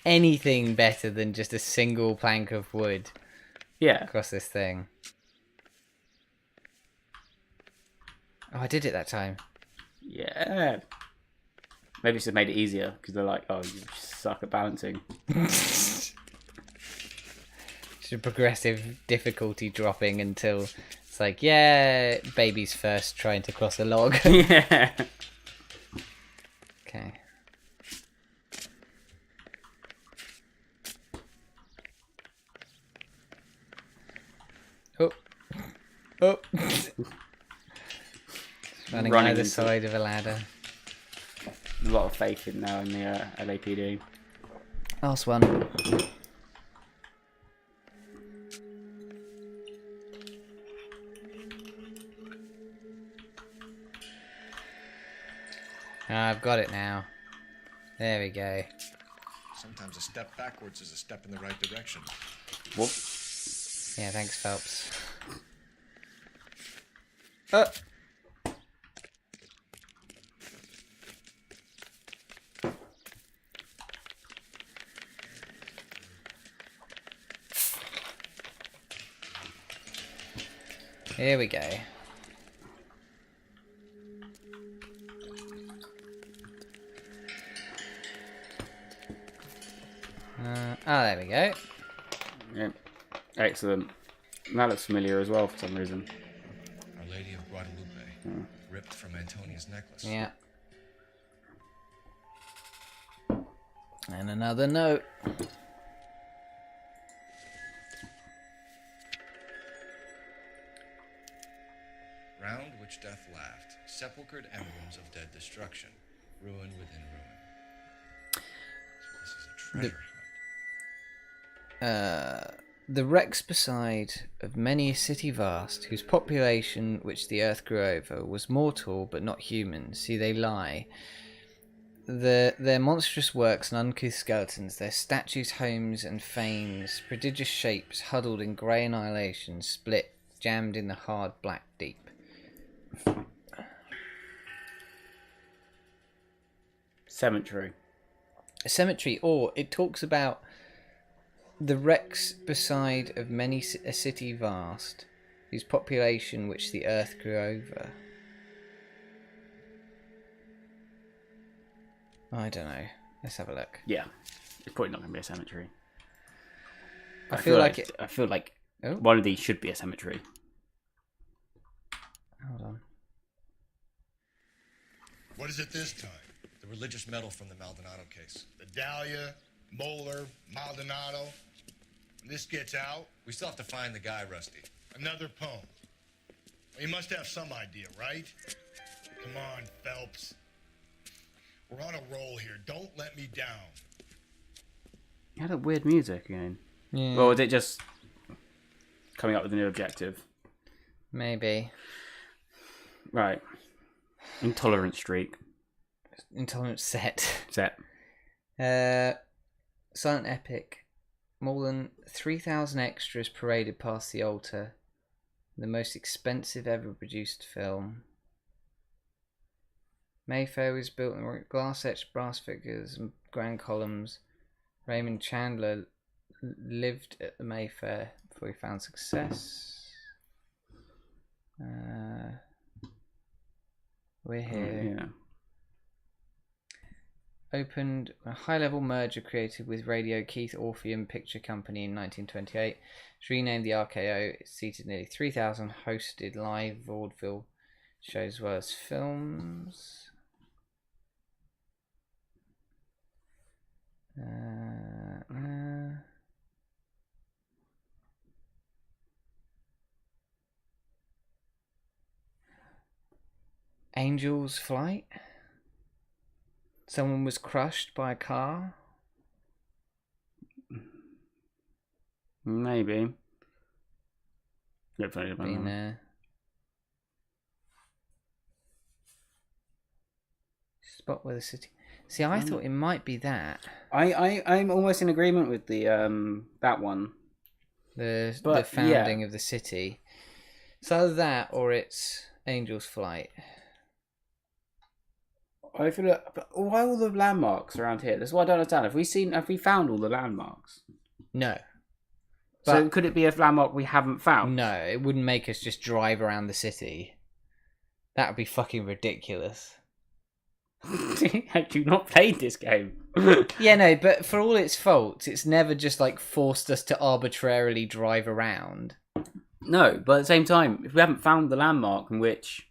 Anything better than just a single plank of wood. Yeah. Across this thing. Oh, I did it that time. Yeah. Maybe it's just made it easier, because they're like, oh, you suck at balancing. Just a progressive difficulty dropping until it's like, yeah, baby's first trying to cross a log. Yeah. Okay. Oh. Running either side of a ladder. A lot of faith in now in the LAPD. Last one. I've got it now. There we go. Sometimes a step backwards is a step in the right direction. Whoop. Yeah, thanks, Phelps. Here we go. There we go. Yep. Excellent. And that looks familiar as well for some reason. Our Lady of Guadalupe, ripped from Antonia's necklace. Yeah. And another note. Round which death laughed, sepulchred emblems of dead destruction. Ruin within ruin. This is a treasure hunt. The wrecks beside of many a city vast, whose population, which the earth grew over, was mortal but not human. See, they lie. Their monstrous works and uncouth skeletons, their statues, homes, and fanes, prodigious shapes, huddled in grey annihilation, split, jammed in the hard black deep. Cemetery. A cemetery, or it talks about the wrecks beside of many a city vast, whose population which the earth grew over. I don't know. Let's have a look. Yeah, it's probably not going to be a cemetery. I feel like I feel like one of these should be a cemetery. Hold on. What is it this time? The religious medal from the Maldonado case. The Dahlia, Moeller, Maldonado. When this gets out, We still have to find the guy, Rusty. another poem. Well, you must have some idea, right? Come on, Phelps. We're on a roll here. Don't let me down. You had a weird music again. Yeah. Or was it just coming up with a new objective? Maybe. Right. Intolerant streak. Intolerant set. Set. Silent epic. More than 3,000 extras paraded past the altar. The most expensive ever produced film. Mayfair was built in glass-etched brass figures and grand columns. Raymond Chandler lived at the Mayfair before he found success. We're here. Yeah. Opened a high-level merger created with Radio Keith Orpheum Picture Company in 1928. It's renamed the RKO. It's seated nearly 3,000 hosted live vaudeville shows as well as films. Angel's Flight. Someone was crushed by a car. Maybe. Been there. Spot where the city. See, I thought it might be that. I'm almost in agreement with the that one. The But, founding of the city. It's either that or it's Angel's Flight. I feel like, but why all the landmarks around here? That's what I don't understand. Have we found all the landmarks? No. So could it be a landmark we haven't found? No, it wouldn't make us just drive around the city. That would be fucking ridiculous. Had you not played this game? Yeah, no, but for all its faults, it's never just like forced us to arbitrarily drive around. No, but at the same time, if we haven't found the landmark in which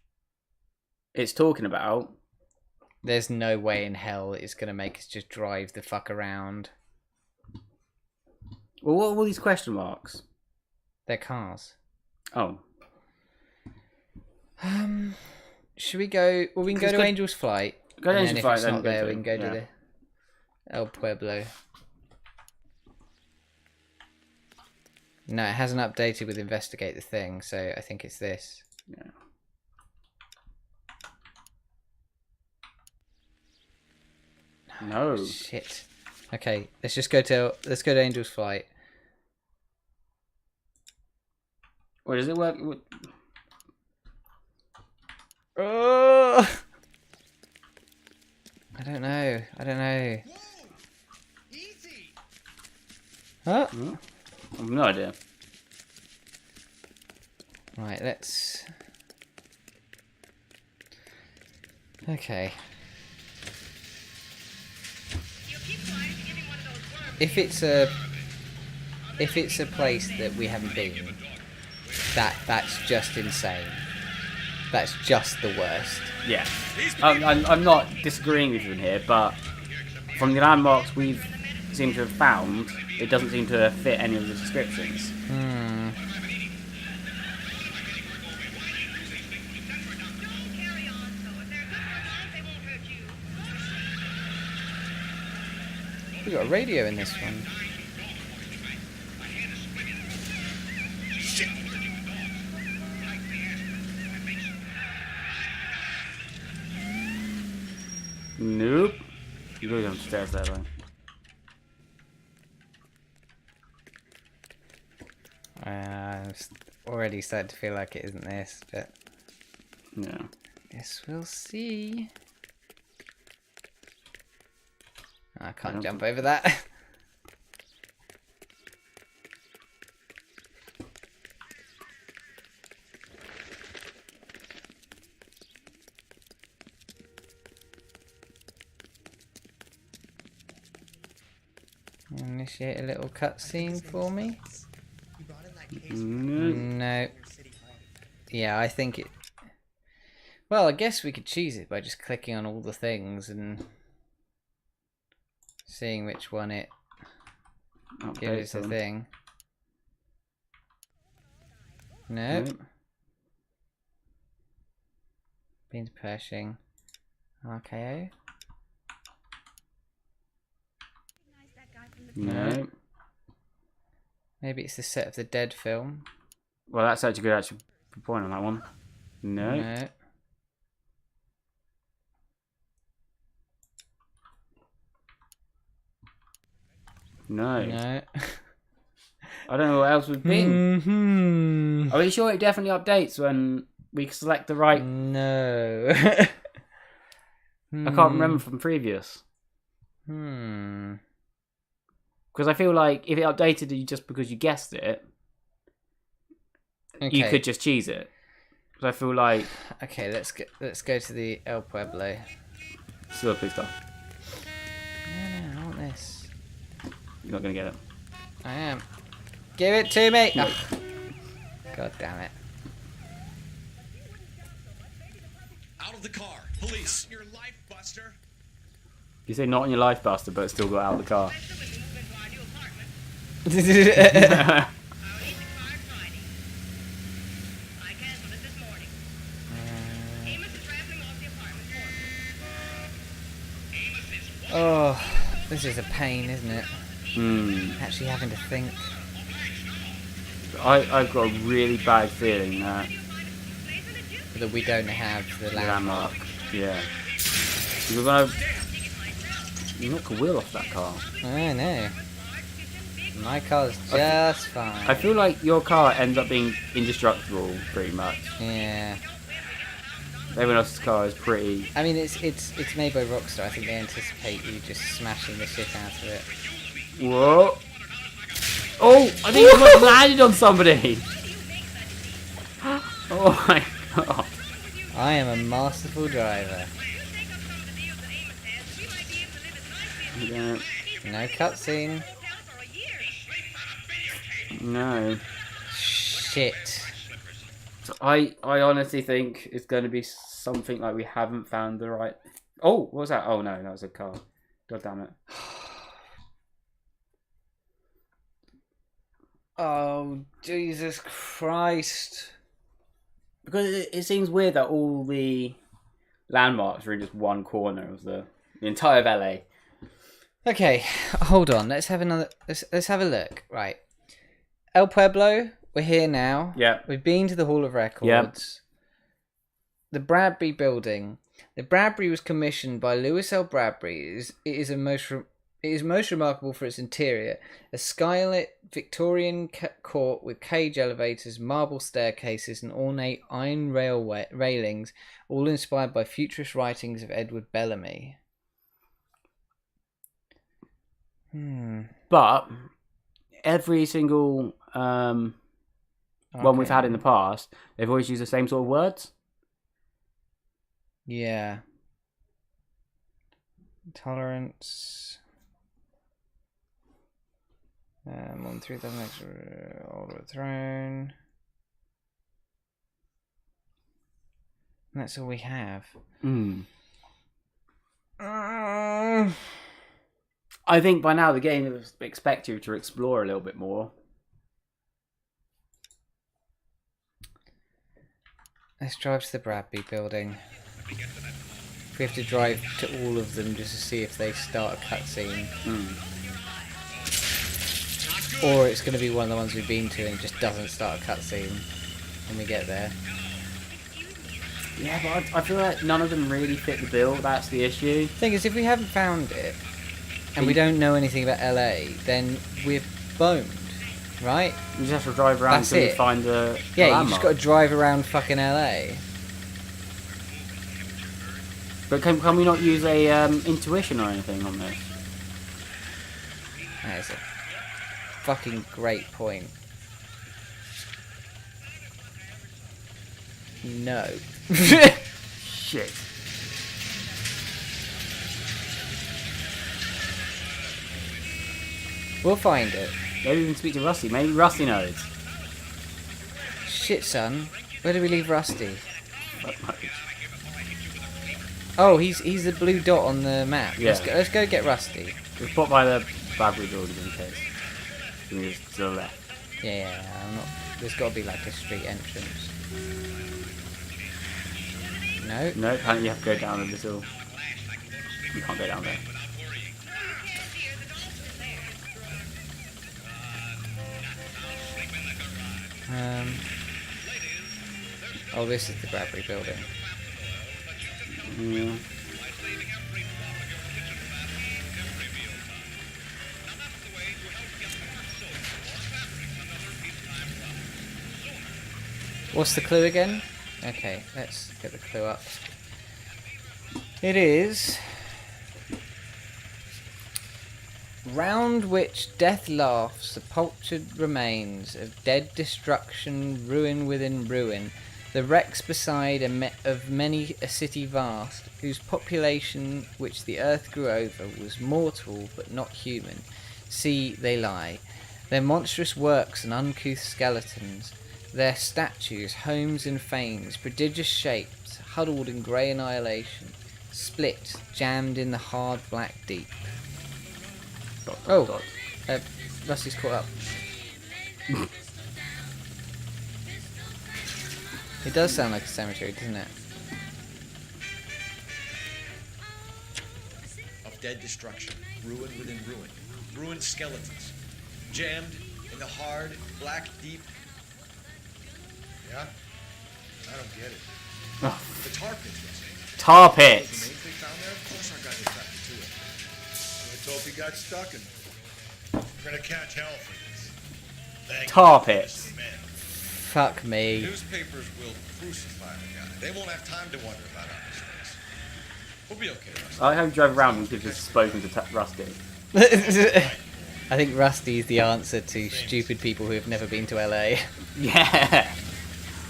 it's talking about, there's no way in hell it's going to make us just drive the fuck around. Well, what are all these question marks? They're cars. Oh. Should we go? Well, we can go to Angel's Flight. Go to and Angel's then if Flight, it's then not go there, to- we can go to yeah. the El Pueblo. No, it hasn't updated with Investigate the Thing, so I think it's this. Yeah. No. Shit. Okay, let's go to Angel's Flight. Wait, does it work? Oh! I don't know. Huh? I have no idea. Right, let's... Okay. If it's a place that we haven't been, that's just insane. That's just the worst. Yeah. I'm not disagreeing with you in here, but from the landmarks we've seemed to have found, it doesn't seem to fit any of the descriptions. We got a radio in this one. Nope. You go downstairs that way. I'm already starting to feel like it isn't this, but yeah. Guess we'll see. I can't jump over that. Initiate a little cutscene for me. No. Yeah, I think it... Well, I guess we could choose it by just clicking on all the things and seeing which one it gives us a thing. Nope. Beans Pershing. RKO. No. Maybe it's the set of the Dead film. Well, that's actually good. Actually, point on that one. No. No. No. No. I don't know what else would be. Are you sure it definitely updates when we select the right? No. I can't remember from previous. Because I feel like if it updated you just because you guessed it, you could just cheese it. Because I feel like... Okay, let's go to the El Pueblo. Still please stuff. No, I want this. You're not going to get it. I am. Give it to me! No. Oh. God damn it. Out of the car. Police. Your life, Buster. You say not in your life, Buster, but still got out of the car. Oh, this is a pain, isn't it? Actually having to think. I've got a really bad feeling that we don't have the landmark. Yeah. Because I've knocked a wheel off that car. I know. My car's just fine. I feel like your car ends up being indestructible, pretty much. Yeah. Everyone else's car is pretty... I mean, it's made by Rockstar. I think they anticipate you just smashing the shit out of it. Whoa! Oh! I think I landed on somebody! Oh my god. I am a masterful driver. Yeah. No cutscene. No. Shit. So I honestly think it's going to be something like we haven't found the right... Oh! What was that? Oh no, that was a car. God damn it. Oh, Jesus Christ. Because it seems weird that all the landmarks are in just one corner of the entire of LA. Okay, hold on. Let's have another... Let's have a look. Right. El Pueblo, we're here now. Yeah. We've been to the Hall of Records. Yep. The Bradbury building. The Bradbury was commissioned by Lewis L. Bradbury. It is most remarkable for its interior. A skylit Victorian court with cage elevators, marble staircases, and ornate iron railings, all inspired by futurist writings of Edward Bellamy. But every single one we've had in the past, they've always used the same sort of words. Yeah. Tolerance. 1 through the next Order of the Throne. And that's all we have. I think by now the game expects you to explore a little bit more. Let's drive to the Bradbury building. We have to drive to all of them just to see if they start a cutscene. Or it's going to be one of the ones we've been to and it just doesn't start a cutscene when we get there. Yeah, but I feel like none of them really fit the bill. That's the issue. Thing is, if we haven't found it and we don't know anything about LA, then we're boned, right? You just have to drive around until you find the you just got to drive around fucking LA. But can we not use a intuition or anything on this? That is a fucking great point. No. Shit. We'll find it. Maybe we can speak to Rusty. Maybe Rusty knows. Shit, son. Where did we leave Rusty? Oh, he's the blue dot on the map. Yeah. Let's go get Rusty. Just pop by the Bradbury building in case. Just to the left. Yeah, I'm not. There's got to be like a street entrance. No. No, apparently you have to go down a little. You can't go down there. Oh, this is the Bradbury building. Yeah. What's the clue again? Okay, let's get the clue up. It is round which death laughs, the pultured remains of dead destruction, ruin within ruin, the wrecks beside of many a city vast, whose population which the earth grew over was mortal but not human. See, they lie, their monstrous works and uncouth skeletons, their statues, homes and fanes, prodigious shapes, huddled in grey annihilation, split, jammed in the hard black deep. Rusty's caught up. It does sound like a cemetery, doesn't it? Of dead destruction, ruin within ruin, ruined skeletons, jammed in the hard, black deep. Yeah? I don't get it. The tar pits, Rusty. Tar pits! The main thing found there? Of course our guys attracted to it. Let's hope he got stuck in it. We're gonna catch hell for this. Tar pits. Fuck me. Newspapers will crucify the guy. They won't have time to wonder about our mistakes. We'll be okay, Rusty. I like how you drove around and you've just spoken to Rusty. I think Rusty is the answer to stupid people who have never been to LA. Yeah.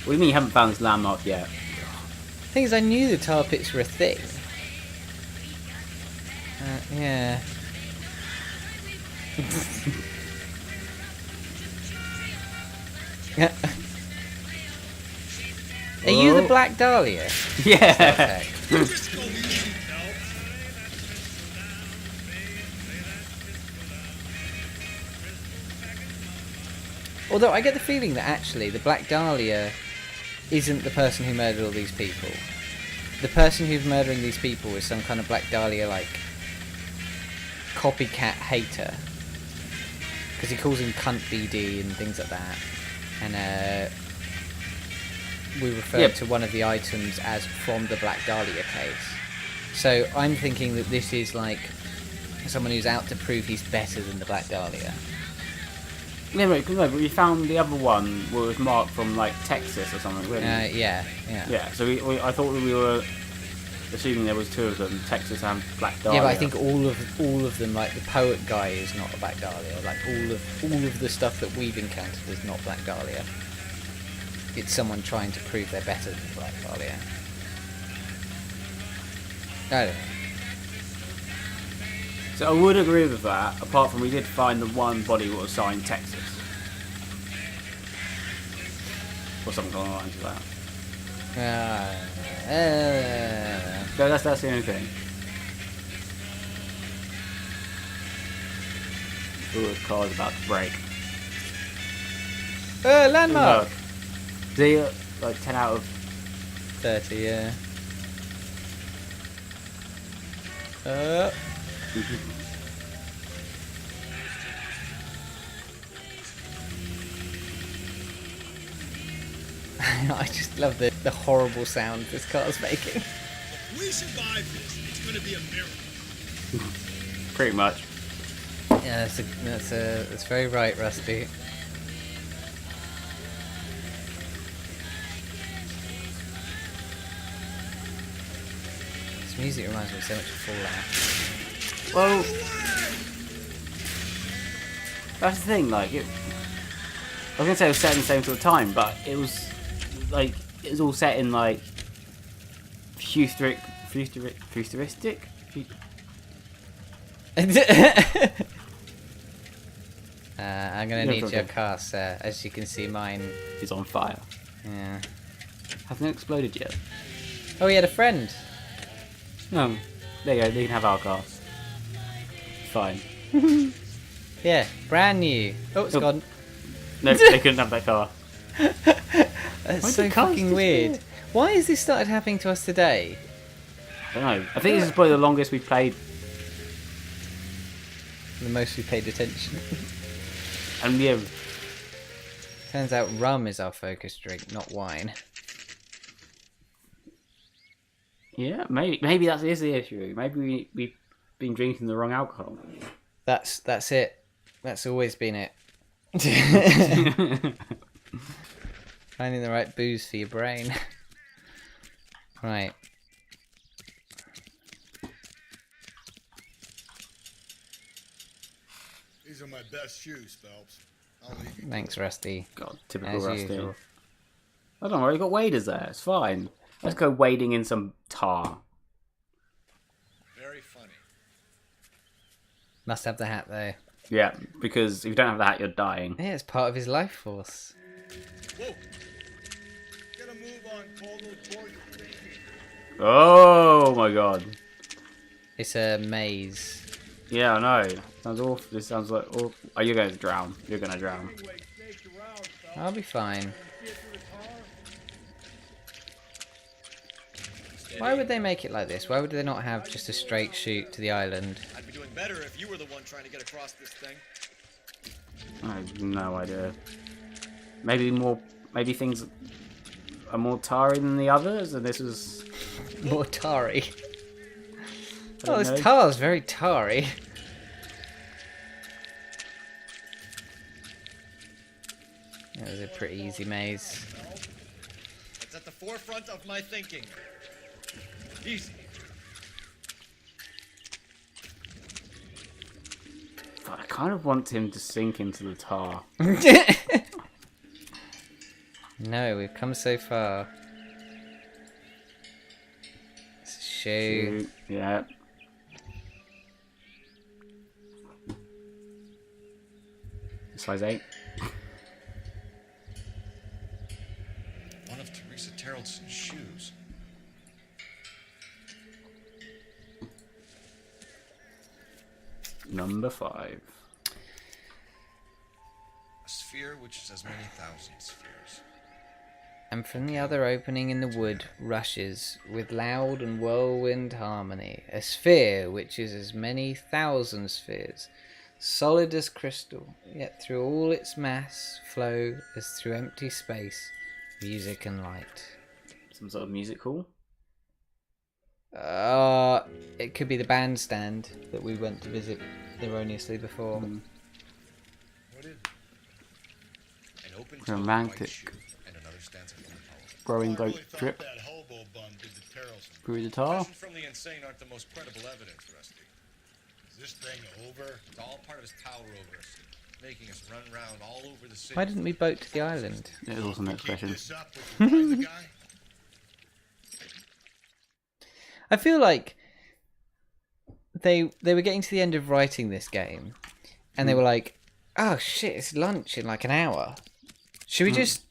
What do you mean you haven't found this landmark yet? The thing is, I knew the tar pits were a thing. Yeah. Are you the Black Dahlia? Yeah. Although I get the feeling that actually the Black Dahlia isn't the person who murdered all these people. The person who's murdering these people is some kind of Black Dahlia like copycat hater, because he calls him cunt BD and things like that, and we referred to one of the items as from the Black Dahlia case. So I'm thinking that this is like someone who's out to prove he's better than the Black Dahlia. No, but we found the other one where it was marked from like Texas or something, wasn't it? Yeah. Yeah, so I thought we were assuming there was two of them, Texas and Black Dahlia. Yeah, but I think all of them, like the poet guy is not a Black Dahlia. Like all of the stuff that we've encountered is not Black Dahlia. It's someone trying to prove they're better than Black Dahlia. I don't know. So I would agree with that, apart from we did find the one body that was signed Texas. Or something along the lines of that. So that's the only thing. Ooh, the car's about to break. Landmark! D, like 10 out of 30, yeah. I just love the horrible sound this car's making. If we survive this, it's going to be a miracle. Pretty much. Yeah, that's very right, Rusty. This music reminds me so much of Fallout. Well, that's the thing. Like, I was gonna say it was set in the same sort of time, but it was like it was all set in like futuristic. I'm gonna need your car, sir. As you can see, mine is on fire. Yeah. Hasn't it exploded yet? Oh, he had a friend. No. There you go. They can have our car. Fine. Yeah, brand new. Oh, it's gone. No, they couldn't have that car. That's so fucking weird. Why has this started happening to us today? I don't know. I think this is probably the longest we've played. The most we paid attention. And yeah. Turns out rum is our focus drink, not wine. Yeah, maybe that is the issue. Maybe we've been drinking the wrong alcohol. That's it. That's always been it. Finding the right booze for your brain. Right. These are my best shoes, Phelps. I'll leave you. Thanks, Rusty. God, typical As Rusty. usual. I don't worry, you got waders there. It's fine. Let's go wading in some tar. Very funny. Must have the hat though. Yeah, because if you don't have the hat, you're dying. Yeah, it's part of his life force. Whoa! Get a move on, Coldo, toward your thinking. Oh my god. It's a maze. Yeah, I know. Sounds awful. This sounds like awful. Oh, you're going to drown. You're going to drown. I'll be fine. Why would they make it like this? Why would they not have just a straight shoot to the island? I'd be doing better if you were the one trying to get across this thing. I have no idea. Maybe things are more tarry than the others, and this was more tarry. Oh, this tar's very tarry. That was a pretty easy maze. It's at the forefront of my thinking. Easy. But I kind of want him to sink into the tar. No, we've come so far. Shoot. Yeah. Size 8. One of Teresa Terreldson's shoes. Number 5. A sphere which is as many thousand spheres. And from the other opening in the wood rushes, with loud and whirlwind harmony, a sphere which is as many thousand spheres, solid as crystal, yet through all its mass flow as through empty space, music and light. Some sort of music hall? It could be the bandstand that we went to visit erroneously before. What is it? An open Romantic. And another stanza from the poem. Growing boat drip That hobo bum did the Terrelson. through the tar. Confessions from the insane aren't the most credible evidence, Rusty. Is this thing over? It's all part of his power over us, making us run around all over the city. Why didn't we boat to the island? It was also an expression. I feel like they were getting to the end of writing this game, and they were like, "Oh shit, it's lunch in like an hour. Should we just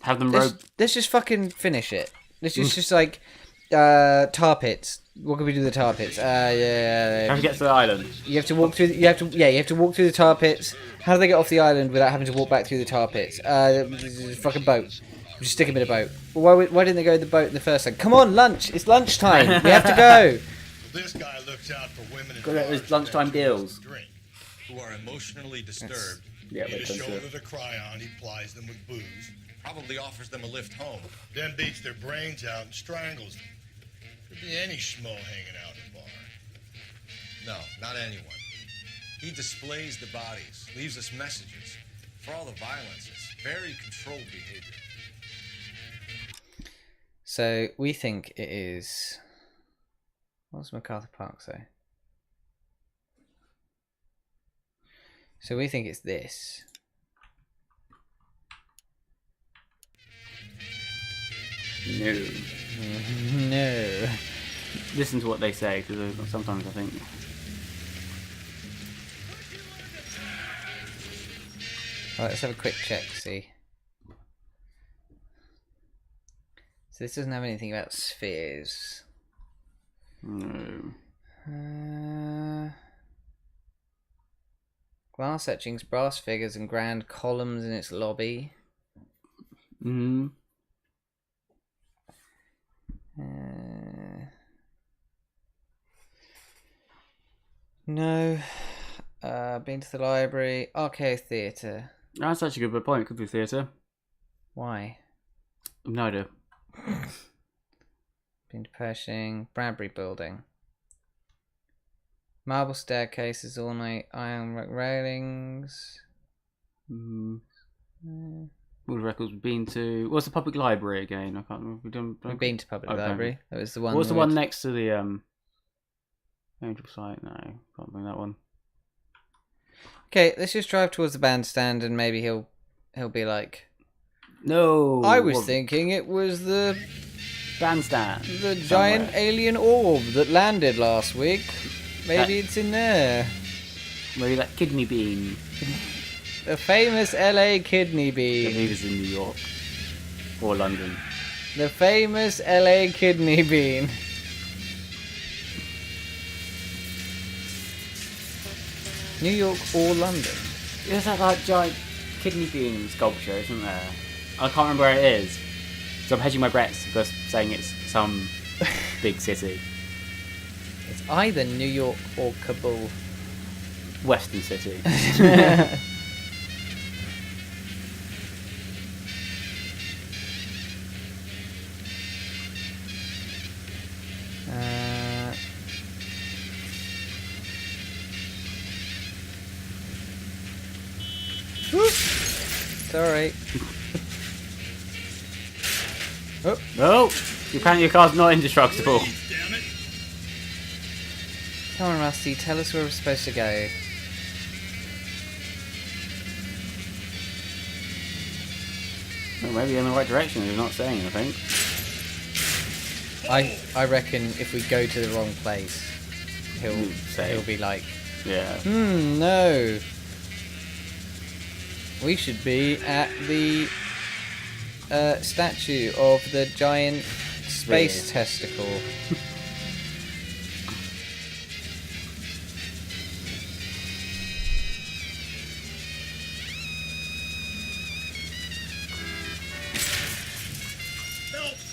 have them let's just fucking finish it. Let's just like tar pits. What can we do with the tar pits? Yeah. How do you get to the island? You have to walk through. You have to walk through the tar pits. How do they get off the island without having to walk back through the tar pits? Fucking boat. Just stick them in a boat. Well, why didn't they go in the boat in the first time? Come on, lunch! It's lunchtime. We have to go. This guy looks out for women. Got those lunchtime deals. Who are emotionally disturbed. Yeah, Need a shoulder to cry on. He plies them with booze. Probably offers them a lift home. Then beats their brains out and strangles them. Could be any schmo hanging out in the bar. No, not anyone. He displays the bodies, leaves us messages. For all the violence, it's very controlled behavior. So we think it is. What does MacArthur Park say? So we think it's this. No. No. Listen to what they say, because sometimes I think. Right, let's have a quick check, see. So this doesn't have anything about spheres. No. Glass etchings, brass figures, and grand columns in its lobby. Mm-hmm. No. Been to the library. Arcade Theatre. That's actually a good point. It could be theatre. Why? No idea. Been to Pershing. Bradbury Building. Marble staircases, ornate iron railings. World Records we've been to. What's the public library again? I can't remember. We've been to public library. That was the one. What's the one next to the Angel site? No, can't bring that one. Okay, let's just drive towards the bandstand and maybe he'll be like, no, I was thinking it was the bandstand, the giant alien orb that landed last week. Maybe it's in there. Maybe that kidney bean. The famous LA kidney bean. I believe it's in New York or London. The famous LA kidney bean. New York or London? There's that like giant kidney bean sculpture, isn't there? I can't remember where it is. So I'm hedging my bets because saying it's some big city. It's either New York or Kabul. Western city. Sorry. Oh. No! Your car's not indestructible. Damn it. Come on, Rusty, tell us where we're supposed to go. Well, maybe in the right direction, he's not saying anything. I reckon if we go to the wrong place, he'll be like, yeah. No. We should be at the statue of the giant space testicle.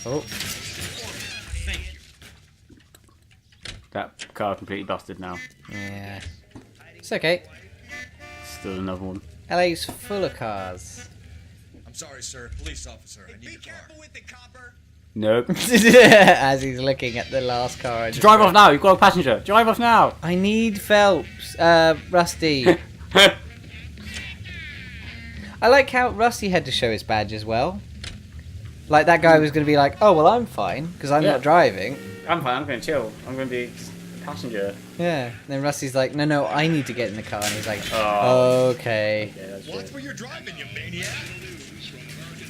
Oh. That car completely busted now. Yeah. It's okay. Still another one. LA's full of cars. I'm sorry, sir. Police officer. I need your car. With the copper. Nope. As he's looking at the last car. Drive off now. You've got a passenger. Drive off now. I need Phelps. Rusty. I like how Rusty had to show his badge as well. Like that guy was going to be like, oh, well, I'm fine because I'm not driving. I'm fine. I'm going to chill. I'm going to be just a passenger. Yeah. And then Rusty's like, no, I need to get in the car. And he's like, okay. Yeah, watch where you're driving, you maniac.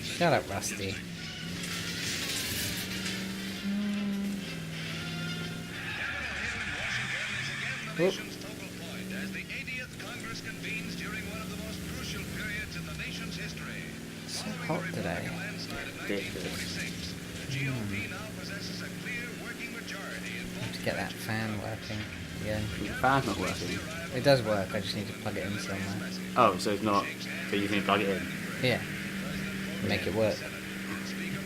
Shut up, Rusty. Oop. So hot today. Ridiculous. Have to get that fan working again. The fan's not working. It does work, I just need to plug it in somewhere. Oh, so it's not. So you can plug it in. Yeah. Make it work.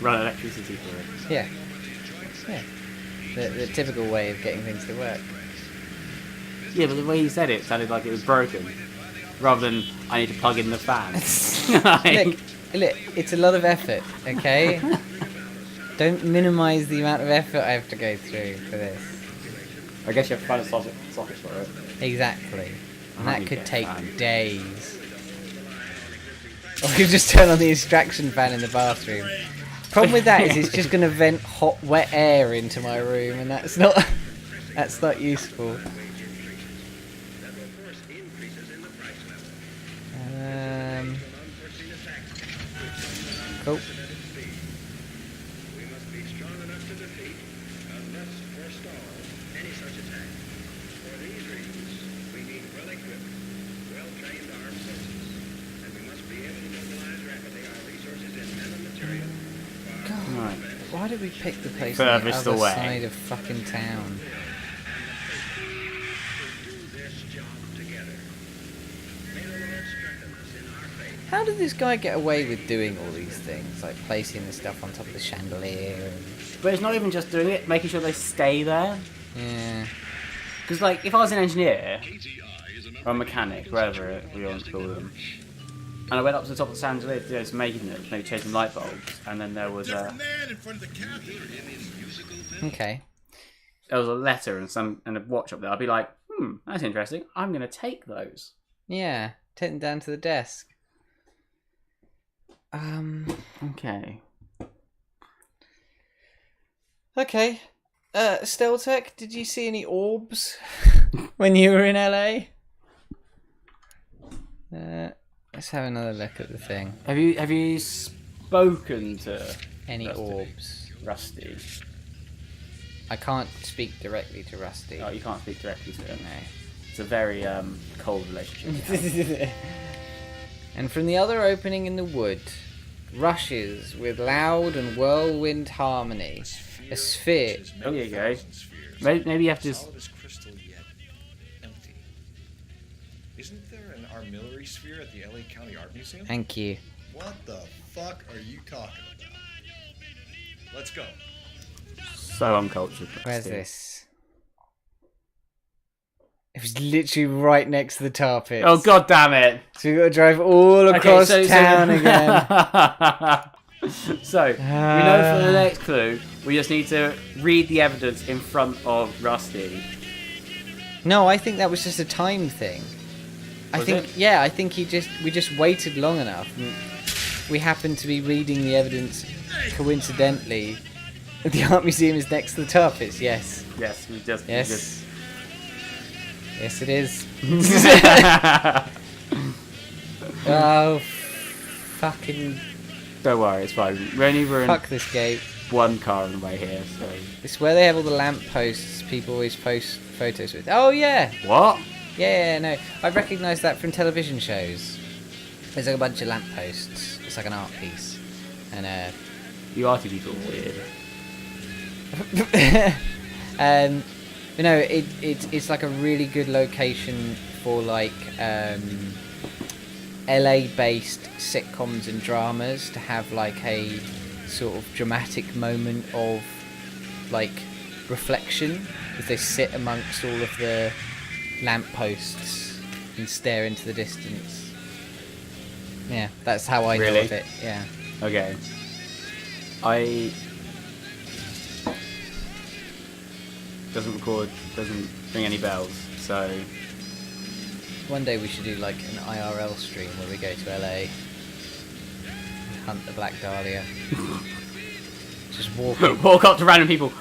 Run electricity for it. Yeah. Yeah. The typical way of getting things to work. Yeah, but the way you said it sounded like it was broken. Rather than, I need to plug in the fan. Nick, Look, it's a lot of effort, okay? Don't minimise the amount of effort I have to go through for this. I guess you have to find a socket for it. Exactly. And that could take days. Or you just turn on the extraction fan in the bathroom. Problem with that is it's just going to vent hot, wet air into my room, and that's not useful. Cool. God, why did we pick the place on the other side of fucking town? How did this guy get away with doing all these things? Like placing the stuff on top of the chandelier and... But it's not even just doing it, making sure they stay there. Yeah. Because, like, if I was an engineer, or a mechanic, whatever we want to call them, and I went up to the top of the chandelier to do some maintenance, maybe changing light bulbs, and then there was a... Okay. There was a letter and a watch up there, I'd be like, that's interesting, I'm going to take those. Yeah, take them down to the desk. Okay. Okay. Steltech, did you see any orbs when you were in LA? Let's have another look at the thing. Have you spoken to any orbs? Rusty. I can't speak directly to Rusty. Oh, you can't speak directly to him. No. It's a very cold relationship. And from the other opening in the wood, rushes with loud and whirlwind harmony, a sphere. Oh, there you go. Maybe you have to. Empty. Isn't there an armillary sphere at the LA County Art Museum? Thank you. What the fuck are you talking about? Let's go. So uncultured. Where's this? It was literally right next to the tar pits. Oh, god damn it! So we've got to drive all across town again. So, we know for the next clue, we just need to read the evidence in front of Rusty. No, I think that was just a time thing. I think we just waited long enough. And we happened to be reading the evidence coincidentally. The art museum is next to the tar pits. Yes. Yes, we just. Yes. Yes, it is. Oh, fucking. Don't worry, it's fine. We're in Fuck this gate. One car on the way here, so. It's where they have all the lamp posts people always post photos with. Oh, yeah. What? Yeah, no. I recognise that from television shows. There's like a bunch of lamp posts. It's like an art piece. And, You arty people are weird. But no, it's like a really good location for like LA-based sitcoms and dramas to have like a sort of dramatic moment of like reflection as they sit amongst all of the lampposts and stare into the distance. Yeah, that's how I know of it. Yeah. Okay. Doesn't ring any bells, so... One day we should do like an IRL stream where we go to LA and hunt the Black Dahlia. Just walk up to random people.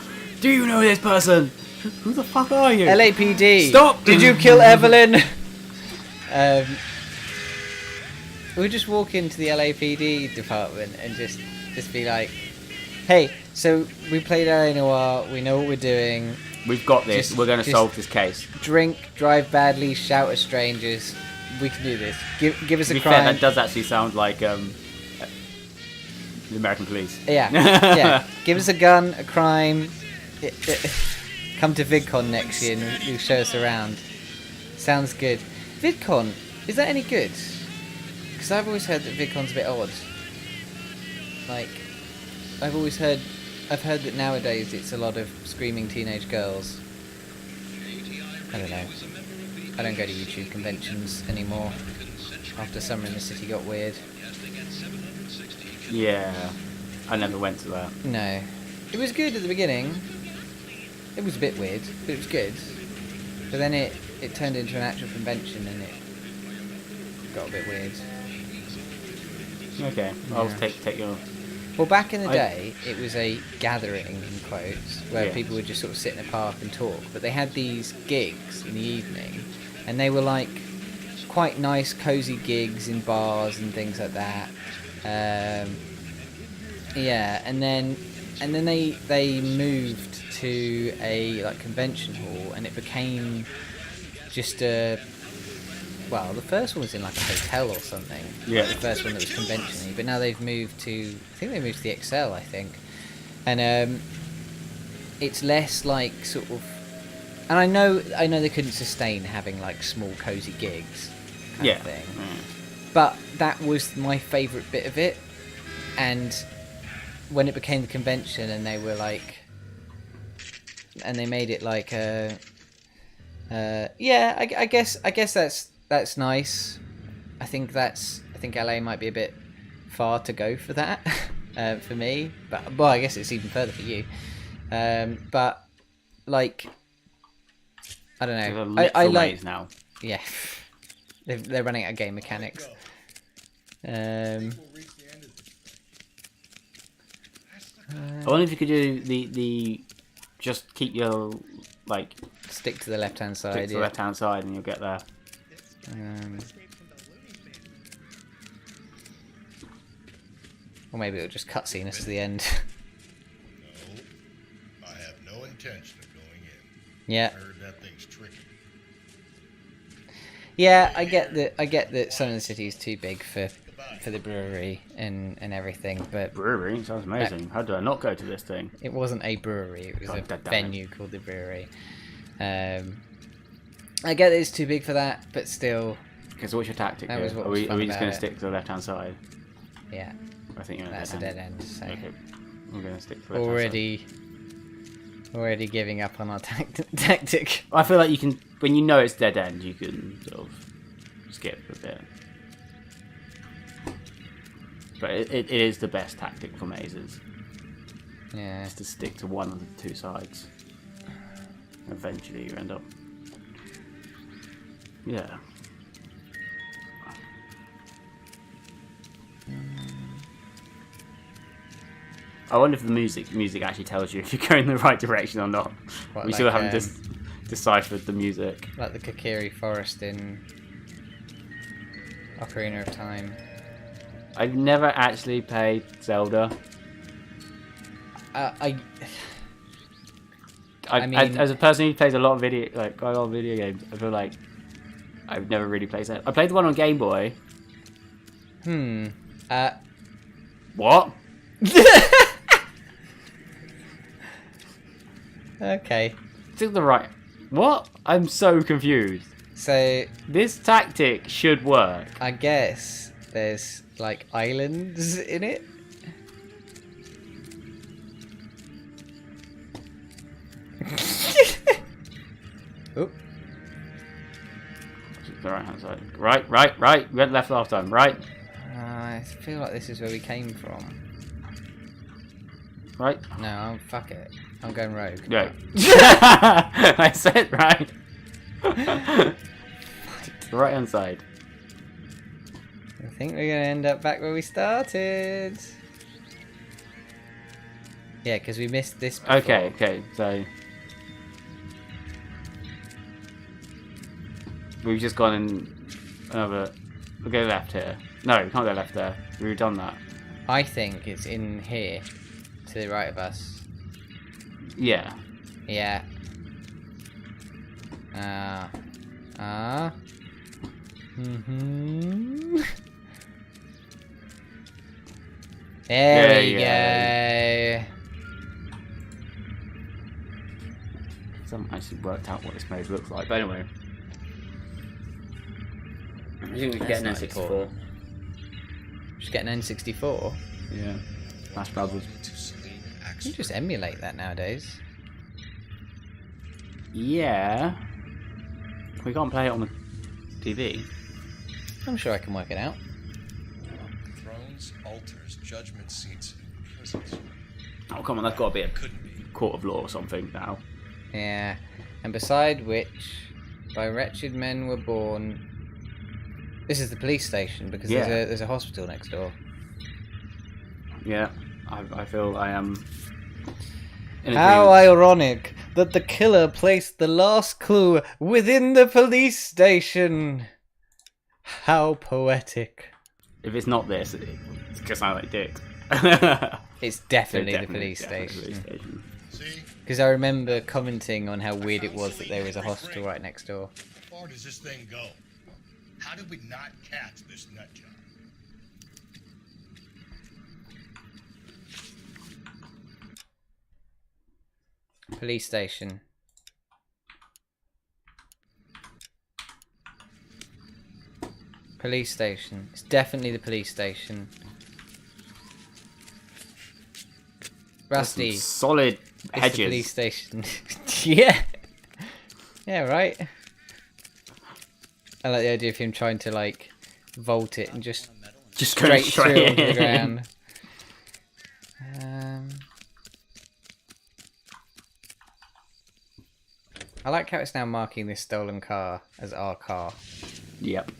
Do you know this person? Who the fuck are you? LAPD! Stop! Did you kill Evelyn? We'll just walk into the LAPD department and just be like, hey, so we played LA Noir, we know what we're doing. We've got this. We're going to solve this case. Drink, drive badly, shout at strangers. We can do this. Give us a crime. Fair, that does actually sound like the American police. Yeah, yeah. Give us a gun, a crime. Come to VidCon next year and you'll show us around. Sounds good. VidCon, is that any good? Because I've always heard that VidCon's a bit odd. Like, I've heard that nowadays it's a lot of screaming teenage girls. I don't know. I don't go to YouTube conventions anymore. After Summer in the City got weird. Yeah, I never went to that. No. It was good at the beginning. It was a bit weird, but it was good. But then it turned into an actual convention and it got a bit weird. Okay, I'll take your... Well, back in the day, it was a gathering, in quotes, where Yeah. people would just sort of sit in a park and talk. But they had these gigs in the evening, and they were like quite nice, cosy gigs in bars and things like that. Yeah, and then they moved to a like convention hall, and it became just a... Well, the first one was in like a hotel or something. Yeah. Like the first one that was convention-y, but now they've moved to... I think they moved to the XL, I think. And it's less like sort of... And I know they couldn't sustain having like small cosy gigs kind of thing. But that was my favourite bit of it. And when it became the convention and they were like... And they made it like a... yeah, I guess that's nice. I think LA might be a bit far to go for that for me, but well, I guess it's even further for you. But like, I don't know. I like now. Yeah, they're running out of game mechanics. I wonder if you could do the just keep your like stick to the left hand side. Stick to the left hand side, and you'll get there. Or maybe it'll just cutscene us to the end. No, I have no intention of going in. Yeah. I heard that thing's tricky. Yeah, I get that some of the city is too big for the brewery and everything, but brewery sounds amazing. How do I not go to this thing? It wasn't a brewery; it was a venue called the brewery. I get that it's too big for that, but still. Okay, so what's your tactic? That was here? what Are was we fun just going about to it. stick to the left hand side? Yeah. I think you're That's a dead end. So. Okay, I'm going to stick to the left hand side. Already giving up on our tactic. I feel like you can, when you know it's dead end, you can sort of skip a bit. But it is the best tactic for mazes. Yeah. Is to stick to one of the two sides. Eventually you end up... Yeah. I wonder if the music actually tells you if you're going in the right direction or not. What, We like, still haven't deciphered the music. Like the Kakiri Forest in Ocarina of Time. I've never actually played Zelda. I mean, as a person who plays a lot of video games, I feel like I've never really played Zelda. I played the one on Game Boy. What? Okay. To the right. What? I'm so confused. So this tactic should work. I guess there's like islands in it. Oop. The right hand side. Right. We went left last time. Right. I feel like this is where we came from. Right. No, fuck it. I'm going rogue. Go. I said right. The right hand side. I think we're going to end up back where we started. Yeah, because we missed this before. Okay, so... We've just gone in another... We'll go left here. No, we can't go left there. We've done that. I think it's in here, to the right of us. Yeah. Yeah. There we go. Someone actually worked out what this maze looks like, but anyway. I think we can get an N64. Just get an N64? Yeah. Smash Brothers. You just emulate that nowadays. Yeah. We can't play it on the TV. I'm sure I can work it out. Thrones, altars, judgment seats and prisons. Oh, come on, that's got to be a court of law or something now. Yeah, and beside which, by wretched men were born. This is the police station because there's a hospital next door. Yeah, I feel I am. How ironic that the killer placed the last clue within the police station. How poetic. If it's not this, it's because I like dicks. It's definitely the police station. Because I remember commenting on how weird it was that there was a hospital right next door. How far does this thing go? How did we not catch this nut job? Police station. Police station. It's definitely the police station. Rusty. Solid hedges. It's the police station. Yeah. Yeah, right. I like the idea of him trying to like vault it and just go straight through onto the ground. I like how it's now marking this stolen car as our car. Yep.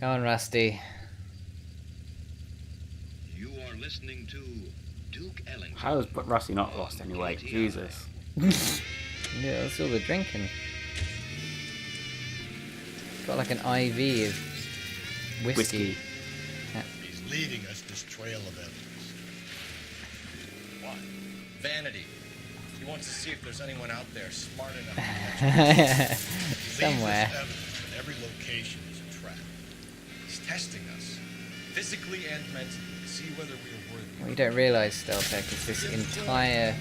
Come on, Rusty. You are listening to Duke Ellington. How has Rusty not lost any weight? Jesus. Yeah, that's all the drinking. Got like an IV of whiskey. Yeah. He's leading us this trail of evidence. What? Vanity. He wants to see if there's anyone out there smart enough. Somewhere. But every location is a trap. He's testing us, physically and mentally, to see whether we are worthy. What you don't realise, Steltec, is this entire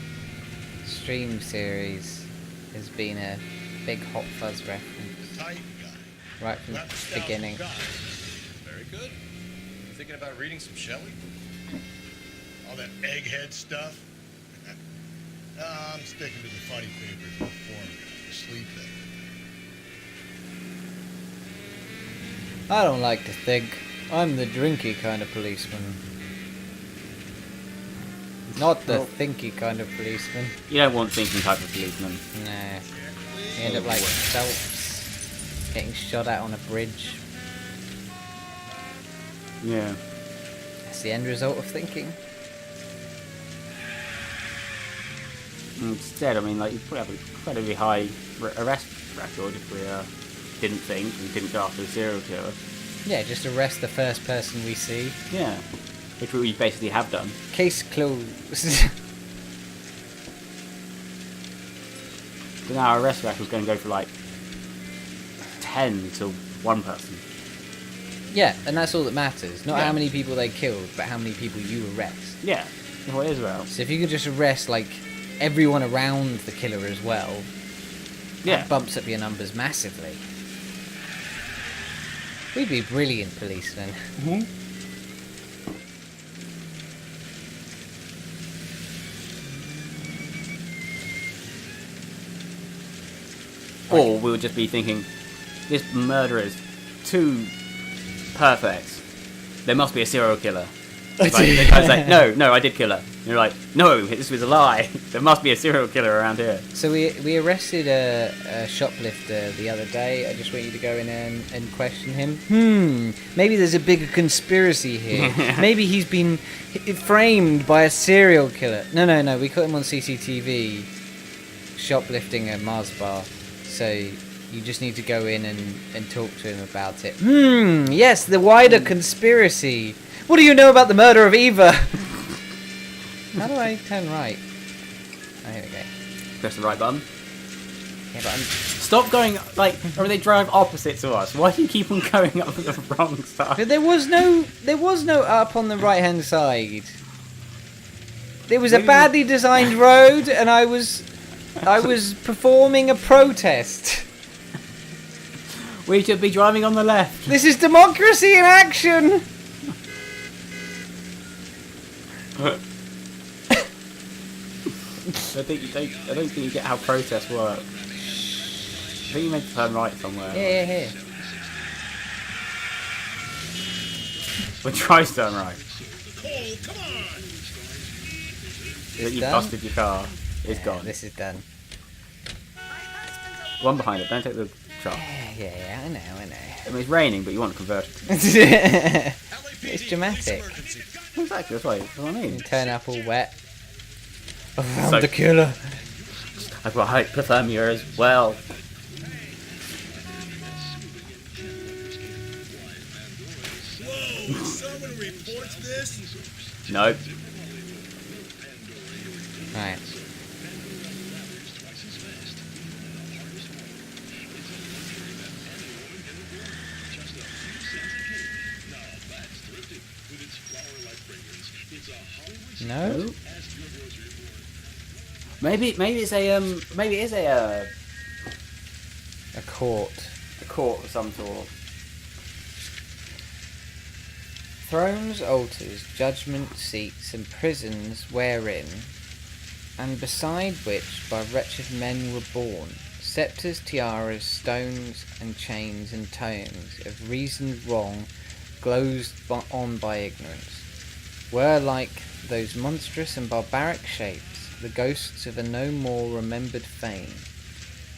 stream series has been a big Hot Fuzz reference. The Titan guy. Right from the beginning. Very good. Thinking about reading some Shelley? All that egghead stuff? I'm sticking to the funny papers and the forum guys. Sleep there. I don't like to think. I'm the drinky kind of policeman. Not the thinky kind of policeman. You don't want thinking type of policeman. Nah. You end up like Phelps. Getting shot at on a bridge. Yeah. That's the end result of thinking. Instead, I mean, like, you'd probably have a incredibly high arrest record if we didn't think and didn't go after a serial killer. Yeah, just arrest the first person we see. Yeah. Which we basically have done. Case closed. But now our arrest record's going to go for like 10 to 1 person. Yeah, and that's all that matters. Not how many people they killed, but how many people you arrest. Yeah, that's what it is about. So if you could just arrest, like, everyone around the killer as well, that bumps up your numbers massively. We'd be brilliant policemen. Mm-hmm. Or we would just be thinking, this murder is too perfect. There must be a serial killer. Like, the guy's like, no, I did kill her. And you're like, no, this was a lie. There must be a serial killer around here. So we arrested a shoplifter the other day. I just want you to go in and question him. Maybe there's a bigger conspiracy here. Maybe he's been framed by a serial killer. No, we caught him on CCTV shoplifting a Mars bar. So you just need to go in and talk to him about it. Yes, the wider conspiracy. What do you know about the murder of Eva? How do I turn right? Oh, here we go. Press the right button. Yeah, but Stop going, like, or they drive opposite to us. Why do you keep on going up the wrong side? But there was no up on the right hand side. There was a badly designed road, and I was performing a protest. We should be driving on the left. This is democracy in action. I don't think you get how protests work. I think you meant to turn right somewhere. Yeah, here. Well, try to turn right. Cole, come on! You busted your car. It's gone. This is done. One behind it. Don't take the shot. Yeah, I know. I mean, it's raining, but you want to convert it. It's dramatic. Exactly, that's what I mean. You turn up all wet. Oh, I'm the killer. I've got hypothermia as well. Whoa, someone reports this? Nope. Right. No. Maybe it's a court. A court of some sort. Thrones, altars, judgment seats, and prisons wherein, and beside which by wretched men were born, sceptres, tiaras, stones, and chains, and tomes of reasoned wrong, glozed on by ignorance, were like those monstrous and barbaric shapes, the ghosts of a no more remembered fame,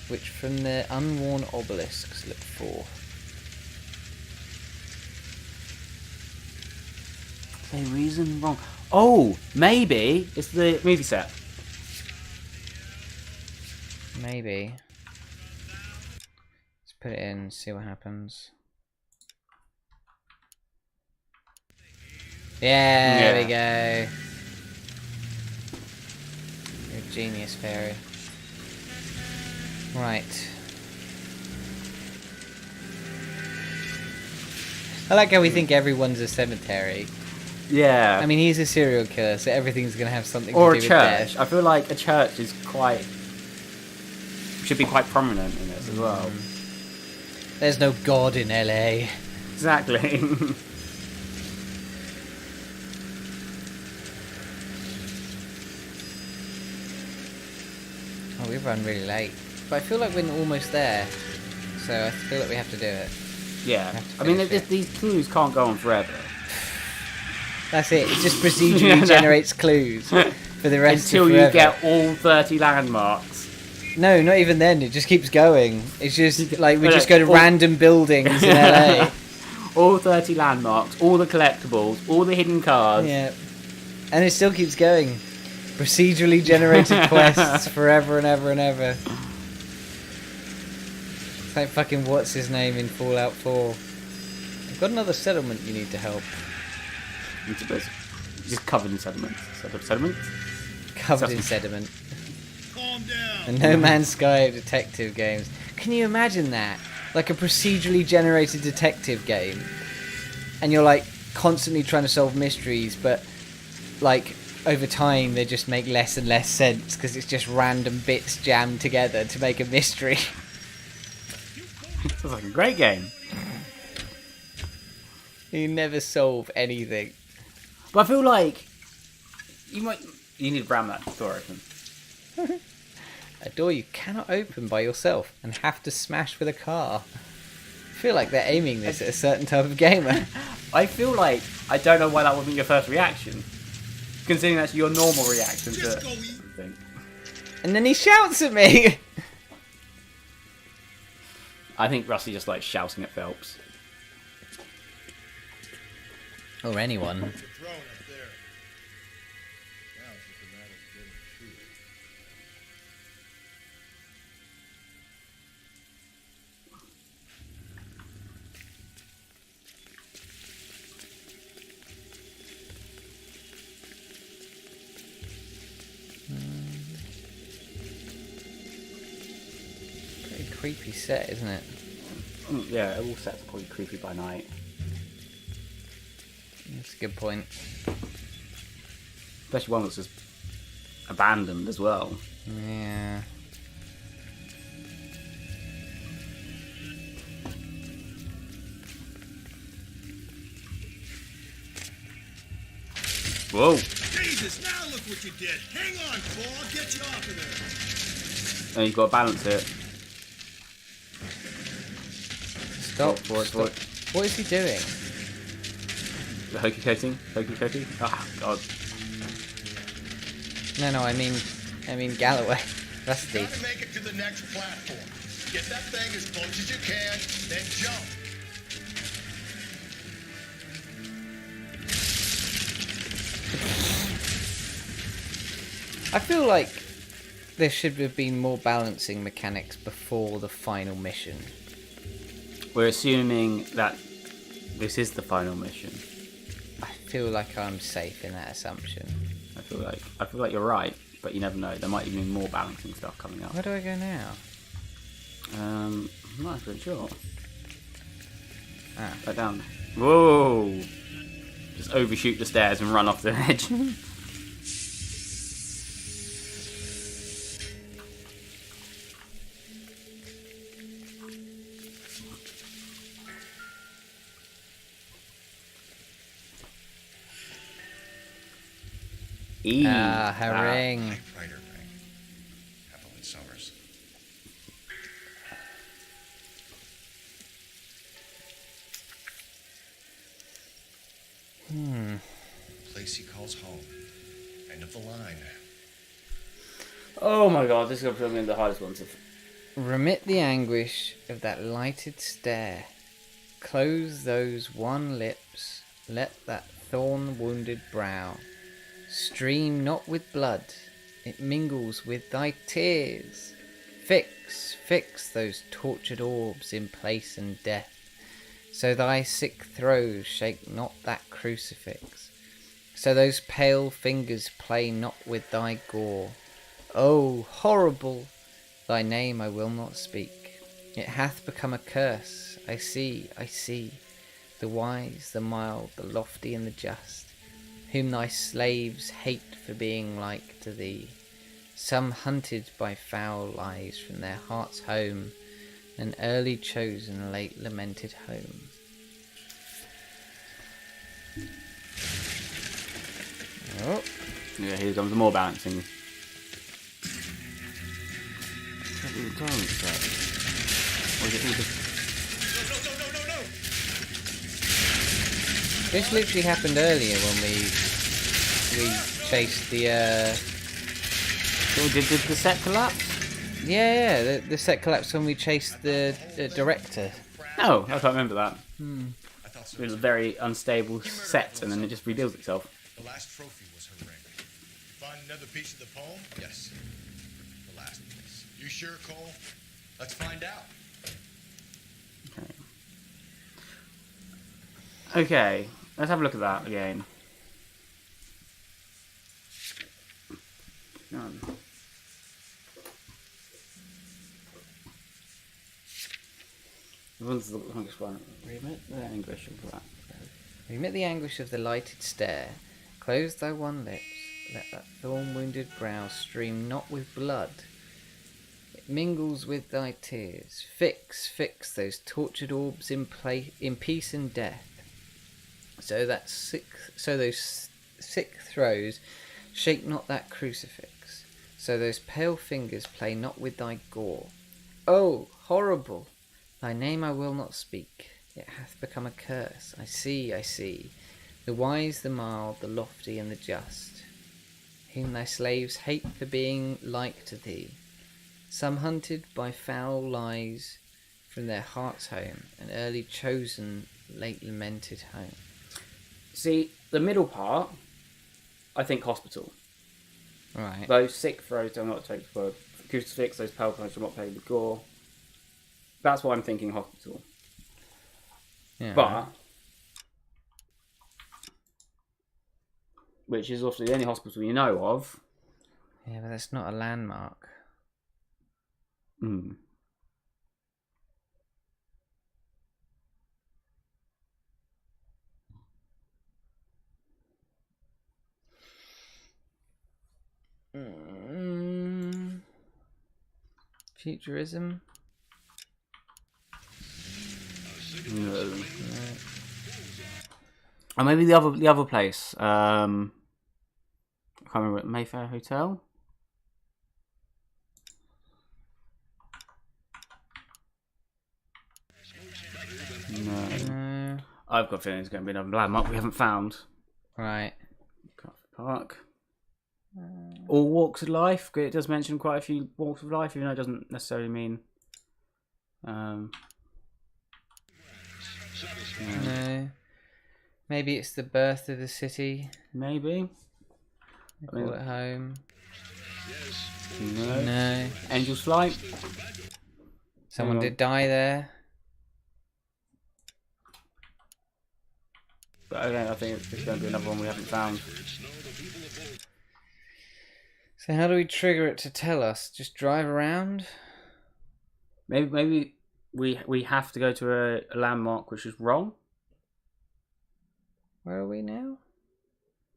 which from their unworn obelisks look forth. They reason wrong. Oh, maybe it's the movie set. Maybe. Let's put it in, see what happens. Yeah, there we go. You're a genius, fairy. Right. I like how we think everyone's a cemetery. Yeah. I mean, he's a serial killer, so everything's going to have something or to do a with church. death. I feel like a church is should be quite prominent in this as well. There's no God in LA. Exactly. Oh, we've run really late. But I feel like we're almost there. So I feel like we have to do it. Yeah. I mean, these clues can't go on forever. That's it. It just procedurally generates clues for the rest until of you forever. get all 30 landmarks. No, not even then. It just keeps going. It's just like we just go to random buildings in LA. All 30 landmarks, all the collectibles, all the hidden cars. Yeah. And it still keeps going. Procedurally generated quests forever and ever and ever. It's like fucking what's his name in Fallout 4. I've got another settlement you need to help. Just covered in sediment. Sediment? Covered in sediment. Calm down. The No Man's Sky of detective games. Can you imagine that? Like a procedurally generated detective game. And you're like constantly trying to solve mysteries, but like over time they just make less and less sense because it's just random bits jammed together to make a mystery. Sounds like a great game. You never solve anything. But I feel like you need to ram that door open. A door you cannot open by yourself and have to smash with a car. I feel like they're aiming this at a certain type of gamer. I feel like I don't know why that wasn't your first reaction, considering that's your normal reaction to something. And then he shouts at me. I think Rusty just likes shouting at Phelps. Or anyone. Pretty creepy set, isn't it? Yeah, all sets are probably creepy by night. That's a good point. Especially one that's just abandoned as well. Yeah. Whoa. Jesus, now look what you did. Hang on, Paul. I'll get you off of there. And you've got to balance it. Stop. What is he doing? The hokey coating? Hokey cokey? Ah, God. No, I mean Galloway. Rusty. You gotta make it to the next platform. Get that thing as close as you can, then jump. I feel like there should have been more balancing mechanics before the final mission. We're assuming that this is the final mission. I feel like I'm safe in that assumption. I feel like you're right, but you never know. There might even be more balancing stuff coming up. Where do I go now? I'm not really sure. Ah. Back down. Whoa! Just overshoot the stairs and run off the edge. Her ring. Typewriter ring. Evelyn Summers. Place he calls home. End of the line. Oh my God, this is going to be the hardest one to... Remit the anguish of that lighted stare. Close those wan lips. Let that thorn-wounded brow stream not with blood, it mingles with thy tears. Fix those tortured orbs in place and death, so thy sick throes shake not that crucifix, so those pale fingers play not with thy gore. Oh, horrible! Thy name I will not speak, it hath become a curse. I see, the wise, the mild, the lofty and the just, whom thy slaves hate for being like to thee, some hunted by foul lies from their heart's home, an early chosen, late lamented home. Oh. Yeah, here comes more balancing. This literally happened earlier when we chased the did the set collapse? Yeah, the set collapsed when we chased the director. Oh, I can't remember that. So it was a very unstable set, and then it just rebuilds itself. The last trophy was her ring. Find another piece of the poem? Yes. The last piece. You sure, Cole? Let's find out. Okay, let's have a look at that again. What's the longest one? Remit the anguish of that. Remit the anguish of the lighted stare. Close thy wan lips. Let that thorn-wounded brow stream not with blood. It mingles with thy tears. Fix those tortured orbs in peace and death. So those sick throes shake not that crucifix. So those pale fingers play not with thy gore. Oh, horrible! Thy name I will not speak. It hath become a curse. I see. The wise, the mild, the lofty, and the just, whom thy slaves hate for being like to thee, some hunted by foul lies from their heart's home, an early chosen, late lamented home. See, the middle part, I think hospital. Right. Those sick throws do not take for crucifix, those pale fingers do not play with gore. That's why I'm thinking hospital. Yeah. But, which is also the only hospital you know of. Yeah, but that's not a landmark. Hmm. Futurism? No. Or maybe the other place. I can't remember. Mayfair Hotel. No. I've got a feeling it's going to be another landmark we haven't found. Right. Park. All walks of life. It does mention quite a few walks of life, even though it doesn't necessarily mean. No. Maybe it's the birth of the city. Maybe. They call it home. No. No. Angel's Flight. Someone did die there. But again, I think it's going to be another one we haven't found. So how do we trigger it to tell us? Just drive around? Maybe we have to go to a landmark which is wrong. Where are we now?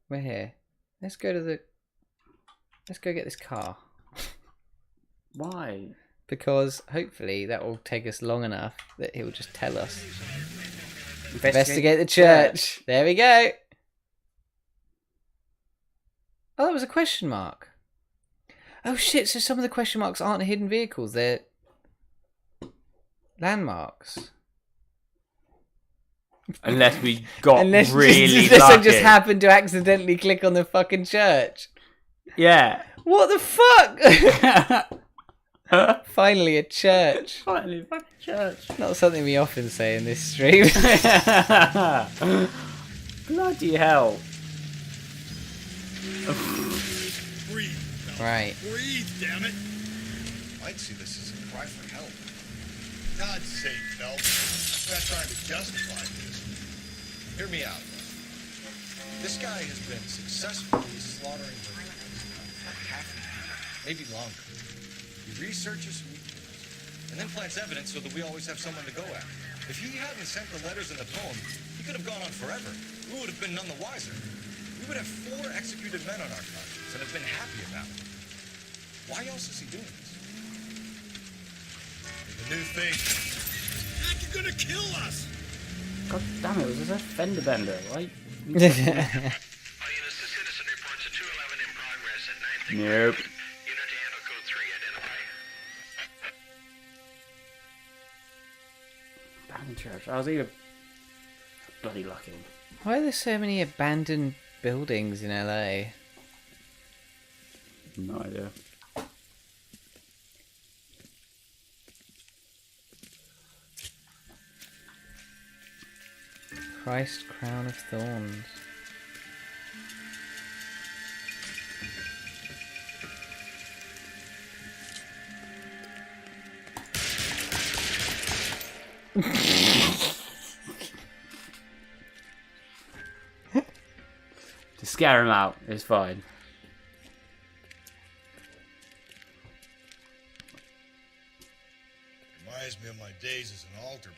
We're here. Let's go get this car. Why? Because hopefully that will take us long enough that he will just tell us. Investigate the church. There we go. Oh, that was a question mark. Oh shit, so some of the question marks aren't hidden vehicles, they're landmarks. Unless we got unless really unless I lucky. just happened to accidentally click on the fucking church. Yeah. What the fuck? Finally a church. Finally a fucking church. Not something we often say in this stream. Bloody hell. Breathe, Phelps. Right. Breathe, damn it. I'd see this as a cry for help. God's sake, Phelps. I'm not trying to justify this. Hear me out. This guy has been successfully slaughtering Vermont for half a year, maybe longer. He researches who he kills, and then plants evidence so that we always have someone to go after. If he hadn't sent the letters and the poem, he could have gone on forever. We would have been none the wiser. We would have 4 executed men on our conscience and have been happy about it. Why else is he doing this? The new thing. You're gonna kill us. God damn it, was this a fender bender, right? All units to citizen reports a 211 in progress at 9:30. Nope. Unit to handle code 3, identify. Abandoned church. I was either bloody lucky. Why are there so many abandoned buildings in LA? No idea. Christ Crown of Thorns. To scare him out is fine. Reminds me of my days as an altar boy.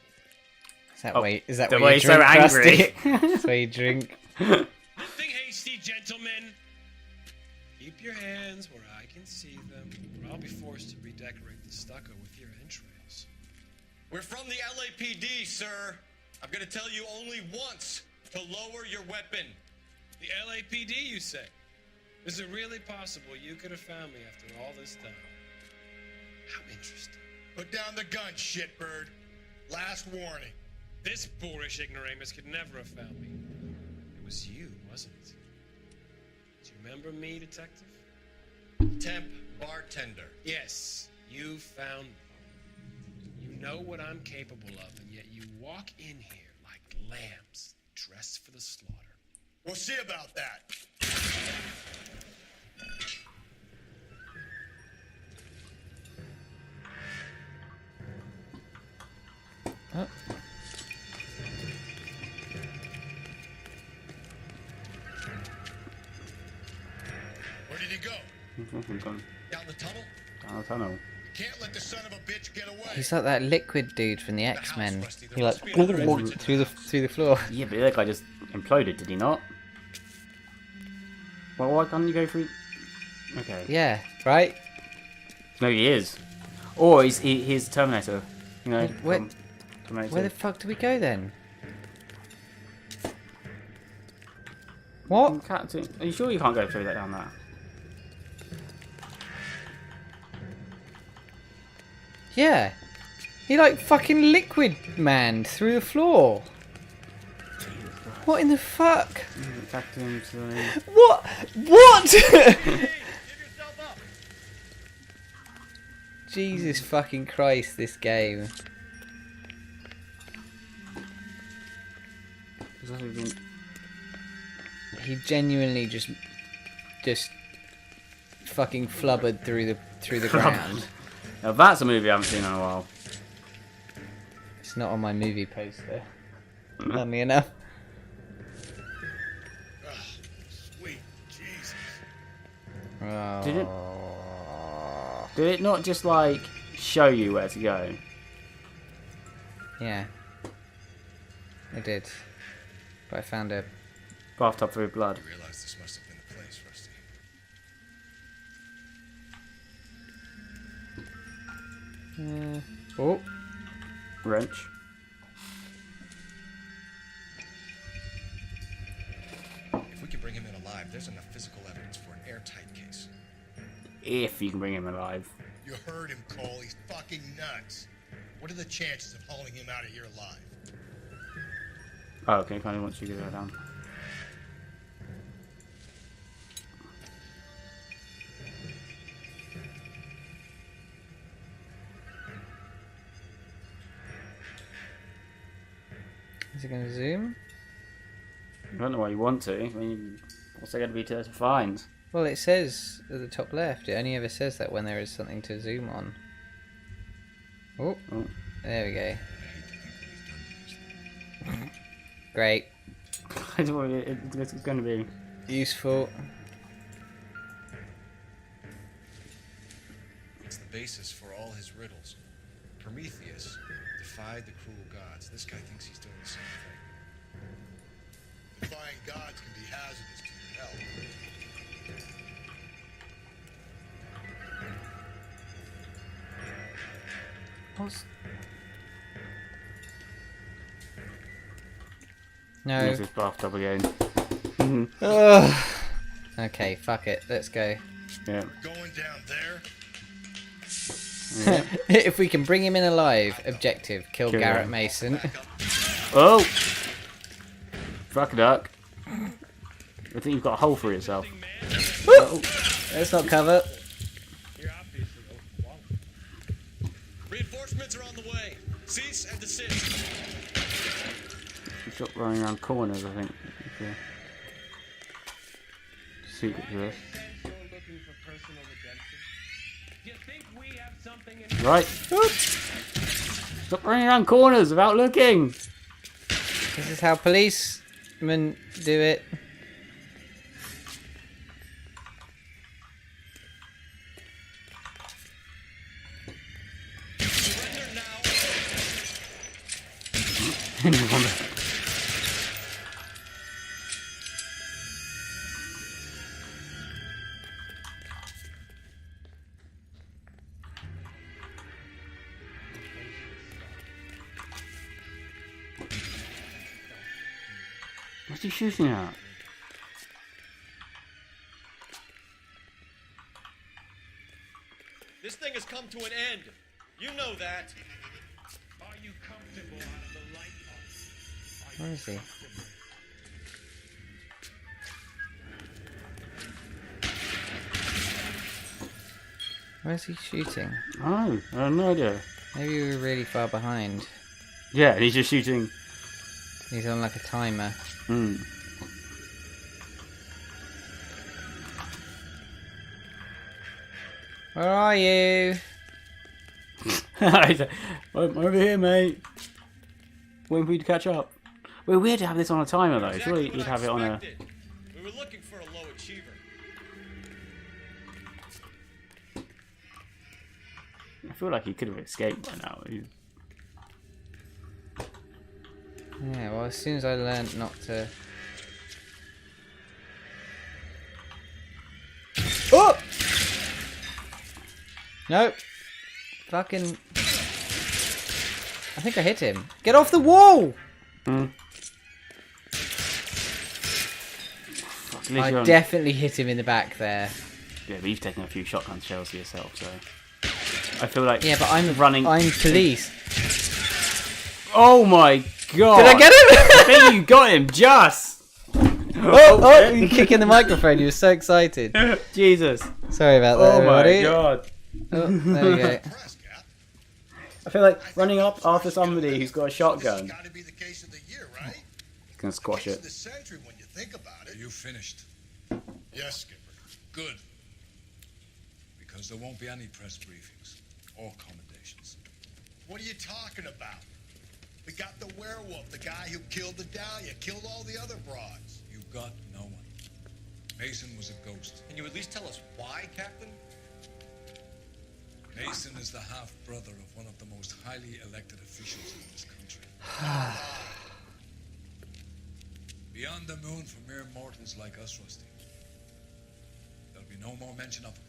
Is that the why way you he's so drink, angry. Rusty? That's why you drink. Nothing hasty, gentlemen. Keep your hands where I can see them, or I'll be forced to redecorate the stucco with your entrails. We're from the LAPD, sir. I'm gonna tell you only once to lower your weapon. The LAPD, you say? Is it really possible you could have found me after all this time? How interesting. Put down the gun, shitbird. Last warning. This boorish ignoramus could never have found me. It was you, wasn't it? Do you remember me, detective? Temp bartender. Yes, you found me. You know what I'm capable of, and yet you walk in here like lambs dressed for the slaughter. We'll see about that. Oh. Where did he go? Down the tunnel? Down the tunnel. Can't let the son of a bitch get away. He's like that liquid dude from the X-Men. He like through the floor. Yeah, but that guy just imploded, did he not? Well, why can't you go through? Okay. Yeah, right? Maybe he is. Or he's Terminator. You know. Where Terminator. the fuck do we go then? What? Are you sure you can't go through that down there? Yeah. He like fucking liquid man through the floor. What in the fuck? Back to him, sorry. What? What? Jesus fucking Christ, this game. He genuinely just fucking flubbered through the ground. Now that's a movie I haven't seen in a while. It's not on my movie poster. Funnily enough. Sweet Jesus. Oh. Did it not just like show you where to go? Yeah. It did. But I found a bathtub full of blood. I realize this must have been the place, Rusty. Oh. Wrench. If we can bring him in alive, there's enough physical evidence for an airtight case. If you can bring him alive. You heard him, Cole. He's fucking nuts. What are the chances of hauling him out of here alive? Oh, okay, kind of wants you to go down. Is it going to zoom? I don't know why you want to. I mean, what's there going to be to find? Well, it says at the top left. It only ever says that when there is something to zoom on. Oh, there we go. Great. I don't know what it's going to be. Useful. It's the basis for all his riddles. Prometheus defied the cruel gods. This guy thinks he's doing the same thing. Defying gods can be hazardous to your health. What's... No. There's this bathtub again. Ugh. Okay, fuck it. Let's go. Yeah. Going down there? Yeah. If we can bring him in alive, objective, kill Garrett him. Mason. Oh! Fuck a duck. I think you've got a hole for yourself. Oh. Let's not cover. Reinforcements are on the way. Cease and desist. Stop running around corners, I think. Okay. Secret to this. Right. Stop running around corners without looking. This is how policemen do it. What's he shooting at? This thing has come to an end. You know that. Are you comfortable out of the lighthouse? Where is he? Where's he shooting? Oh, I have no idea. Maybe we were really far behind. Yeah, he's just shooting. He's on like a timer. Hmm. Where are you? I'm over here, mate. Waiting for you to catch up. Well, weird to have this on a timer though. Surely you'd have it on a. We were looking for a low achiever. I feel like he could have escaped by now. Yeah, well, as soon as I learned not to... Oh! Nope. Fucking... I think I hit him. Get off the wall! I definitely hit him in the back there. Yeah, but you've taken a few shotgun shells for yourself, so... I feel like... Yeah, but I'm running... I'm police. Oh my god! Did I get him? I think you got him, just! Oh, you're kicking the microphone. You were so excited. Jesus. Sorry about that, everybody. Oh my god. Oh, there you go. I feel like running up after somebody who's got a shotgun. Got to be the case of the year, right? You can squash Case it. of the century when you think about it. You finished? Yes, Skipper. Good. Because there won't be any press briefings or commendations. What are you talking about? We got the werewolf, the guy who killed the Dahlia, killed all the other broads. You got no one. Mason was a ghost. Can you at least tell us why, Captain? Mason is the half-brother of one of the most highly elected officials in this country. Beyond the moon for mere mortals like us, Rusty. There'll be no more mention of him.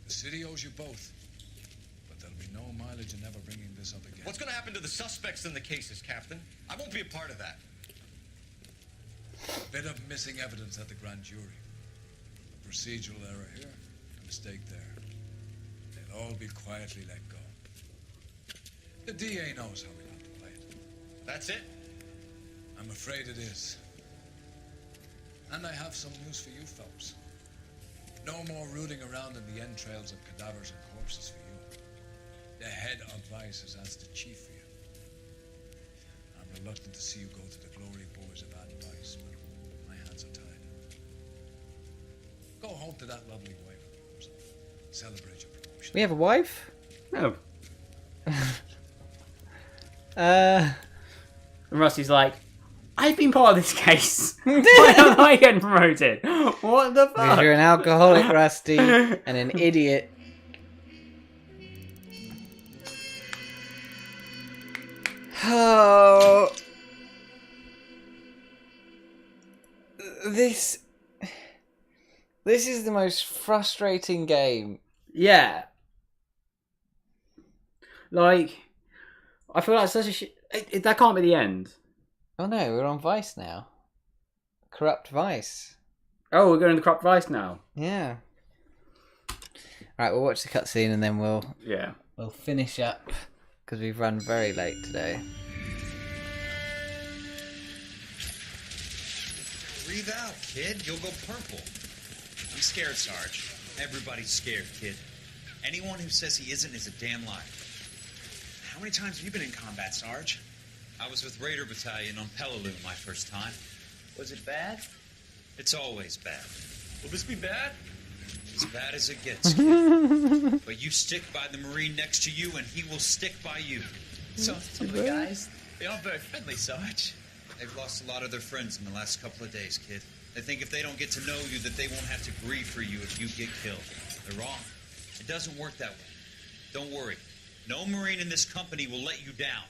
The city owes you both. But there'll be no mileage in ever bringing this up again. What's going to happen to the suspects in the cases, Captain? I won't be a part of that. A bit of missing evidence at the grand jury. A procedural error here, a mistake there. They'll all be quietly let go. The DA knows how we have to play it. That's it? I'm afraid it is. And I have some news for you folks. No more rooting around in the entrails of cadavers and corpses for you. The head of Vice has asked the chief for you. I'm reluctant to see you go to the glory boys of advice, but my hands are tied. Go home to that lovely wife of yours. Celebrate your promotion. We have a wife? No. And Rusty's like, I've been part of this case. Why am I getting promoted? What the fuck? Because you're an alcoholic, Rusty, and an idiot. Oh, this is the most frustrating game. Yeah. Like, I feel like such a that can't be the end. Oh no, we're on Vice now. Corrupt Vice. Oh, we're going to Corrupt Vice now. Yeah. Right, we'll watch the cutscene and then we'll finish up because we've run very late today. Breathe out, kid. You'll go purple. I'm scared, Sarge. Everybody's scared, kid. Anyone who says he isn't is a damn liar. How many times have you been in combat, Sarge? I was with Raider Battalion on Peleliu my first time. Was it bad? It's always bad. Will this be bad? As bad as it gets, kid. But you stick by the Marine next to you, and he will stick by you. So, some of the guys, they aren't very friendly, Sarge. They've lost a lot of their friends in the last couple of days, kid. They think if they don't get to know you, that they won't have to grieve for you if you get killed. They're wrong. It doesn't work that way. Don't worry. No Marine in this company will let you down.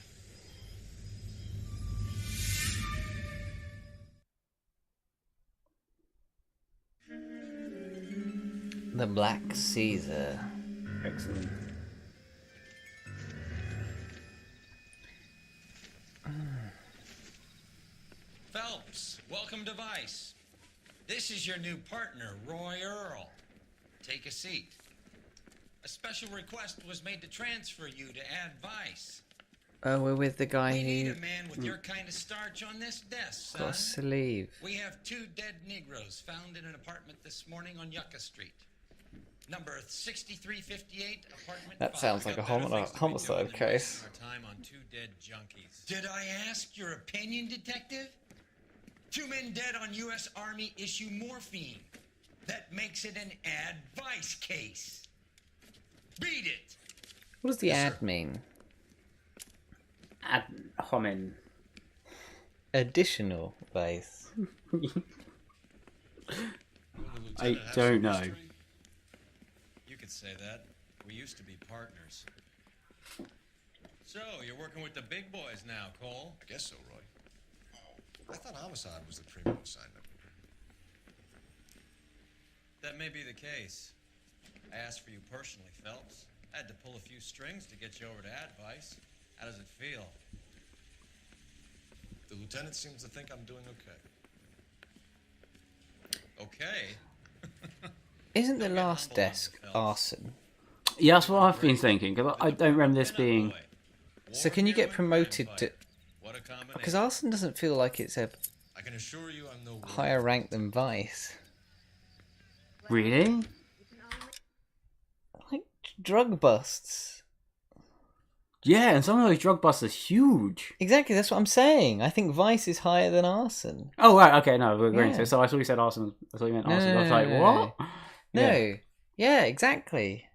The Black Caesar. Excellent. Phelps, welcome to Vice. This is your new partner, Roy Earl. Take a seat. A special request was made to transfer you to Ad Vice. Oh, we're with the guy We need who a man with your kind of starch on this desk, son. got to leave. We have 2 dead Negroes found in an apartment this morning on Yucca Street. Number 6358, apartment That 5. sounds like a homicide case. Our time on 2 dead junkies. Did I ask your opinion, detective? 2 men dead on U.S. Army issue morphine. That makes it an Ad Vice case. Beat it. What does the ad mean? Ad hominem. Additional Vice. I don't know. You could say that. We used to be partners. So, you're working with the big boys now, Cole? I guess so, Roy. I thought homicide was the premium assignment. That may be the case. I asked for you personally, Phelps. I had to pull a few strings to get you over to Advice. How does it feel? The lieutenant seems to think I'm doing okay. Okay? Isn't the last desk arson? Yeah, that's what I've been thinking, because I don't remember this being... So can you get promoted to... What a combination. Because arson doesn't feel like it's a I can assure you I'm no higher rank than vice. Really? Like drug busts. Yeah, and some of those drug busts are huge. Exactly, that's what I'm saying. I think vice is higher than arson. Oh, right, okay, no, we're agreeing. Yeah. So I thought you said arson. I thought you meant No, arson. I was like, no, what? No. Yeah, exactly.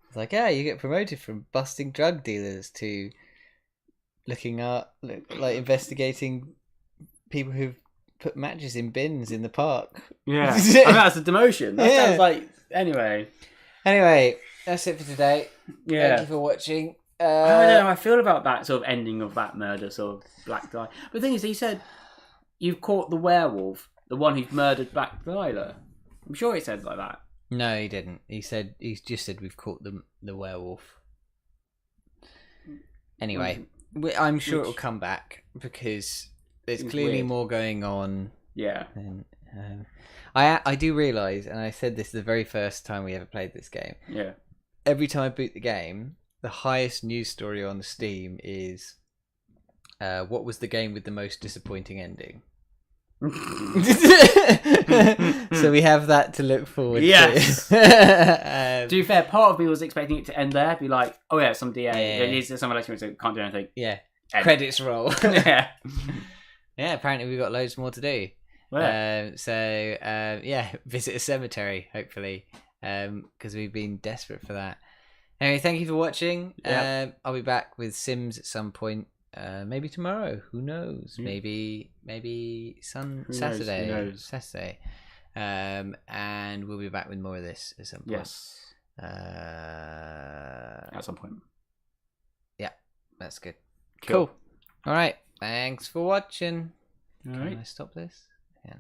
It's like, yeah, you get promoted from busting drug dealers to looking at, like, investigating people who've put matches in bins in the park. Yeah. I mean, that's a demotion. That sounds like... Anyway, that's it for today. Yeah. Thank you for watching. I don't know how I feel about that sort of ending of that murder, sort of Black Guy. But the thing is, he said, you've caught the werewolf, the one who's murdered Black Dahlia. I'm sure he said like that. No, he didn't. He just said we've caught the werewolf. Anyway, I'm sure it'll come back because there's clearly weird. more going on. Yeah. And I do realise, and I said this the very first time we ever played this game. Yeah. Every time I boot the game, the highest news story on Steam is what was the game with the most disappointing ending? So we have that to look forward to. To be fair, part of me was expecting it to end there. Be like, oh yeah, some DA. Yeah. It is some election, so can't do anything. Yeah. End. Credits roll. Yeah. Yeah, apparently we've got loads more to do. Yeah. Visit a cemetery, hopefully, because we've been desperate for that. Anyway, thank you for watching. Yeah. I'll be back with Sims at some point. Maybe tomorrow. Who knows? Maybe Saturday. Who knows? Saturday. And we'll be back with more of this at some point. Yes. At some point. Yeah, that's good. Cool. All right. Thanks for watching. All Can right. I stop this? Yeah.